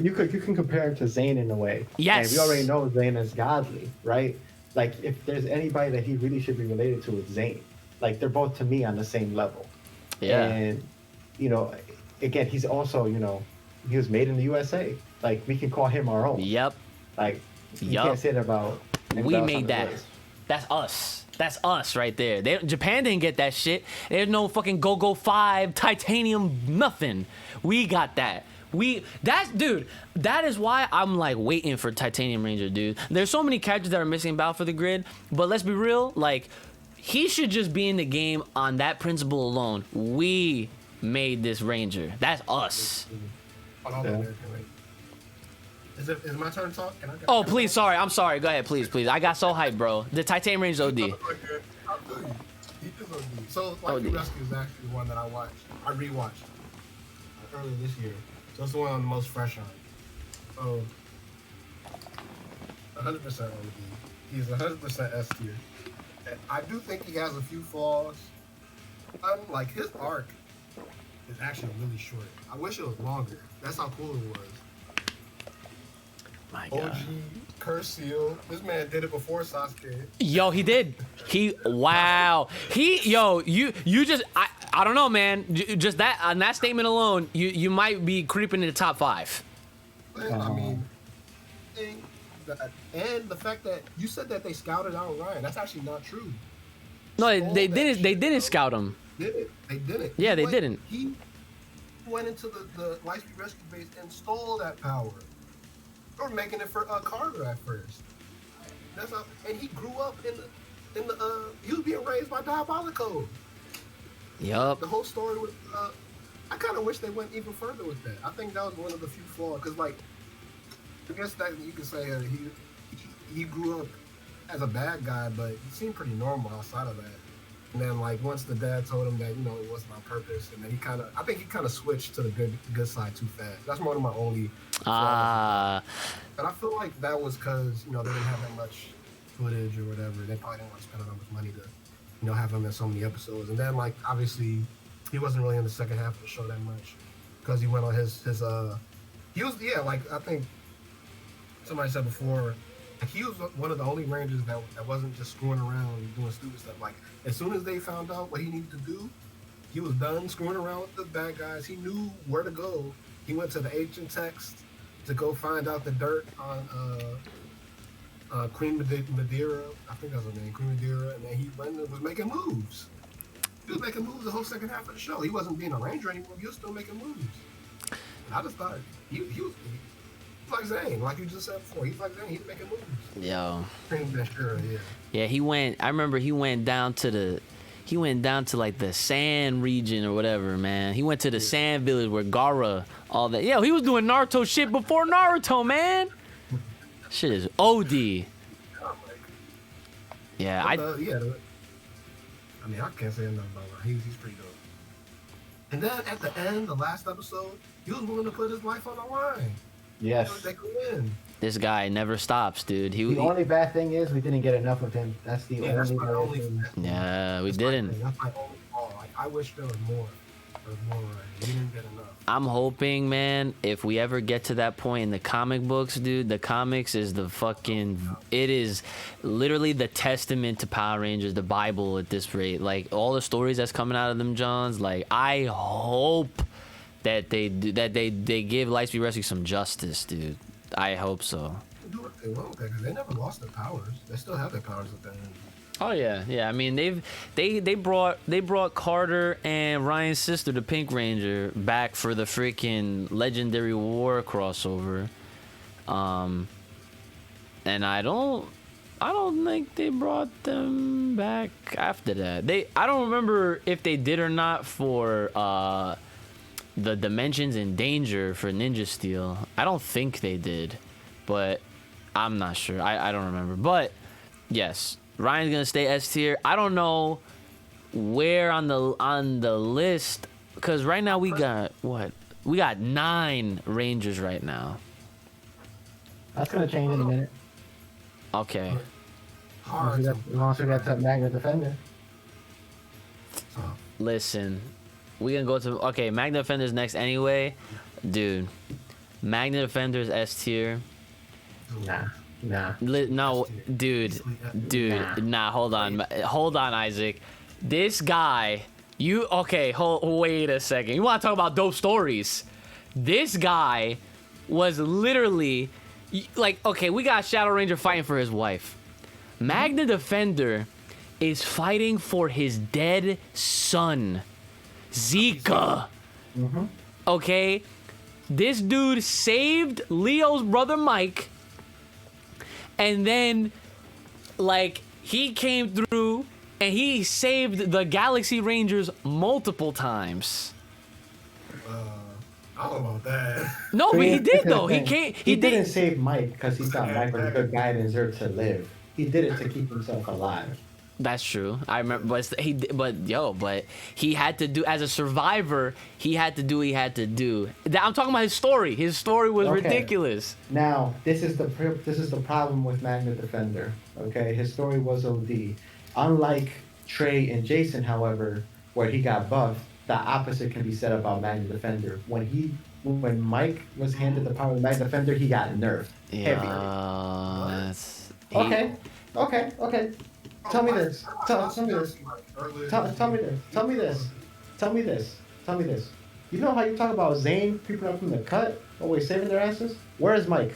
you can compare him to Zane in a way. Yes. And we already know Zane is godly, right? Like if there's anybody that he really should be related to, it's Zane. Like they're both to me on the same level. Yeah. And again, he's also he was made in the USA. Like we can call him our own. Yep. Like you can't say that about. We made that. That's us. That's us right there. Japan didn't get that shit. There's no fucking Go-Go 5, titanium, nothing. We got that. That is why I'm like waiting for Titanium Ranger, dude. There's so many characters that are missing about for the grid, but let's be real, like, he should just be in the game on that principle alone. We made this Ranger. That's us. Hold on, wait. Is it my turn to talk? Oh, please, sorry. I'm sorry. Go ahead, please. I got so hyped, bro. The Titanium Ranger's OD. He is OD. So, Lightspeed Rescue is actually the one that I rewatched earlier this year. So it's the one I'm the most fresh on. So, 100% OD. He's 100% S tier. And I do think he has a few flaws. Like, his arc is actually really short. I wish it was longer. That's how cool it was. My God. OG, Curse Zeal. This man did it before Sasuke. Yo, he did. Wow. You just, I don't know, man. Just that, on that statement alone, you might be creeping in the top 5. I mean, and the fact that you said that they scouted out Orion, that's actually not true. No, they didn't scout him. They didn't. Yeah, they didn't. He went into the Lightspeed Rescue base and stole that power. They were making it for Carter at first. That's how, and he grew up in the he was being raised by Diabolico. Yup. The whole story was I kind of wish they went even further with that. I think that was one of the few flaws, because like I guess that you could say he grew up as a bad guy, but he seemed pretty normal outside of that. And then like once the dad told him that it wasn't on purpose, and then I think he kind of switched to the good side too fast. That's one of my only. But I feel like that was because they didn't have that much footage or whatever. They probably didn't want to spend that much money to have him in so many episodes. And then like obviously he wasn't really in the second half of the show that much because he went on his he was like I think somebody said before. He was one of the only Rangers that wasn't just screwing around and doing stupid stuff. Like, as soon as they found out what he needed to do, he was done screwing around with the bad guys. He knew where to go. He went to the ancient text to go find out the dirt on Queen Madeira. I think that's her name, Queen Madeira. And then he went and was making moves. He was making moves the whole second half of the show. He wasn't being a Ranger anymore. He was still making moves. And I just thought he was like Zane, like you just said before. He's like Zane. He's making moves. Yo. Sure, yeah. Yeah, I remember he went down to like the sand region or whatever, man. He went to the sand village where Gaara, all that. Yo, he was doing Naruto shit before Naruto, man. Shit is OD. Yeah, I mean, I can't say enough about him. He's pretty dope. And then at the end, the last episode, he was willing to put his life on the line. Yes. They could win. This guy never stops, dude. The only bad thing is we didn't get enough of him. That's the only bad thing. Yeah, we didn't. That's my only flaw. Like, I wish there was more. We didn't get enough. I'm hoping, man, if we ever get to that point in the comic books, dude, the comics is it is literally the testament to Power Rangers, the Bible at this rate. Like, all the stories that's coming out of them, Johns, like, I hope that they give Lightspeed Rescue some justice, dude. I hope so. They do what they want with that, because they never lost their powers. They still have their powers at the end. Oh yeah. I mean, they brought Carter and Ryan's sister, the Pink Ranger, back for the freaking Legendary War crossover. And I don't think they brought them back after that. I don't remember if they did or not for the Dimensions in Danger for Ninja Steel. I don't think they did, but I'm not sure. I don't remember. But yes, Ryan's gonna stay S tier. I don't know where on the list, because right now we got 9 Rangers right now. That's gonna change in a minute. Okay. Hard. Once we got to Magna Defender. Listen, we gonna go to Magna Defender's next anyway, dude. Magna Defender's S tier. Nah. No, dude. Nah. Hold on, Isaac. This guy, wait a second. You want to talk about dope stories? This guy was literally like, we got Shadow Ranger fighting for his wife. Magna Defender is fighting for his dead son, Zika. Okay, this dude saved Leo's brother Mike, and then like he came through and he saved the Galaxy Rangers multiple times. I don't know about that. No, but he did though. He didn't save Mike because he thought Mike was a good guy and deserved to live. He did it to keep himself alive. That's true. I remember, but he had to do, as a survivor, he had to do what he had to do. I'm talking about his story. His story was ridiculous. Now, this is the problem with Magna Defender. Okay, his story was OD. Unlike Trey and Jason, however, where he got buffed, the opposite can be said about Magna Defender. When Mike was handed the power of Magna Defender, he got nerfed. Yeah. Okay. Tell me this. You know how you talk about Zane creeping up from the cut, always saving their asses? Where is Mike?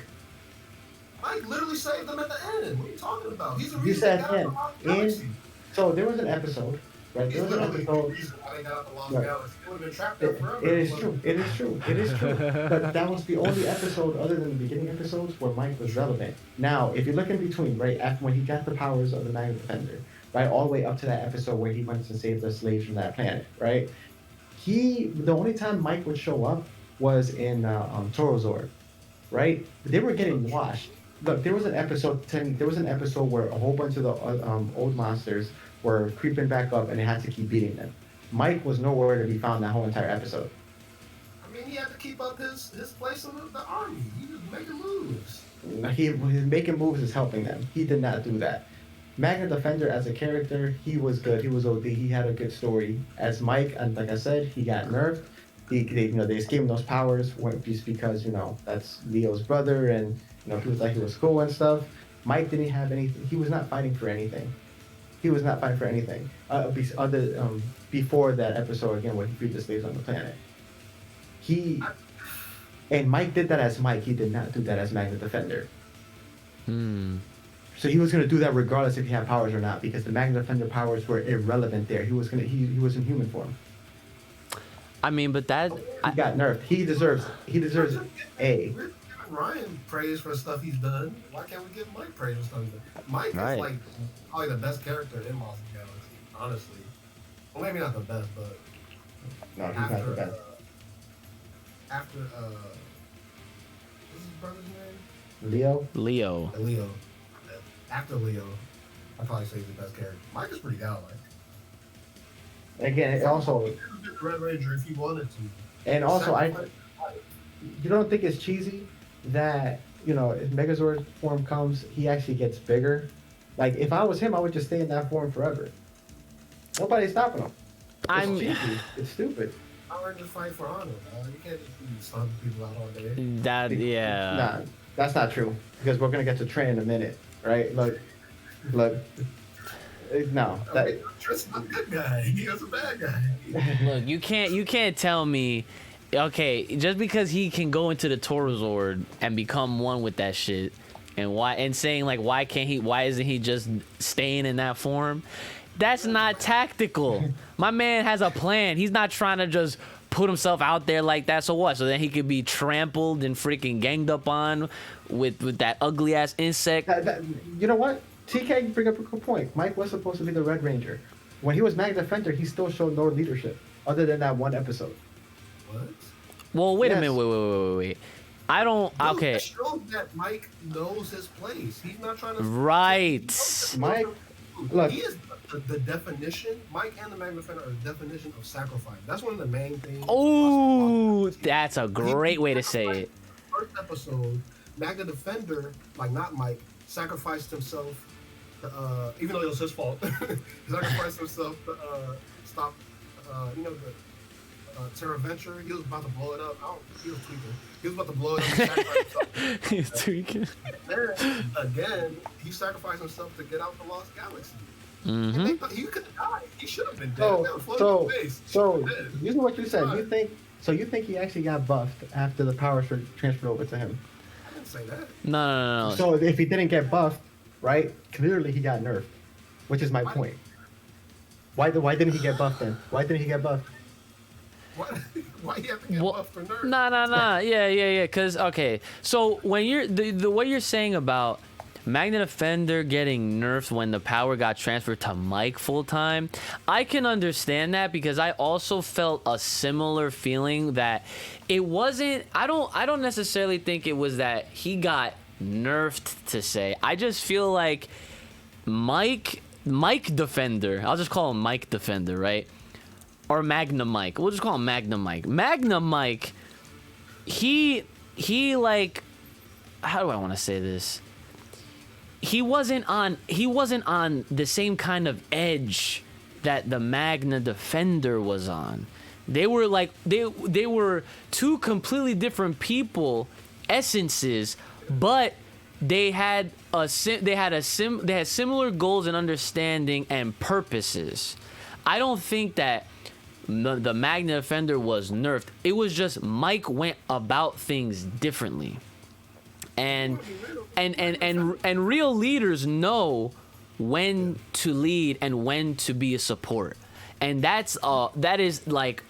Mike literally saved them at the end. What are you talking about? He's the You reason said they got out of the Galaxy. So there was an episode, right? There was an episode. He's the reason why they got out of the Lost Galaxy. They would have been trapped there forever. It is true. But that was the only episode, other than the beginning episodes, where Mike was relevant. Now, if you look in between, right, after when he got the powers of the Magna Defender, right, all the way up to that episode where he went to save the slaves from that planet, right? The only time Mike would show up was in Torozor, right? They were getting washed. Look, there was an episode where a whole bunch of the old monsters were creeping back up, and they had to keep beating them. Mike was nowhere to be found that whole entire episode. I mean, he had to keep up his place in the army. He was making moves. His making moves is helping them. He did not do that. Magna Defender as a character, he was good. He was OD. He had a good story. As Mike, and like I said, he got nerfed. They just gave him those powers just because that's Leo's brother, and people thought he was cool and stuff. Mike didn't have anything. He was not fighting for anything. Before that episode again when he freed the slaves on the planet. And Mike did that as Mike. He did not do that as Magna Defender. So he was gonna do that regardless if he had powers or not, because the Magna Defender powers were irrelevant there. He was in human form. I mean, but that he got nerfed. He deserves A. We're giving Ryan praise for stuff he's done. Why can't we give Mike praise for stuff he's done? Mike is like probably the best character in Lost Galaxy, honestly. Well, maybe not the best, but no, he's not the best. After what's his brother's name? Leo. After Leo, I'd probably say he's the best character. Mike is pretty godlike. Again, it also Red Ranger if he wanted to. And also, you don't think it's cheesy that if Megazord form comes, he actually gets bigger? Like if I was him, I would just stay in that form forever. Nobody's stopping him. It's cheesy. It's stupid. Power Rangers fight for honor, man. You can't just be stomping people out all day. Nah, that's not true. Because we're gonna get to Trey in a minute, right? Look. No, Tristan's a good guy. He was a bad guy. Look, you can't tell me, just because he can go into the Torozord and become one with that shit, and saying like why isn't he just staying in that form? That's not tactical. My man has a plan. He's not trying to just put himself out there like that. So what? So then he could be trampled and freaking ganged up on with that ugly ass insect. You know what? TK bring up a good point. Mike was supposed to be the Red Ranger. When he was Magna Defender, he still showed no leadership, other than that one episode. What? Well, wait a minute. Wait. I don't. Okay. It shows that Mike knows his place. He's not trying to. Right. Mike, look. He is the definition. Mike and the Magna Defender are the definition of sacrifice. That's one of the main things. Oh, that's a great way to say it. First episode, Magna Defender, like not Mike, sacrificed himself. Even though it was his fault, he sacrificed himself to stop. You know the Terra Venture. He was about to blow it up. He was tweaking. He was about to blow it up. He sacrificed himself. He's tweaking. Then again, he sacrificed himself to get out the Lost Galaxy. Mm-hmm. And they thought he could have died. He should have been dead. So you know what you said. You think he actually got buffed after the powers were transferred over to him? I didn't say that. No. So if he didn't get buffed, right? Clearly he got nerfed, which is my point. Why didn't he get buffed then? Why didn't he get buffed? Why you have to get buffed or nerfed? Nah. Yeah. Cause okay, so when you're the what you're saying about Magna Defender getting nerfed when the power got transferred to Mike full time, I can understand that because I also felt a similar feeling that it wasn't. I don't necessarily think it was that he got nerfed to say. I just feel like Mike Defender. I'll just call him Mike Defender, right? Or Magna Mike. We'll just call him Magna Mike. Magna Mike. He like. How do I want to say this? He wasn't on the same kind of edge that the Magna Defender was on. They were like they were two completely different people, essences, but they had similar goals and understanding and purposes. I don't think that the Magna Defender was nerfed. It was just Mike went about things differently. And real leaders know when to lead and when to be a support, and that is like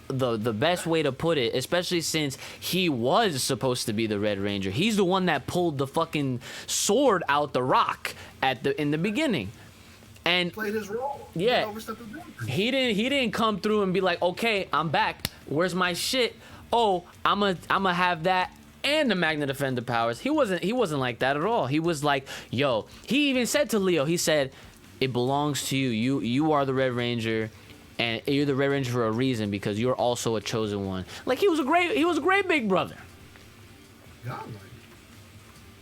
the best way to put it, especially since he was supposed to be the Red Ranger. He's the one that pulled the fucking sword out the rock in the beginning, and played his role. Yeah, he didn't come through and be like, okay, I'm back. Where's my shit? Oh, I'ma have that. And the Magna Defender powers. He wasn't like that at all. He was like, yo. He even said to Leo, he said, it belongs to you. You are the Red Ranger, and you're the Red Ranger for a reason because you're also a chosen one. Like he was a great big brother. God, like,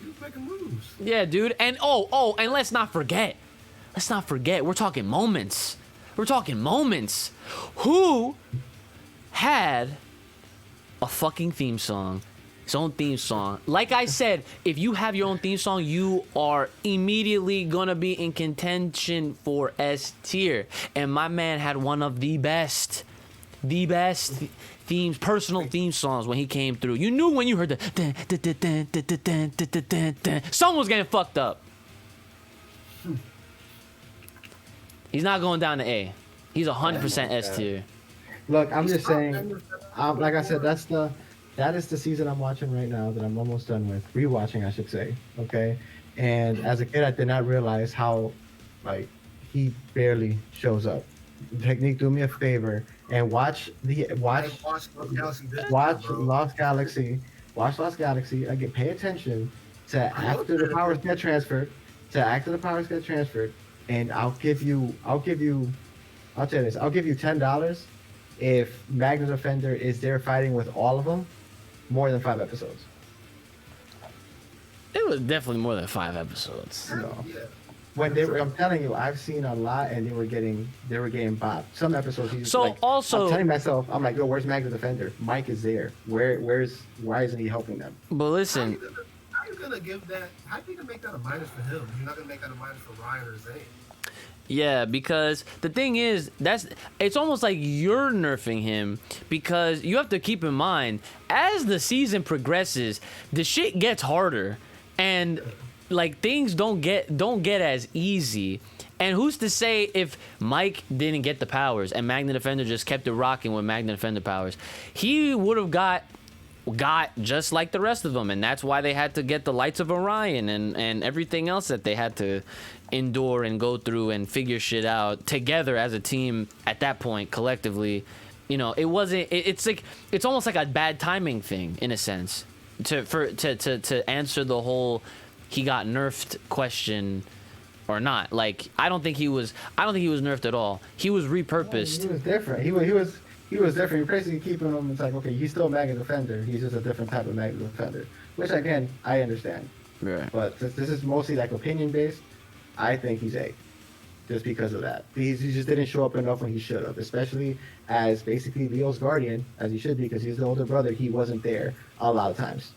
he was making moves. Yeah, dude. And and let's not forget. We're talking moments. Who had a fucking theme song? His own theme song. Like I said, if you have your own theme song, you are immediately gonna be in contention for S tier. And my man had one of the best personal theme songs when he came through. You knew when you heard the someone was getting fucked up. He's not going down to A. He's 100% S tier. Look, I'm just saying. Like I said, that is the season I'm watching right now that I'm almost done with. Rewatching, I should say. Okay? And as a kid, I did not realize how, like, he barely shows up. Technique, do me a favor and watch Lost Galaxy. Watch Lost Galaxy. Again, pay attention to after the powers get transferred. And I'll tell you this. I'll give you $10 if Magna Defender is there fighting with all of them. More than 5 episodes. It was definitely more than 5 episodes. No. I'm telling you, I've seen a lot, and they were getting bopped. Some episodes. So also, I'm telling myself, I'm like, yo, where's Magna Defender? Mike is there. Why isn't he helping them? But listen, how are you gonna give that? How are you gonna make that a minus for him? You're not gonna make that a minus for Ryan or Zane. yeah, because the thing is, it's almost like you're nerfing him because you have to keep in mind as the season progresses, the shit gets harder and like things don't get as easy. And who's to say if Mike didn't get the powers and Magna Defender just kept it rocking with Magna Defender powers, he would have got just like the rest of them, and that's why they had to get the Lights of Orion and everything else that they had to endure and go through and figure shit out together as a team at that point collectively. You know, it's almost like a bad timing thing in a sense to answer the whole he got nerfed question or not. Like I don't think he was nerfed at all. He was repurposed. He was different. He was different. You're basically keeping him. It's like, okay, he's still Magna Defender. He's just a different type of Magna Defender. which again I understand. Right. But since this is mostly like opinion based, I think he's A. Just because of that. He just didn't show up enough when he should have, especially as basically Leo's guardian, as he should be, because he's the older brother. He wasn't there a lot of times.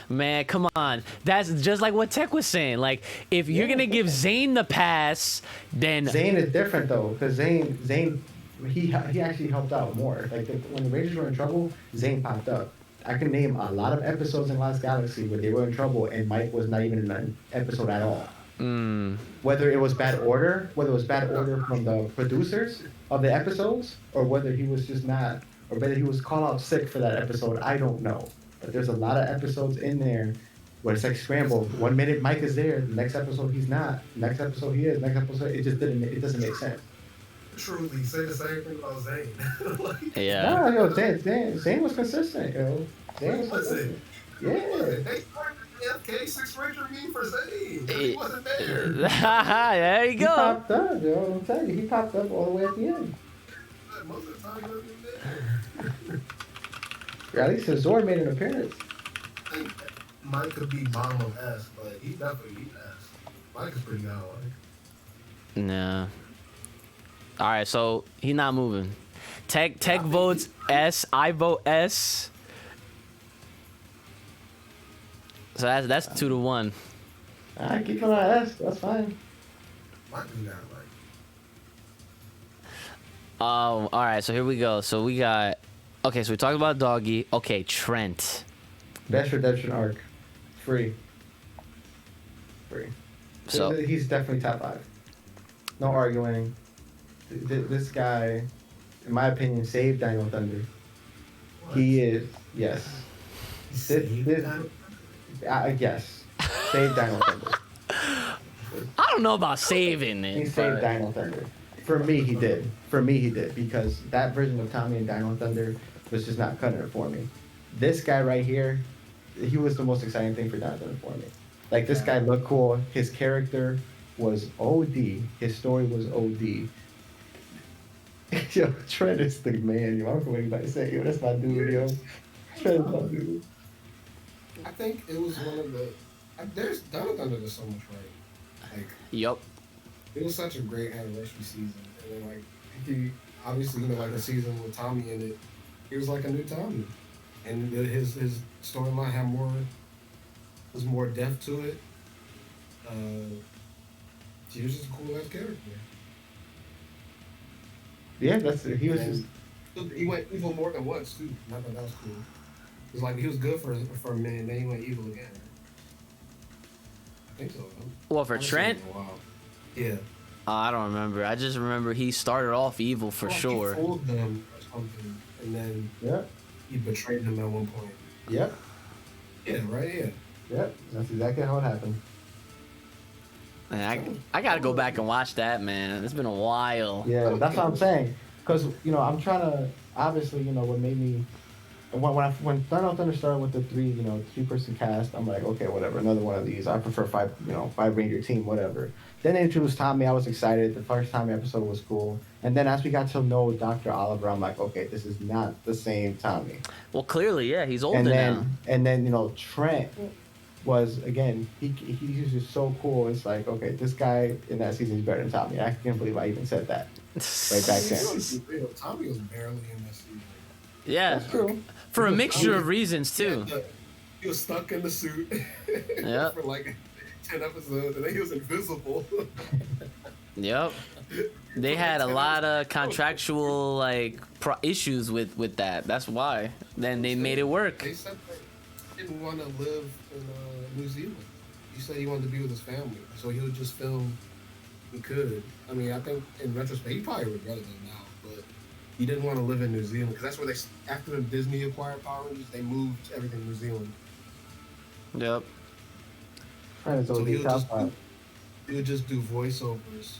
Man, come on. That's just like what Tech was saying. Like, if you're gonna give Zane the pass, then Zane is different though, because Zane, he actually helped out more. Like when the Rangers were in trouble, Zane popped up. I can name a lot of episodes in Lost Galaxy where they were in trouble and Mike was not even in an episode at all. Whether it was bad order from the producers of the episodes, or whether he was just not, or whether he was called out sick for that episode, I don't know. But there's a lot of episodes in there where it's like scrambled. 1 minute Mike is there, the next episode he's not, next episode he is, next episode it doesn't make sense. Truly, say the same thing about Zane. Like, yeah. No, yo, Zane was consistent, yo. Zane was consistent. Yeah. They started the FK 6 Ranger meme for Zane. He wasn't there. There you He go. popped up, yo. I'm telling you, he popped up all the way at the end. Most of the time, he wasn't there. Or at least his Zord made an appearance. I think Mike could be bottom of S, but he definitely beat S. Mike is pretty godlike. Nah. All right, so he not moving. Tech votes S. I vote S. So that's 2-1. I keep on S. That's fine. Mike is godlike. All right, so here we go. So we got. Okay, so we talked about Doggy. Okay, Trent. Best redemption arc. Free. So He's definitely top 5. No arguing. This guy, in my opinion, saved Dino Thunder. What? He is, yes. Yes. Saved Dino Thunder. I don't know about saving it. He saved but- Dino Thunder. For me, he did. Because that version of Tommy and Dino Thunder was just not cutting it for me. This guy right here, he was the most exciting thing for Dino Thunder for me. Like, this guy looked cool. His character was OD. His story was OD. Yo, Trent is the man, yo. I don't know what anybody say, yo. That's my dude, yo. Trent is my dude. I think it was one of the. There's Dino Thunder. There's so much right. Like, Yup. it was such a great anniversary season, and then like he obviously like the season with Tommy in it, he was like a new Tommy, and his storyline had more depth to it. He was just a cool ass character. Yeah, he was just. He went evil more than once too. I thought that was cool. It was like he was good for a minute, then he went evil again. I think so. Well, for I haven't Trent, seen him in a while. Yeah. I don't remember. I just remember he started off evil for Like, sure. He fooled them or something, and then Yep. he betrayed them at one point. Yep. Yeah, right. Yeah. Yep. That's exactly how it happened. Man, I gotta go back and watch that, man. It's been a while. Yeah, that's what I'm saying. Because, I'm trying to, obviously, what made me, when Dino Thunder started with the 3-person cast, I'm like, okay, whatever, another one of these. I prefer 5 Ranger team, whatever. Then they introduced Tommy, I was excited. The first Tommy episode was cool. And then as we got to know Dr. Oliver, I'm like, okay, this is not the same Tommy. Well, clearly, yeah, he's older now. And then, Trent was, again, he's just so cool. It's like, okay, this guy in that season is better than Tommy. I can't believe I even said that right back then. Tommy was barely in that season. Yeah, That's true. for a mixture of reasons too. Yeah, he was stuck in the suit Yep. for like 10 episodes, and then he was invisible. Yep. They had a lot of contractual issues with that. That's why. Then they made it work. They said they didn't want to live in New Zealand. He said he wanted to be with his family, so he would just film. He could. I mean, I think in retrospect, he probably regretted it now, but he didn't want to live in New Zealand because that's where after Disney acquired Power Rangers, they moved everything to New Zealand. Yep. Trent is So OD he would just do voiceovers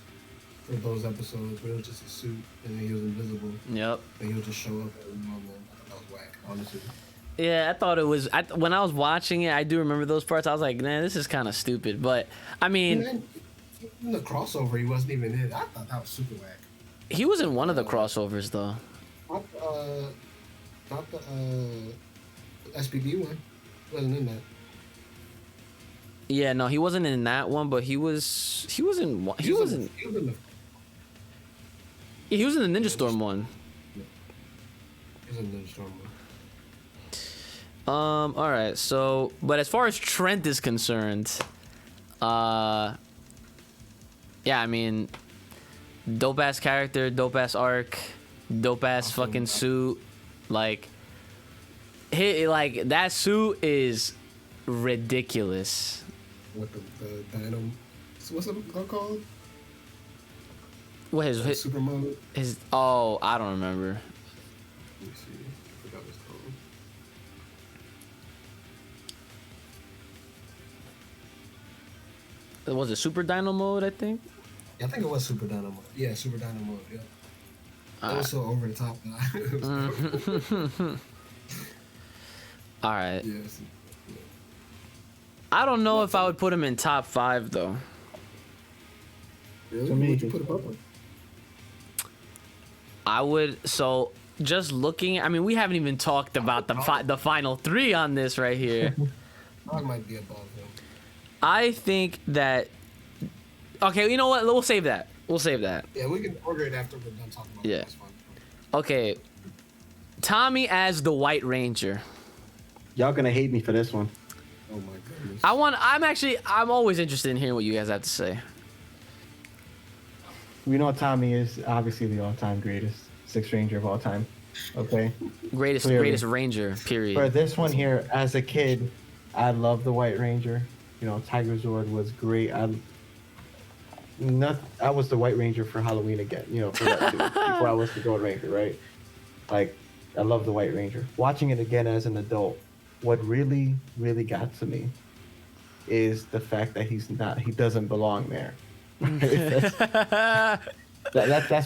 for those episodes where it was just a suit and he was invisible. Yep. And he would just show up every now and then. I thought that was whack, honestly. Yeah, I thought it was. When I was watching it, I do remember those parts. I was like, man, this is kind of stupid. But I mean, And in the crossover, he wasn't even in. I thought that was super whack. he was in one of the crossovers though. Not the SPB one. Wasn't in that. Yeah, no, he wasn't in that one, but he was in the Ninja Storm one. He was in the Ninja Storm one. All right. So, but as far as Trent is concerned, yeah, I mean, dope ass character, dope ass arc, dope ass fucking suit, like that suit is ridiculous. What the Dino? What's it called? What his super mode? His I don't remember. Let me see. I forgot what it's called. Was it Super Dino mode? I think. Yeah, I think it was Super Dino mode. Yeah, Super Dino mode. Yeah. That was so over the top. All right. Yes. I don't know if I would put him in top 5 though. Really? To me, What'd you put him up with? I would. So just looking, I mean, we haven't even talked about the final 3 on this right here. Dog might be above him. I think that. Okay, you know what? We'll save that. Yeah, we can order it after we're done talking about it. That's fine. Okay. Tommy as the White Ranger. Y'all gonna hate me for this one. Oh my goodness. I'm always interested in hearing what you guys have to say. We know Tommy is obviously the all-time greatest Sixth Ranger of all time. Okay. Greatest Ranger, period. For this one here, as a kid, I love the White Ranger. You know, Tiger Zord was great. I was the White Ranger for Halloween again. You know, for that too, before I was the Gold Ranger, right? Like, I love the White Ranger. Watching it again as an adult, what really, really got to me is the fact that he doesn't belong there. that's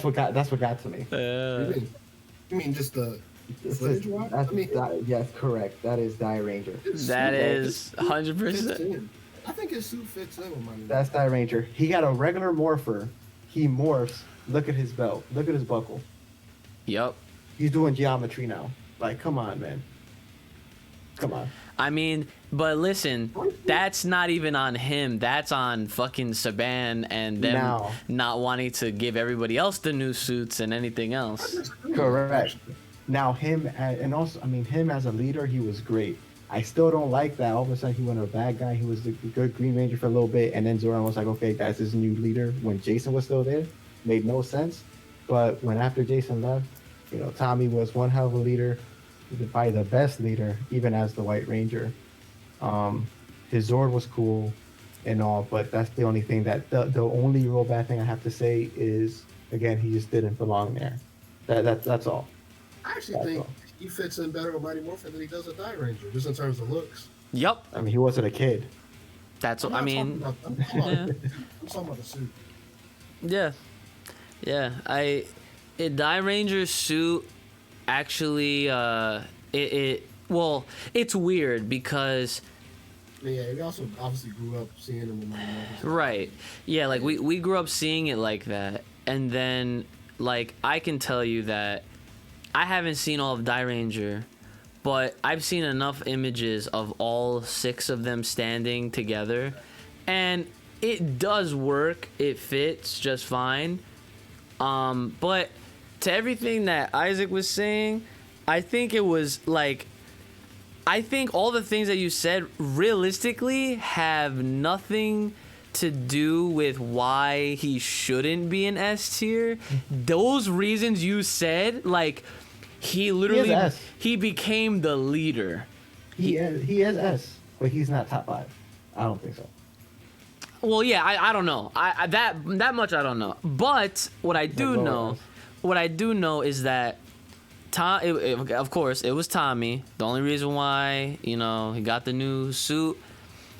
what got to me. You mean just the footage watch? Yes, correct. That is Die Ranger. That is 100%. I think his suit fits in with my. That's Die Ranger. He got a regular morpher. He morphs. Look at his belt. Look at his buckle. Yep. He's doing geometry now. Like, come on, man. Come on. I mean, but listen, that's not even on him. That's on fucking Saban and them not wanting to give everybody else the new suits and anything else. Correct. Now him as a leader, he was great. I still don't like that all of a sudden he went a bad guy. He was the good Green Ranger for a little bit, and then Zoran was like, okay, that's his new leader. When Jason was still there, made no sense. But when after Jason left, you know, Tommy was one hell of a leader. Probably the best leader, even as the White Ranger. His Zord was cool and all, but that's the only thing the only real bad thing I have to say is, again, he just didn't belong there. That's all. I actually think he fits in better with Mighty Morphin than he does with Die Ranger, just in terms of looks. Yep. I mean, he wasn't a kid. That's what I mean. I'm talking about the suit. Yeah. Die Ranger's suit actually it's weird because yeah, we also obviously grew up seeing him in Mighty Morphin. Right. Yeah, like we grew up seeing it like that, and then like I can tell you that I haven't seen all of Die Ranger, but I've seen enough images of all 6 of them standing together, and it does work. It fits just fine. But to everything that Isaac was saying, I think it was like, I think all the things that you said realistically have nothing to do with why he shouldn't be an S tier. Those reasons you said, like, he literally he became the leader. He is S, but he's not top 5. I don't think so. Well, yeah, I don't know. I that much I don't know. But what I do know is that of course, it was Tommy. The only reason why, you know, he got the new suit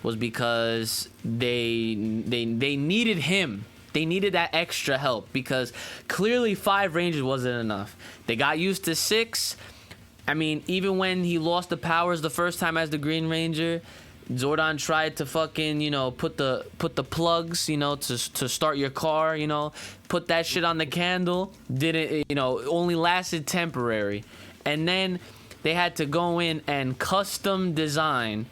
was because they needed him. They needed that extra help because clearly 5 Rangers wasn't enough. They got used to 6. I mean, even when he lost the powers the first time as the Green Ranger, Zordon tried to fucking, you know, put the plugs, you know, to start your car, you know, put that shit on the candle. Didn't, you know, only lasted temporary. And then they had to go in and custom design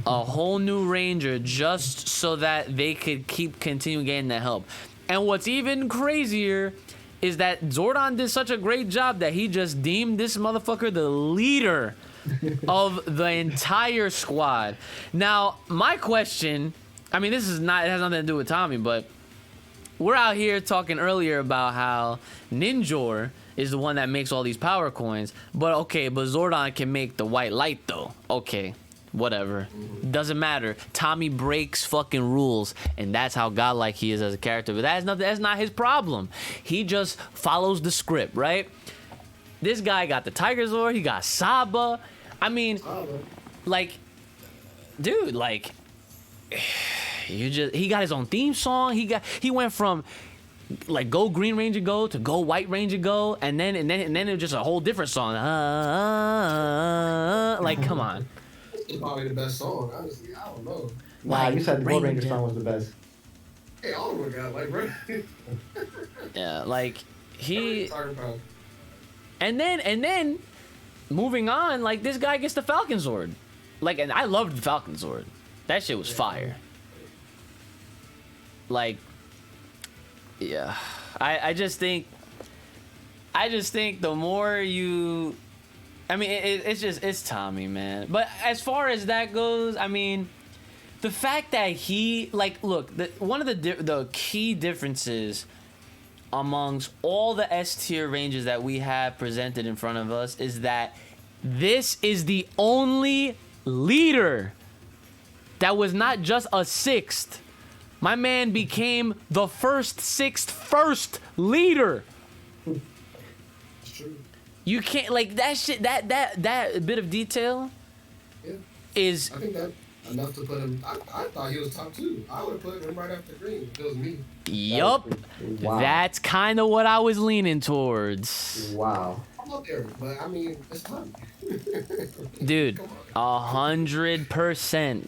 a whole new Ranger just so that they could keep continuing getting that help. And what's even crazier is that Zordon did such a great job that he just deemed this motherfucker the leader of the entire squad. Now, my question, I mean, this is not, it has nothing to do with Tommy, but we're out here talking earlier about how Ninjor is the one that makes all these power coins. But okay, but Zordon can make the white light though. Okay, whatever. Doesn't matter. Tommy breaks fucking rules, and that's how godlike he is as a character. But that's not his problem. He just follows the script, right? This guy got the Tiger Zord, he got Saba. I mean, like, dude, like, he got his own theme song. He went from like go Green Ranger go to go White Ranger go, and then it was just a whole different song. Like, come on. It's probably the best song, honestly. I don't know. Wow, you said the Gold Ranger song was the best. Hey, all of them got like, bro. Yeah, like he. And then, moving on, like this guy gets the Falcon Zord, like, and I loved the Falcon Zord. That shit was fire. Like, yeah, I just think the more you, I mean, it's Tommy, man. But as far as that goes, I mean, the fact that he, like, look, one of the key differences amongst all the S tier ranges that we have presented in front of us is that this is the only leader that was not just a 6th. My man became the first leader. It's true. You can't, like, that shit, that bit of detail is... I think that enough to put him... I thought he was top 2. I would have put him right after Green if it was me. Yup. Wow. That's kind of what I was leaning towards. Wow. I'm up there, but I mean, it's time. Dude, 100%.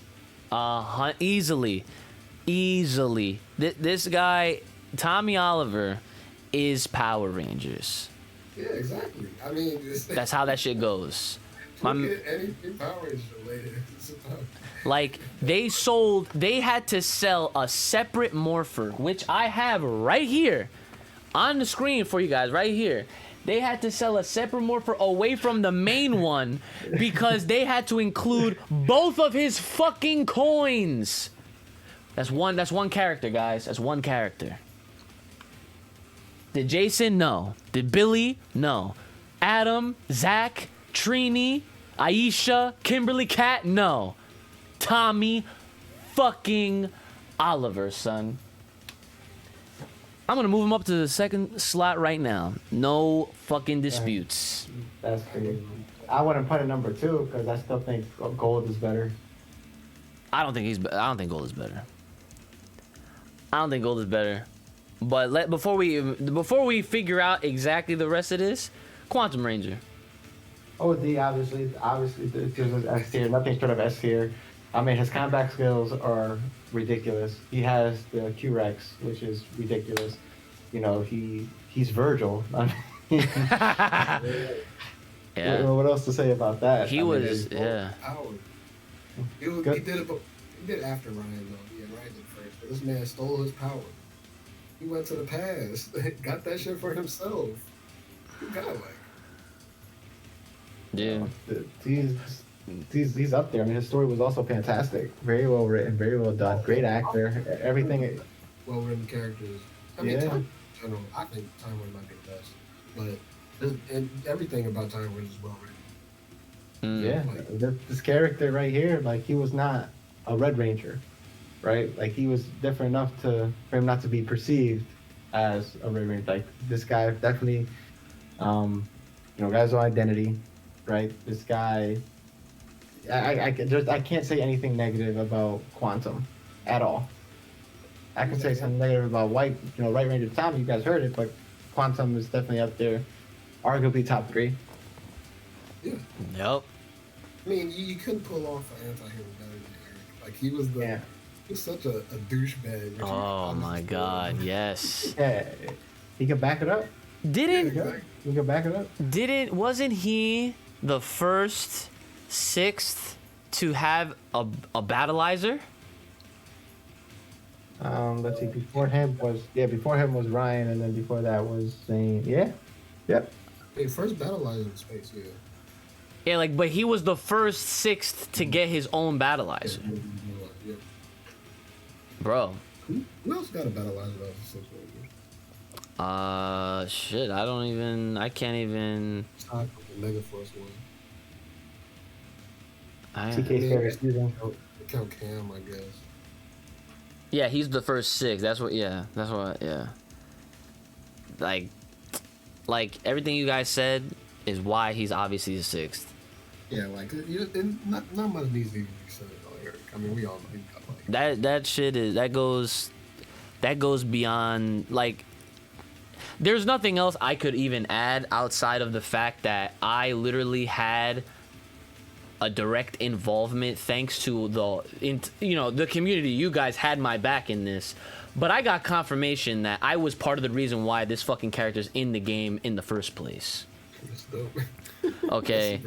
Easily. This guy, Tommy Oliver, is Power Rangers. Yeah, exactly. I mean, That's how that shit goes. anything Power Rangers related. Like, they had to sell a separate morpher, which I have right here on the screen for you guys, right here. They had to sell a separate morpher away from the main one because they had to include both of his fucking coins. That's one character, guys. That's one character. Did Jason? No. Did Billy? No. Adam, Zach, Trini, Aisha, Kimberly, Kat? No. Tommy fucking Oliver, son. I'm gonna move him up to the 2nd slot right now. No fucking disputes. That's crazy. I wouldn't put it number 2 because I still think Gold is better. I don't think Gold is better. But before we figure out exactly the rest of this, Quantum Ranger. OD, obviously, there's S tier, nothing short of S tier. I mean, his combat skills are ridiculous. He has the Q-Rex, which is ridiculous. You know, he's Virgil. I mean, Yeah. What else to say about that? He was, yeah. He did it after Ryan, though. Yeah, Ryan did first. But this man stole his power. He went to the past, got that shit for himself. He got like. Yeah. He's up there. I mean, his story was also fantastic. Very well written, very well done. Great actor. Everything. Well written characters. I mean, Yeah. Time, in general, I think Time Warner might be the best. But everything about Time Warner is well written. Yeah. This character right here, like, he was not a Red Ranger, right? Like, he was different enough for him not to be perceived as a Red Ranger. Like, this guy definitely, guy's own identity, right? This guy. I can't say anything negative about Quantum at all. I can say something negative about White Ranger Tommy. You guys heard it, but Quantum is definitely up there, arguably top 3. Yeah. Yep. I mean, you couldn't pull off an anti-hero better than Eric. Like, he was such a douchebag. Oh my God, yes. Yeah, he can back it up. Didn't He can back it up. wasn't he the first sixth to have a battleizer? Let's see. Before him was Ryan, and then before that was Zane. Yeah. Yep. Hey, first battleizer in space, yeah. Yeah, like, but he was the first sixth to get his own battleizer. Yeah. Bro. Who else got a battleizer that was a 6 Ranger? Shit, I can't even. The Mega Force one. TK's favorite season. Count Cam, I guess. Yeah, he's the first six. That's what. Yeah. Like everything you guys said is why he's obviously the sixth. Yeah, like not much needs to be said about Eric. I mean, we all know he got like That shit is that goes beyond, like, there's nothing else I could even add outside of the fact that I literally had a direct involvement thanks to the community. You guys had my back in this, but I got confirmation that I was part of the reason why this fucking character's in the game in the first place. That's dope. Okay.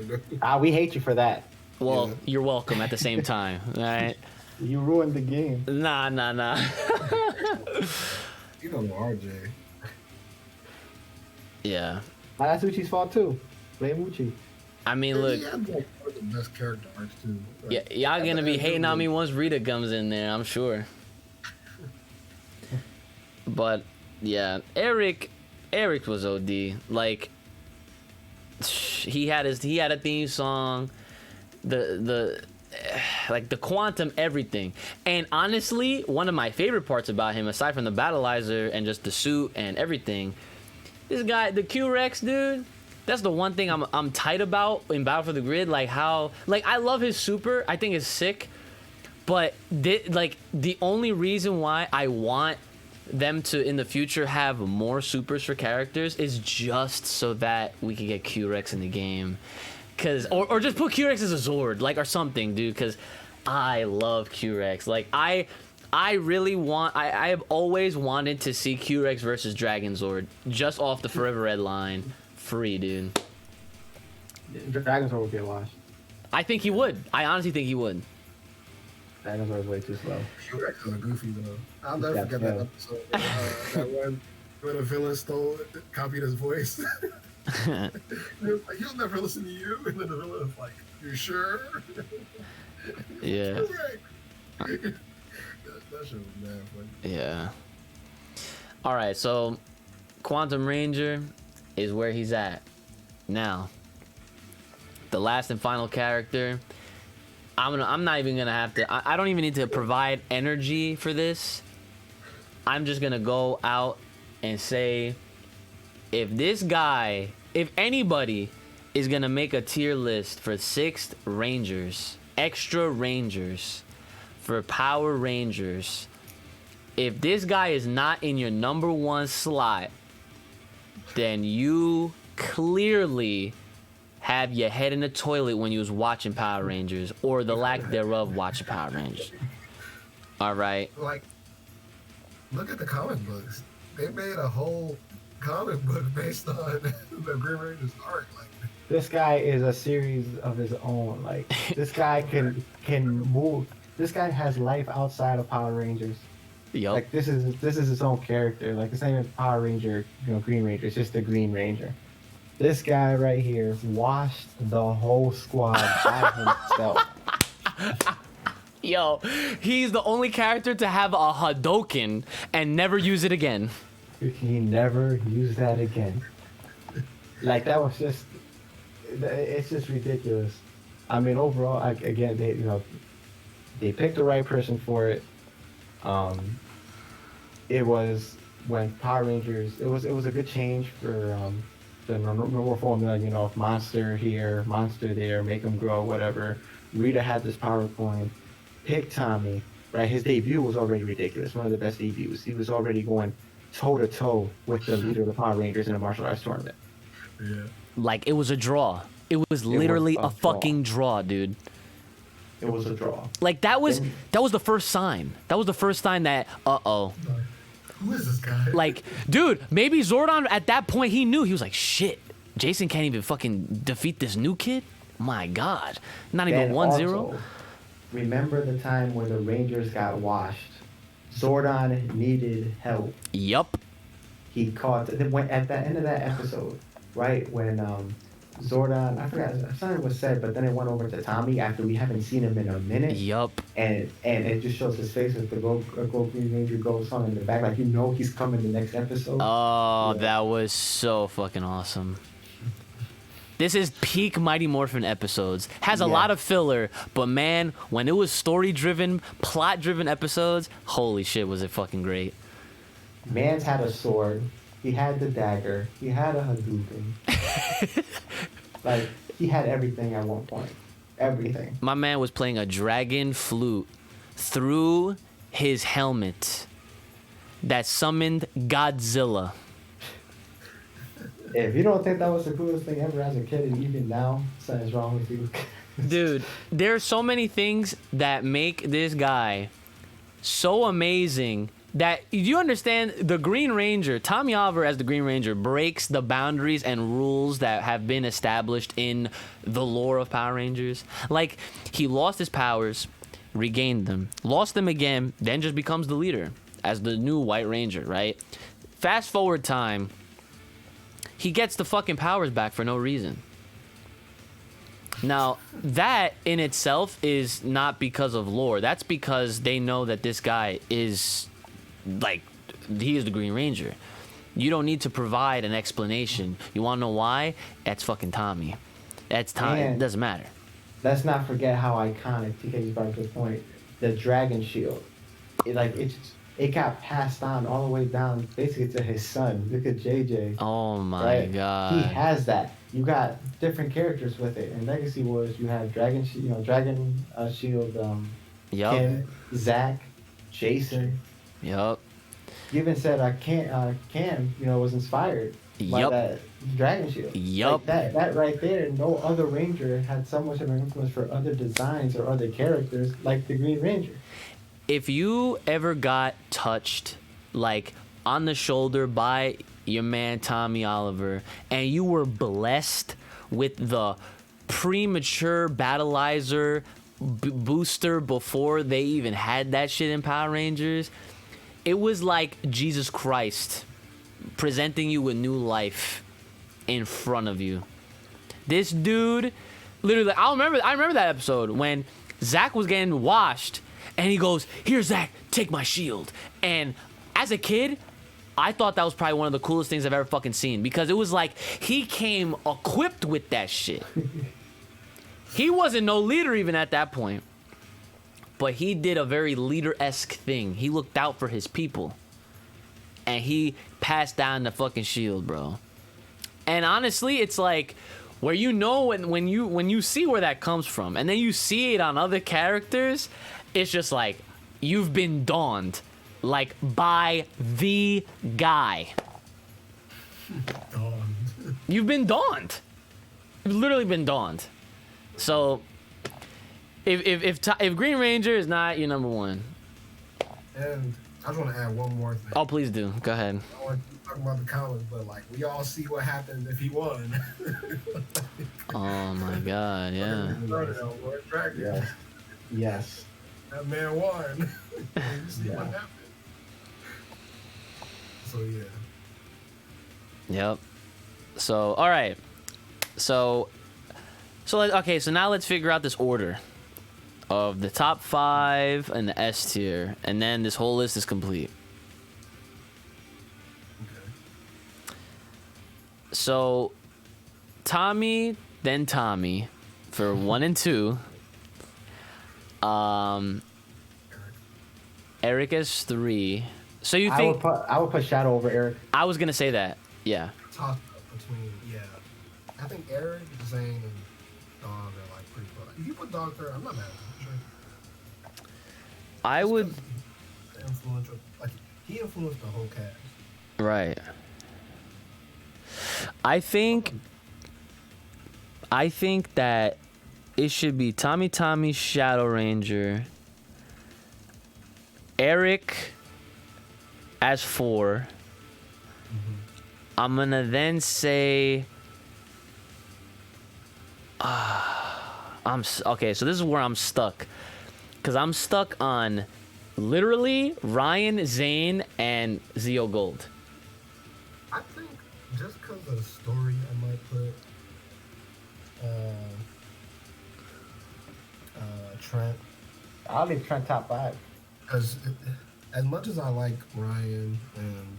We hate you for that. Well, Yeah. you're welcome at the same time. All right. You ruined the game. Nah. You don't know RJ. Yeah. That's Uchi's fault too. Blame Uchi. I mean, look. He had like one of the best character arcs too. Yeah, y'all gonna be hating on me once Rita comes in there, I'm sure. But yeah, Eric was OD. Like, he had a theme song, the quantum everything. And honestly, one of my favorite parts about him, aside from the battleizer and just the suit and everything, this guy, the Q-Rex dude. That's the one thing I'm tight about in Battle for the Grid. Like how, like, I love his super. I think it's sick. But the only reason why I want them to in the future have more supers for characters is just so that we can get Q-Rex in the game. Or just put Q-Rex as a Zord, like, or something, dude. Because I love Q-Rex. Like, I really want. I have always wanted to see Q-Rex versus Dragon Zord just off the Forever Red line. Free, dude. Dragonzord would be a wash. I think he would. I honestly think he would. Dragonzord is way too slow. Q-Rex is a goofy though. I'll never forget that episode. That one when a villain copied his voice. He was like, "He'll never listen to you," and then the villain was like, "You sure?" Yeah. that shit was mad funny. Yeah. All right, so Quantum Ranger is where he's at now. The last and final character. I'm not even gonna have to. I don't even need to provide energy for this. I'm just gonna go out and say, if anybody is gonna make a tier list for 6th Rangers, extra Rangers, for Power Rangers, if this guy is not in your number 1 slot, then you clearly have your head in the toilet when you was watching Power Rangers, or the lack thereof watching Power Rangers. All right. Like, look at the comic books. They made a whole comic book based on the Green Ranger's arc. Like, This guy is a series of his own. Like, this guy can move. This guy has life outside of Power Rangers. Yup. Like, this is his own character. Like, the same as Power Ranger, Green Ranger. It's just the Green Ranger. This guy right here washed the whole squad by himself. Yo, he's the only character to have a Hadouken and never use it again. He never used that again. Like, that was just, it's just ridiculous. I mean, overall, again, they picked the right person for it. It was when Power Rangers, it was a good change for the normal formula, monster here, monster there, make them grow, whatever. Rita had this power coin, pick Tommy, right? His debut was already ridiculous, one of the best debuts. He was already going toe-to-toe with the leader of the Power Rangers in a martial arts tournament. yeah. Like, it was a draw. It was literally a fucking draw, dude. It was a draw. Like, that was the first sign. That was the first sign that, uh-oh. Who is this guy? Like, dude, maybe Zordon at that point, he knew. He was like, shit, Jason can't even fucking defeat this new kid? My God. Not Then even 1-0? also, remember the time when the Rangers got washed? Zordon needed help. Yup. He caught at the end of that episode, right when Zordon, I forgot something was said, but then it went over to Tommy after we haven't seen him in a minute. Yup. And it just shows his face as the Go Green Ranger goes on in the back, like he's coming the next episode. Oh, Yeah. that was so fucking awesome. This is peak Mighty Morphin episodes. Has a lot of filler, but man, when it was story-driven, plot-driven episodes, holy shit, was it fucking great. Mans had a sword. He had the dagger. He had a Hadouken. Like, he had everything at one point. Everything. My man was playing a dragon flute through his helmet that summoned Godzilla. If you don't think that was the coolest thing ever as a kid, and even now, something's wrong with you. Dude, there are so many things that make this guy so amazing that you understand the Green Ranger, Tommy Oliver as the Green Ranger breaks the boundaries and rules that have been established in the lore of Power Rangers. Like, he lost his powers, regained them, lost them again, then just becomes the leader as the new White Ranger, right? Fast forward time, he gets the fucking powers back for no reason. Now, that in itself is not because of lore. That's because they know that this guy is, like, he is the Green Ranger. You don't need to provide an explanation. You want to know why? That's fucking Tommy. That's Tommy. It doesn't matter. Let's not forget how iconic, TK brought to the point, the Dragon Shield. It got passed on all the way down, basically to his son. Look at JJ. Oh my God. He has that. You got different characters with it. In Legacy Wars, you have Dragon Shield, Yup. Kim, Zach, Jason. Yup. You even said Cam, was inspired by Yup. that Dragon Shield. Yup. Like that right there, no other Ranger had so much of an influence for other designs or other characters like the Green Ranger. If you ever got touched, like, on the shoulder by your man Tommy Oliver, and you were blessed with the premature battleizer booster before they even had that shit in Power Rangers, it was like Jesus Christ presenting you with new life in front of you. This dude, literally, I remember that episode when Zach was getting washed, and he goes, "Here, Zach, take my shield." And as a kid, I thought that was probably one of the coolest things I've ever fucking seen, because it was like he came equipped with that shit. He wasn't no leader even at that point, but he did a very leader-esque thing. He looked out for his people, and he passed down the fucking shield, bro. And honestly, it's like where when you see where that comes from, and then you see it on other characters, it's just like you've been dawned, like, by the guy. You've been dawned. You've literally been dawned. So if Green Ranger is not your number one, And I just want to add one more thing. oh, please do. Go ahead. I want to talk about the comics, but like we all see what happened if he won. Oh my God, yeah. Yes. Yes. That man won. You see what Yeah. happened. So yeah. Yep. So all right. So now let's figure out this order of the top 5 and the S tier, and then this whole list is complete. Okay. So Tommy, then Tommy for 1 and 2. Eric as 3. So you think I would put Shadow over Eric. I was gonna say that? Yeah. Toss up between I think Eric, Zane, and Dog are like pretty close. If you put Dog third, I'm not mad at him. Sure. I would. Influential, like he influenced the whole cast. Right. I think that it should be Tommy, Shadow Ranger, Eric as 4. I'm gonna then say Okay, so this is where I'm stuck. Because I'm stuck on literally Ryan, Zane, and Zeal Gold. I think just because of the story, I might put Trent. I'll leave Trent top 5. Because as much as I like Ryan and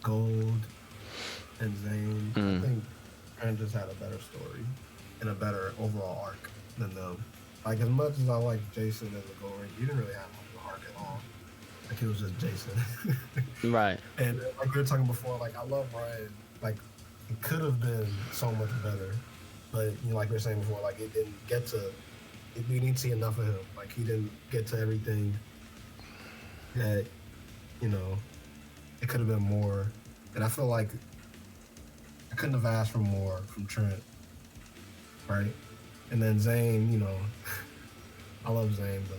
Gold and Zane, I think Trent just had a better story and a better overall arc than them. Like, as much as I like Jason as a Gold Ranger, he didn't really have much of an arc at all. Like, he was just Jason. Right. And like we were talking before, like, I love Ryan. Like, it could have been so much better. But, you know, like we were saying before, like, it didn't get to... We didn't see enough of him. Like, he didn't get to everything that, you know, it could have been more. And I feel like I couldn't have asked for more from Trent. Right? And then Zane, you know, I love Zane, but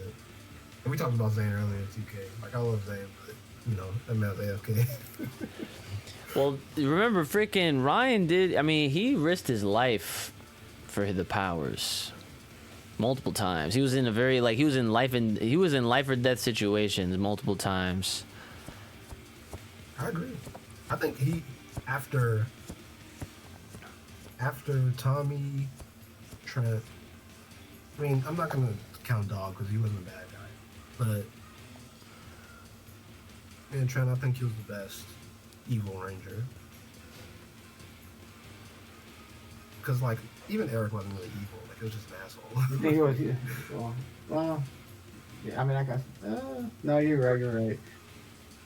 and we talked about Zane earlier in 2K. Like, I love Zane, but, you know, that man's AFK. Well, remember, freaking Ryan did. I mean, he risked his life for the powers multiple times. He was in a very he was in life or death situations multiple times. I agree. I think he after Tommy, Trent. I mean, I'm not gonna count Dog because he wasn't a bad guy, but man, Trent, I think he was the best evil ranger. Because like even Eric wasn't really evil. Like, it was just an asshole. You think he was? Well, yeah, I mean, I guess. No, you're right. You're right.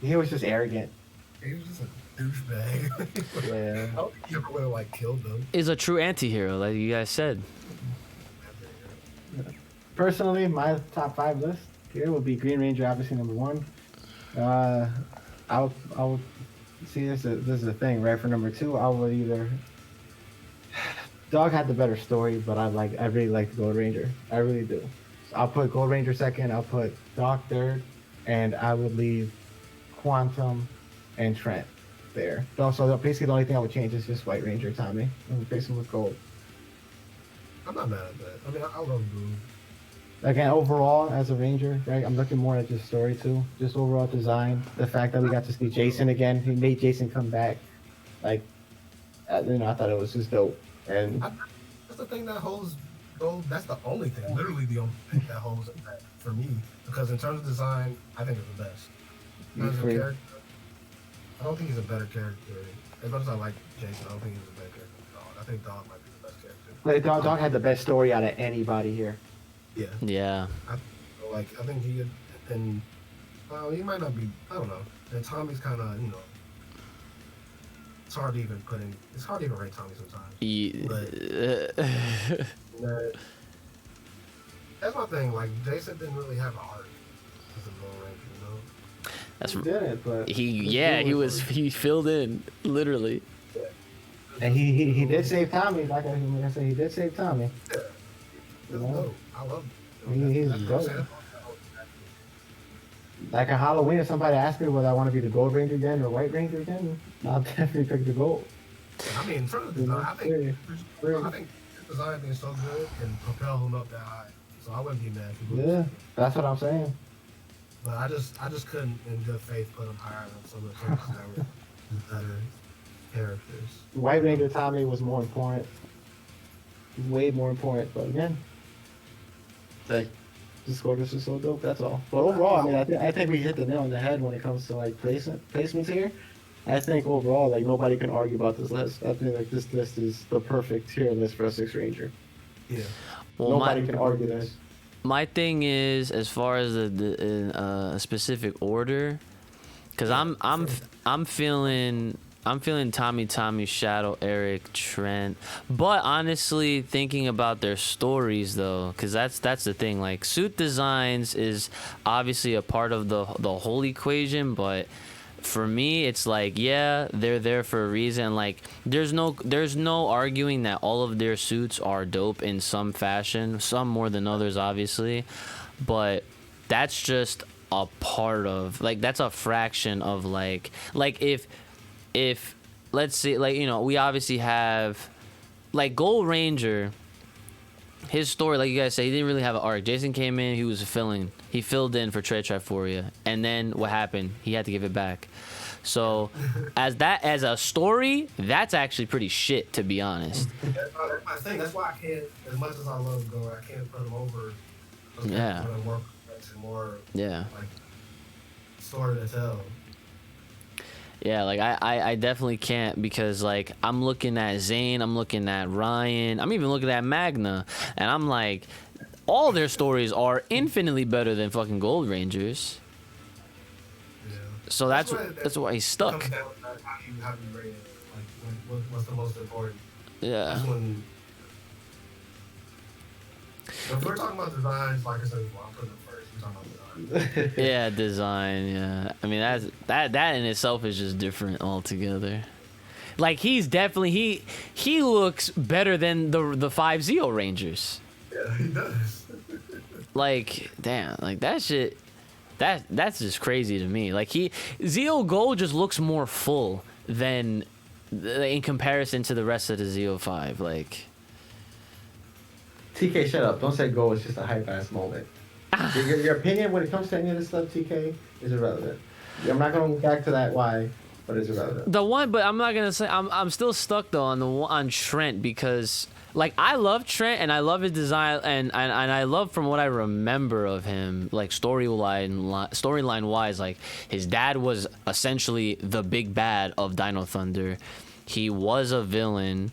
He was just arrogant. He was just a douchebag. Yeah. I don't think he ever would have like killed them. Is a true anti-hero, like you guys said. Personally, my top 5 list here would be Green Ranger, obviously number 1. I'll see this is the thing, right? For number 2, I would either. Dog had the better story, but I really like the Gold Ranger. I really do. So I'll put Gold Ranger second. I'll put Dog third, and I would leave Quantum and Trent there. So basically, the only thing I would change is just White Ranger Tommy and replace him with Gold. I'm not mad at that. I mean, I love Blue. Again, overall, as a Ranger, right, I'm looking more at just story too. Just overall design. The fact that we got to see Jason again. He made Jason come back. Like, you know, I thought it was just dope. And that's the thing that holds Gold. That's the only thing, literally the only thing that holds it back for me. Because in terms of design, I think it's the best. In terms of character, I don't think he's a better character. As much as I like Jason, I don't think he's a better character than Dog. I think Dog might be the best character. like, Dog had the best story out of anybody here. Yeah. Yeah. I think he and he might not be. I don't know. And Tommy's kind of, you know. It's hard to even rate Tommy sometimes. But that's my thing. Like, Jason didn't really have a heart as a Lone Ranger, you know. That's He did it, but he filled in literally. and he did save Tommy. Like I said, he did save Tommy. Yeah. You know? Dope. I love him. He's That's what I'm dope. saying. Like a Halloween, if somebody asked me whether I want to be the Gold Ranger again or White Ranger again, I'll definitely pick the Gold. I mean, in terms of design, I think his design being so good can propel him up that high. So I wouldn't be mad if he was. Yeah, that's what I'm saying. But I just couldn't, in good faith, put him higher than some of the characters that were better characters. White Ranger Tommy was more important, way more important. But again, like, the score is just so dope. That's all. But overall, I mean, I think we hit the nail on the head when it comes to like placements here. I think overall, like, nobody can argue about this list. I think like this list is the perfect tier list for a 6 Ranger. Yeah. Well, Nobody can argue this. My thing is, as far as the specific order, because I'm feeling Tommy, Shadow, Eric, Trent. But honestly, thinking about their stories though, because that's the thing. Like, suit designs is obviously a part of the whole equation, but for me, it's like, yeah, they're there for a reason. Like, there's no arguing that all of their suits are dope in some fashion, some more than others, obviously, but that's just a part of, like, that's a fraction of like if let's say, like, you know, we obviously have like Gold Ranger, his story, like you guys say, he didn't really have an arc. Jason came in, he filled in for Trey Triforia, and then what happened? He had to give it back. So, as a story, that's actually pretty shit, to be honest. That's my thing. That's why I can't, as much as I love Go, I can't put him over. Yeah. More Yeah. like story to tell. Yeah, like I definitely can't, because like I'm looking at Zane, I'm looking at Ryan, I'm even looking at Magna, and I'm like, all their stories are infinitely better than fucking Gold Rangers. Yeah. So that's why he's stuck. Comes down to how you rate it. Like what's the most important? Yeah. That's when. If we're talking about designs, like I said, well, I'm putting them first. We're talking about design. Yeah, design. Yeah, I mean that in itself is just different altogether. Like he's definitely he looks better than the 5 Zeal Rangers. Yeah, he does. Like damn, like that shit. That's just crazy to me. Like Zeal Gold just looks more full than in comparison to the rest of the Zeal 5. Like TK, shut up! Don't say go. It's just a hype ass moment. Your opinion when it comes to any of this stuff, TK, is irrelevant. I'm not going back to that why, but it's irrelevant. the one, but I'm not gonna say I'm still stuck though on Trent, because like I love Trent and I love his design and I love, from what I remember of him, like storyline wise, like his dad was essentially the big bad of Dino Thunder. He was a villain.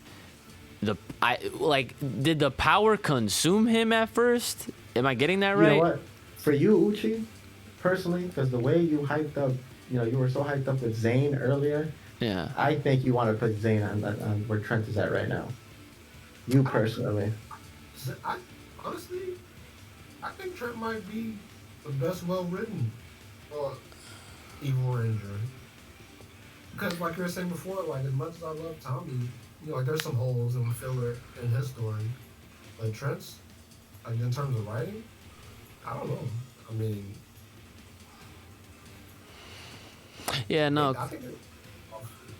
Did the power consume him at first? Am I getting that right? You know what? For you, Uchi, personally, because the way you hyped up, you were so hyped up with Zane earlier. Yeah. I think you want to put Zane on where Trent is at right now. You personally. Honestly, I think Trent might be the best well-written Evil Ranger. Because, like you were saying before, like as much as I love Tommy, like there's some holes and filler in his story. But Trent's, like in terms of writing, I don't know. I mean, Yeah, no. I think it's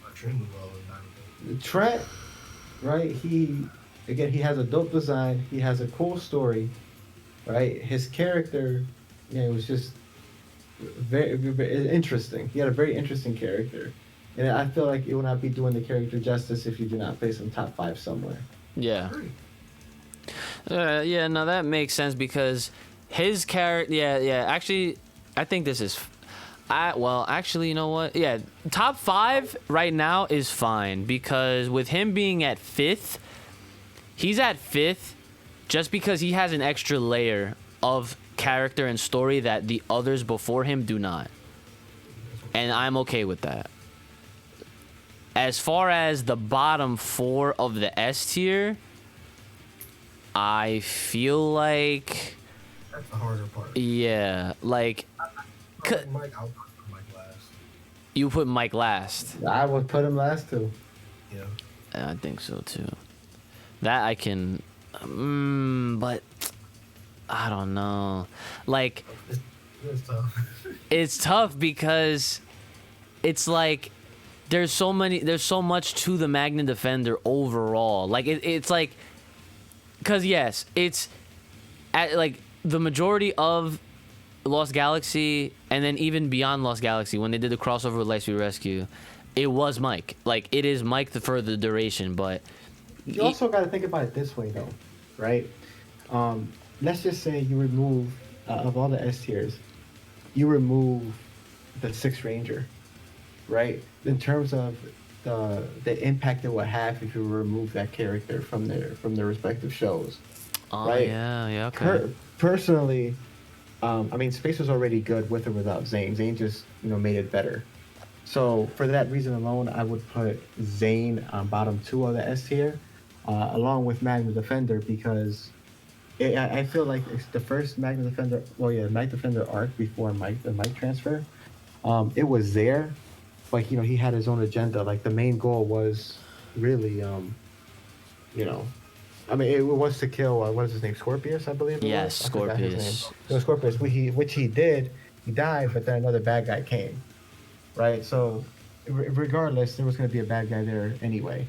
extremely well done. Trent, right? He has a dope design. He has a cool story, right? His character, was just very, very interesting. He had a very interesting character. And I feel like it will not be doing the character justice if you do not place him top 5 somewhere. Yeah. Yeah, no, that makes sense, because his character, yeah, actually, I think this is, actually, you know what? Yeah, top 5 right now is fine, because with him being at 5th, he's at 5th just because he has an extra layer of character and story that the others before him do not. And I'm okay with that. As far as the bottom 4 of the S tier, I feel like, That's the harder part. yeah, like I'll put Mike last. you put Mike last. I would put him last too. Yeah. I think so too. That I can, but I don't know. Like It's tough. it's tough because it's like there's so much to the Magna Defender overall. Like it's like, because yes, it's at like the majority of Lost Galaxy, and then even beyond Lost Galaxy, when they did the crossover with Lightspeed Rescue, it was Mike. Like it is Mike for the duration, but You also got to think about it this way though, right? Let's just say you remove of all the S tiers, you remove the 6th Ranger, right? In terms of the impact it would have if you remove that character from their respective shows, right? Yeah, okay. Personally, I mean, Space was already good with or without Zane. Zane just made it better. So for that reason alone, I would put Zane on bottom 2 of the S tier, along with Magna Defender, because I feel like it's the first Magna Defender, Night Defender arc before the Mike transfer. It was there, but he had his own agenda. Like the main goal was really, I mean, it was to kill what is his name, Scorpius, I believe. Yes, Scorpius. Scorpius, which he did. He died, but then another bad guy came, right? So regardless, there was going to be a bad guy there anyway.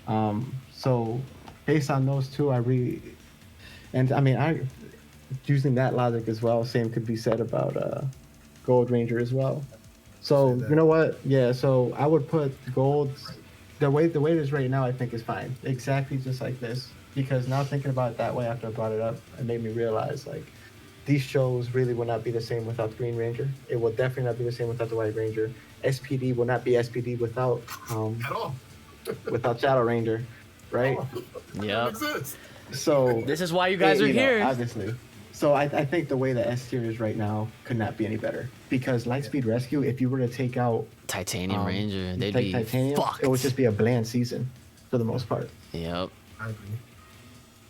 So based on those two, and I mean, using that logic as well, same could be said about Gold Ranger as well. So you know what? Yeah. So I would put Gold. The way it is right now, I think is fine. Exactly just like this. Because now thinking about it that way after I brought it up, it made me realize like these shows really will not be the same without the Green Ranger. It will definitely not be the same without the White Ranger. SPD will not be SPD without At all. without Shadow Ranger, right? Yep. So This is why you guys are here. Obviously. So I think the way the S tier is right now could not be any better. Because Lightspeed Rescue, if you were to take out Titanium Ranger, they'd take be Titanium, fucked. it would just be a bland season for the most part. Yep. I agree.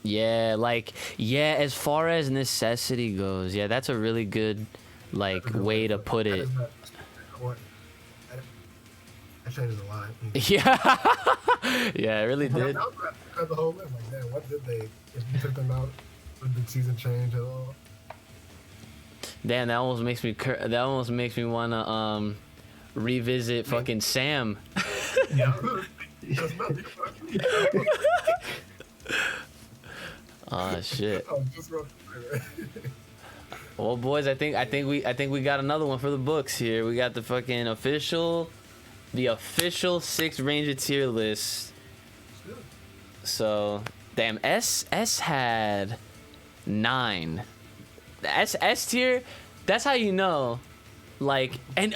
Yeah, like, yeah, as far as necessity goes, yeah, that's a really good, like, way to put it. That changes a lot. Yeah. Yeah, it really did. I was at the whole list, like, man, what did they, if you took them out, would the season change at all? Damn, that almost makes me wanna revisit fucking Sam. Yeah. That's nothing. Oh shit. I was just about to say that. Well, boys, I think we got another one for the books here. We got the fucking official 6th Ranger tier list. So, damn, S had 9. The S tier, that's how you know. Like, and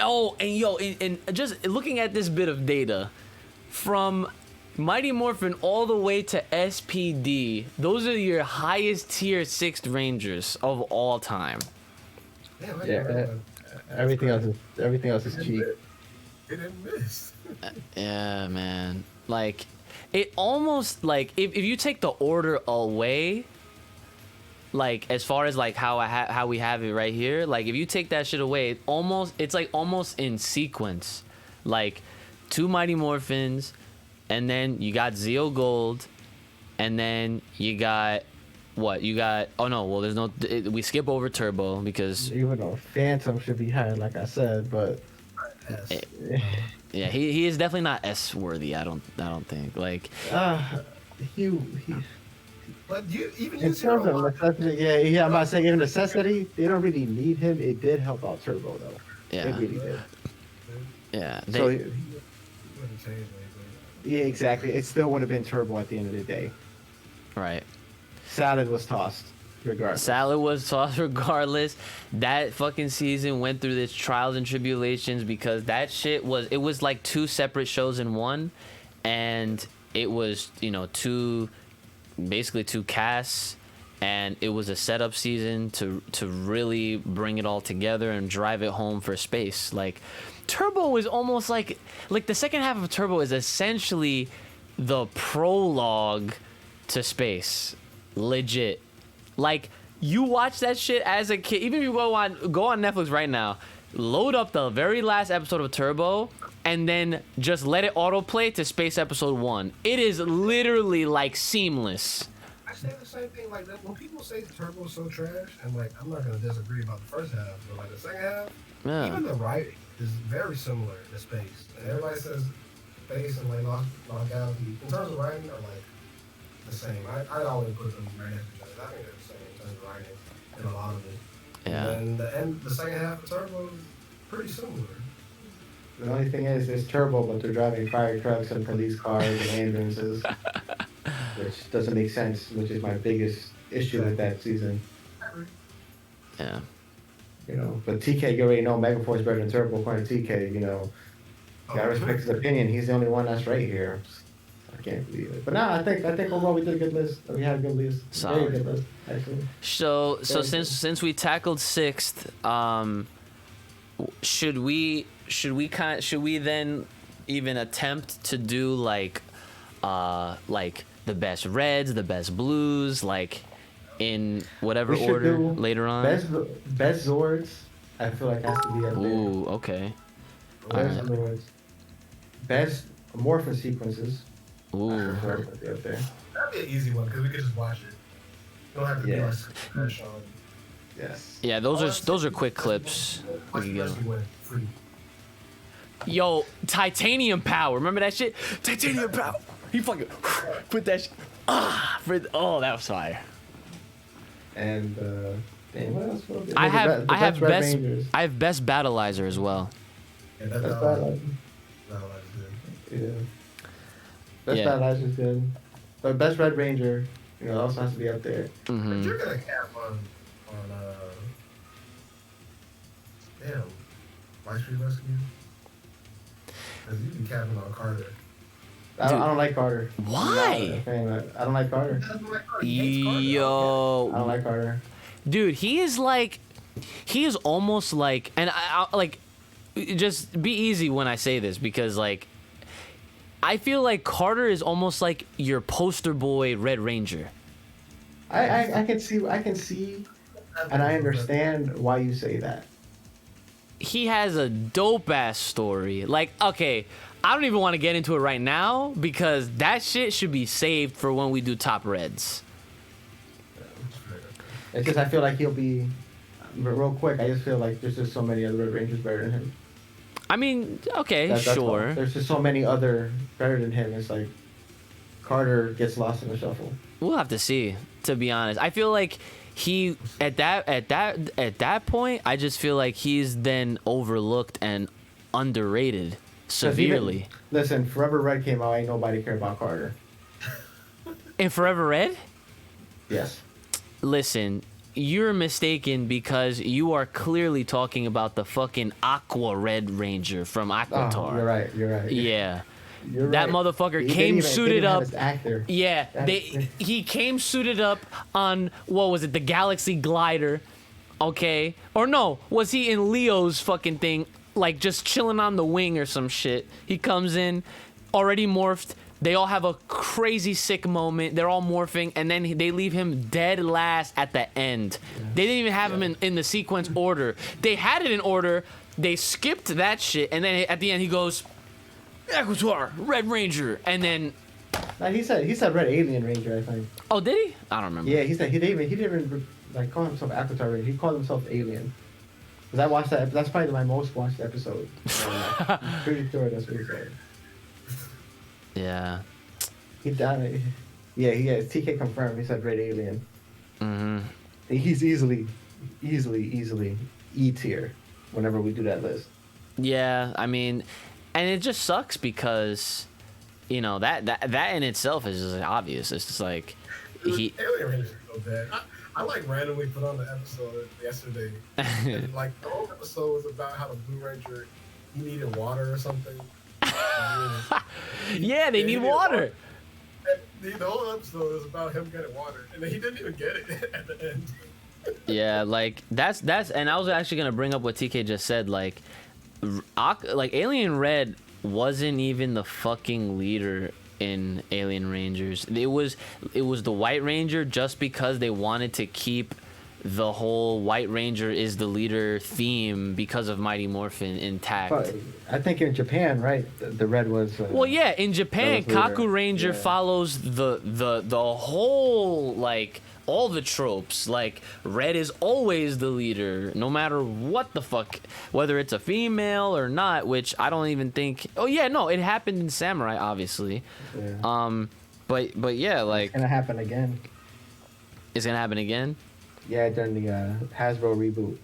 just looking at this bit of data from Mighty Morphin all the way to SPD, those are your highest tier 6th Rangers of all time. Damn, Yeah, everything else is cheap. It didn't miss. Yeah, man. Like, it almost, like, if you take the order away, like, as far as, like, how we have it right here, like, if you take that shit away, it's like almost in sequence. Like, 2 Mighty Morphins, and then you got Zeal Gold, and then you got what? You got, oh no, well, there's no, we skip over Turbo because Even though Phantom should be higher, like I said, but yeah, he is definitely not S worthy. I don't think, like, he But you even in use terms your of necessity, yeah, I'm about to say in necessity, they don't really need him. It did help out Turbo though. yeah, It really did. yeah. So wouldn't change anything. yeah, exactly. It still would have been Turbo at the end of the day. Right. Salad was tossed regardless. Salad was tossed regardless. That fucking season went through its trials and tribulations because that shit was like 2 separate shows in one, and it was, basically 2 casts, and it was a setup season to really bring it all together and drive it home for space. Like, Turbo is almost like the second half of Turbo is essentially the prologue to space. Legit. Like, you watch that shit as a kid, even if you go on Netflix right now, load up the very last episode of Turbo and then just let it autoplay to Space Episode 1. It is literally like seamless. I say the same thing, like, that when people say Turbo's so trash, and like, I'm not gonna disagree about the first half, but like the second half, Yeah. even the writing is very similar to Space. And everybody says Space and like Lost Galaxy, in terms of writing, are like the same. I always put them right next to each other. I think they're the same in terms of writing and a lot of it. Yeah. And the second half of Turbo is pretty similar. The only thing is, it's Turbo, but they're driving fire trucks and police cars and ambulances, which doesn't make sense, which is my biggest issue with that season. Yeah. But TK, you already know Megaforce better than Turbo, according to TK, gotta respect his opinion. He's the only one that's right here. I can't believe it. But no, I think overall we did a good list. We had a good list. Solid. Very good list, actually. So Very since we tackled 6th, should we then even attempt to do like the best reds, the best blues, like in whatever We should order do later on? Best Zords, I feel like has to be up there. Ooh, okay. Best Alright. Zords. Best Morphin sequences. Ooh. I feel like that'd be up there. That'd be an easy one because we could just watch it. You don't have to Yeah. be like on. Yes. Yeah, those are quick clips. We can get 'em. Free. Yo, Titanium Power. Remember that shit? Titanium Power. He fucking put that. Oh, that was fire. And damn, what else? I have Red Rangers. I have best battleizer as well. Yeah, that's Best bad. Battleizer. Yeah. Best Yeah. Battleizer is good. But best Red Ranger, you know, also has to be up there. Mm-hmm. But you're gonna cap on damn, White Street Rescue. Cause you be capping on Carter. I don't like Carter. Why? I don't like Carter. He doesn't like Carter. He hates Carter. Yo, I don't like Carter. dude, he is almost like, and I like, just be easy when I say this because like, I feel like Carter is almost like your poster boy Red Ranger. I can see, and I understand why you say that. He has a dope ass story. Like, okay, I don't even want to get into it right now because that shit should be saved for when we do top reds. It's just I feel like he'll be, real quick. I just feel like there's just so many other Red Rangers better than him. I mean, okay, That's sure. why. There's just so many other better than him. It's like Carter gets lost in the shuffle. We'll have to see. To be honest, I feel like he at that point, I just feel like he's then overlooked and underrated severely. Listen, Forever Red came out. Ain't nobody care about Carter. In Forever Red, Yes. listen, you're mistaken because you are clearly talking about the fucking Aqua Red Ranger from Aquatar. Oh, you're right. You're right. Yeah. You're That right. motherfucker He came didn't even suited have up. his actor. Yeah, That's- he came suited up on what was it, the Galaxy Glider, okay? Or no, was he in Leo's fucking thing, like just chilling on the wing or some shit? He comes in, already morphed. They all have a crazy sick moment. They're all morphing, and then they leave him dead last at the end. They didn't even have him in the sequence order. They had it in order. They skipped that shit, and then at the end he goes, Aquatar, Red Ranger, and then Nah, he said Red Alien Ranger, I think. oh, did he? I don't remember. Yeah, he said he didn't even like call himself Avatar Ranger. He called himself Alien. Cause I watched that. That's probably my most watched episode. I'm pretty sure that's what he said. Yeah. He died. Yeah, TK confirmed. He said Red Alien. Mm-hmm. He's easily E tier whenever we do that list. Yeah, I mean, and it just sucks because, you know, that in itself is just obvious. It's just like he. Alien Ranger is so bad. I like randomly put on the episode yesterday, and like the whole episode was about how the Blue Ranger he needed water or something. Yeah, they need water. And the whole episode was about him getting water, and then he didn't even get it at the end. Yeah, like that's and I was actually gonna bring up what TK just said. Like Alien Red wasn't even the fucking leader in Alien Rangers. It was the White Ranger just because they wanted to keep the whole White Ranger is the leader theme because of Mighty Morphin intact. But I think in Japan, right, the red was. Well, yeah, in Japan, that was leader. Kaku Ranger Yeah. follows the whole, like, all the tropes. Like, Red is always the leader, no matter what the fuck, whether it's a female or not, which I don't even think. Oh yeah, no, it happened in Samurai, obviously. Yeah. But yeah, like, It's gonna happen again. it's gonna happen again. Yeah, during the Hasbro reboot.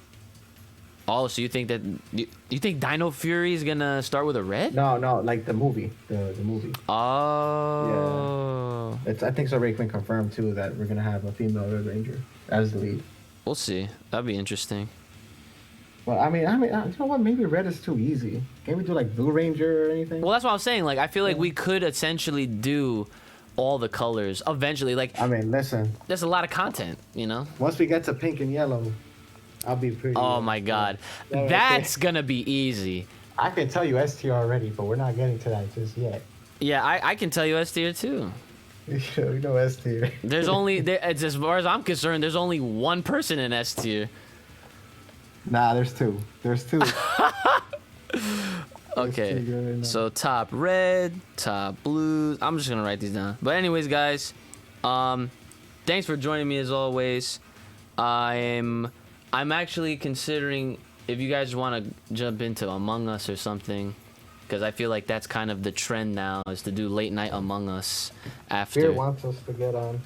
Oh, so you think that you think Dino Fury is gonna start with a red? No, like the movie, the movie. Oh. I think it's already been confirmed too that we're gonna have a female Red Ranger as the lead. We'll see. That'd be interesting. Well, I mean, you know what? Maybe red is too easy. Can we do like Blue Ranger or anything? Well, that's what I'm saying. Like, I feel like we could essentially do all the colors eventually. Like, I mean, listen. there's a lot of content, you know? Once we get to pink and yellow, I'll be pretty. Oh my God. Yeah, That's gonna be easy. I can tell you S tier already, but we're not getting to that just yet. Yeah, I can tell you S tier too. We know S tier. There's only, it's, as far as I'm concerned, there's only one person in S tier. Nah, there's two. There's two. Okay, so top red, top blue. I'm just gonna write these down. But anyways, guys, thanks for joining me as always. I'm actually considering if you guys want to jump into Among Us or something, because I feel like that's kind of the trend now is to do late night Among Us after. Fear wants us to get on.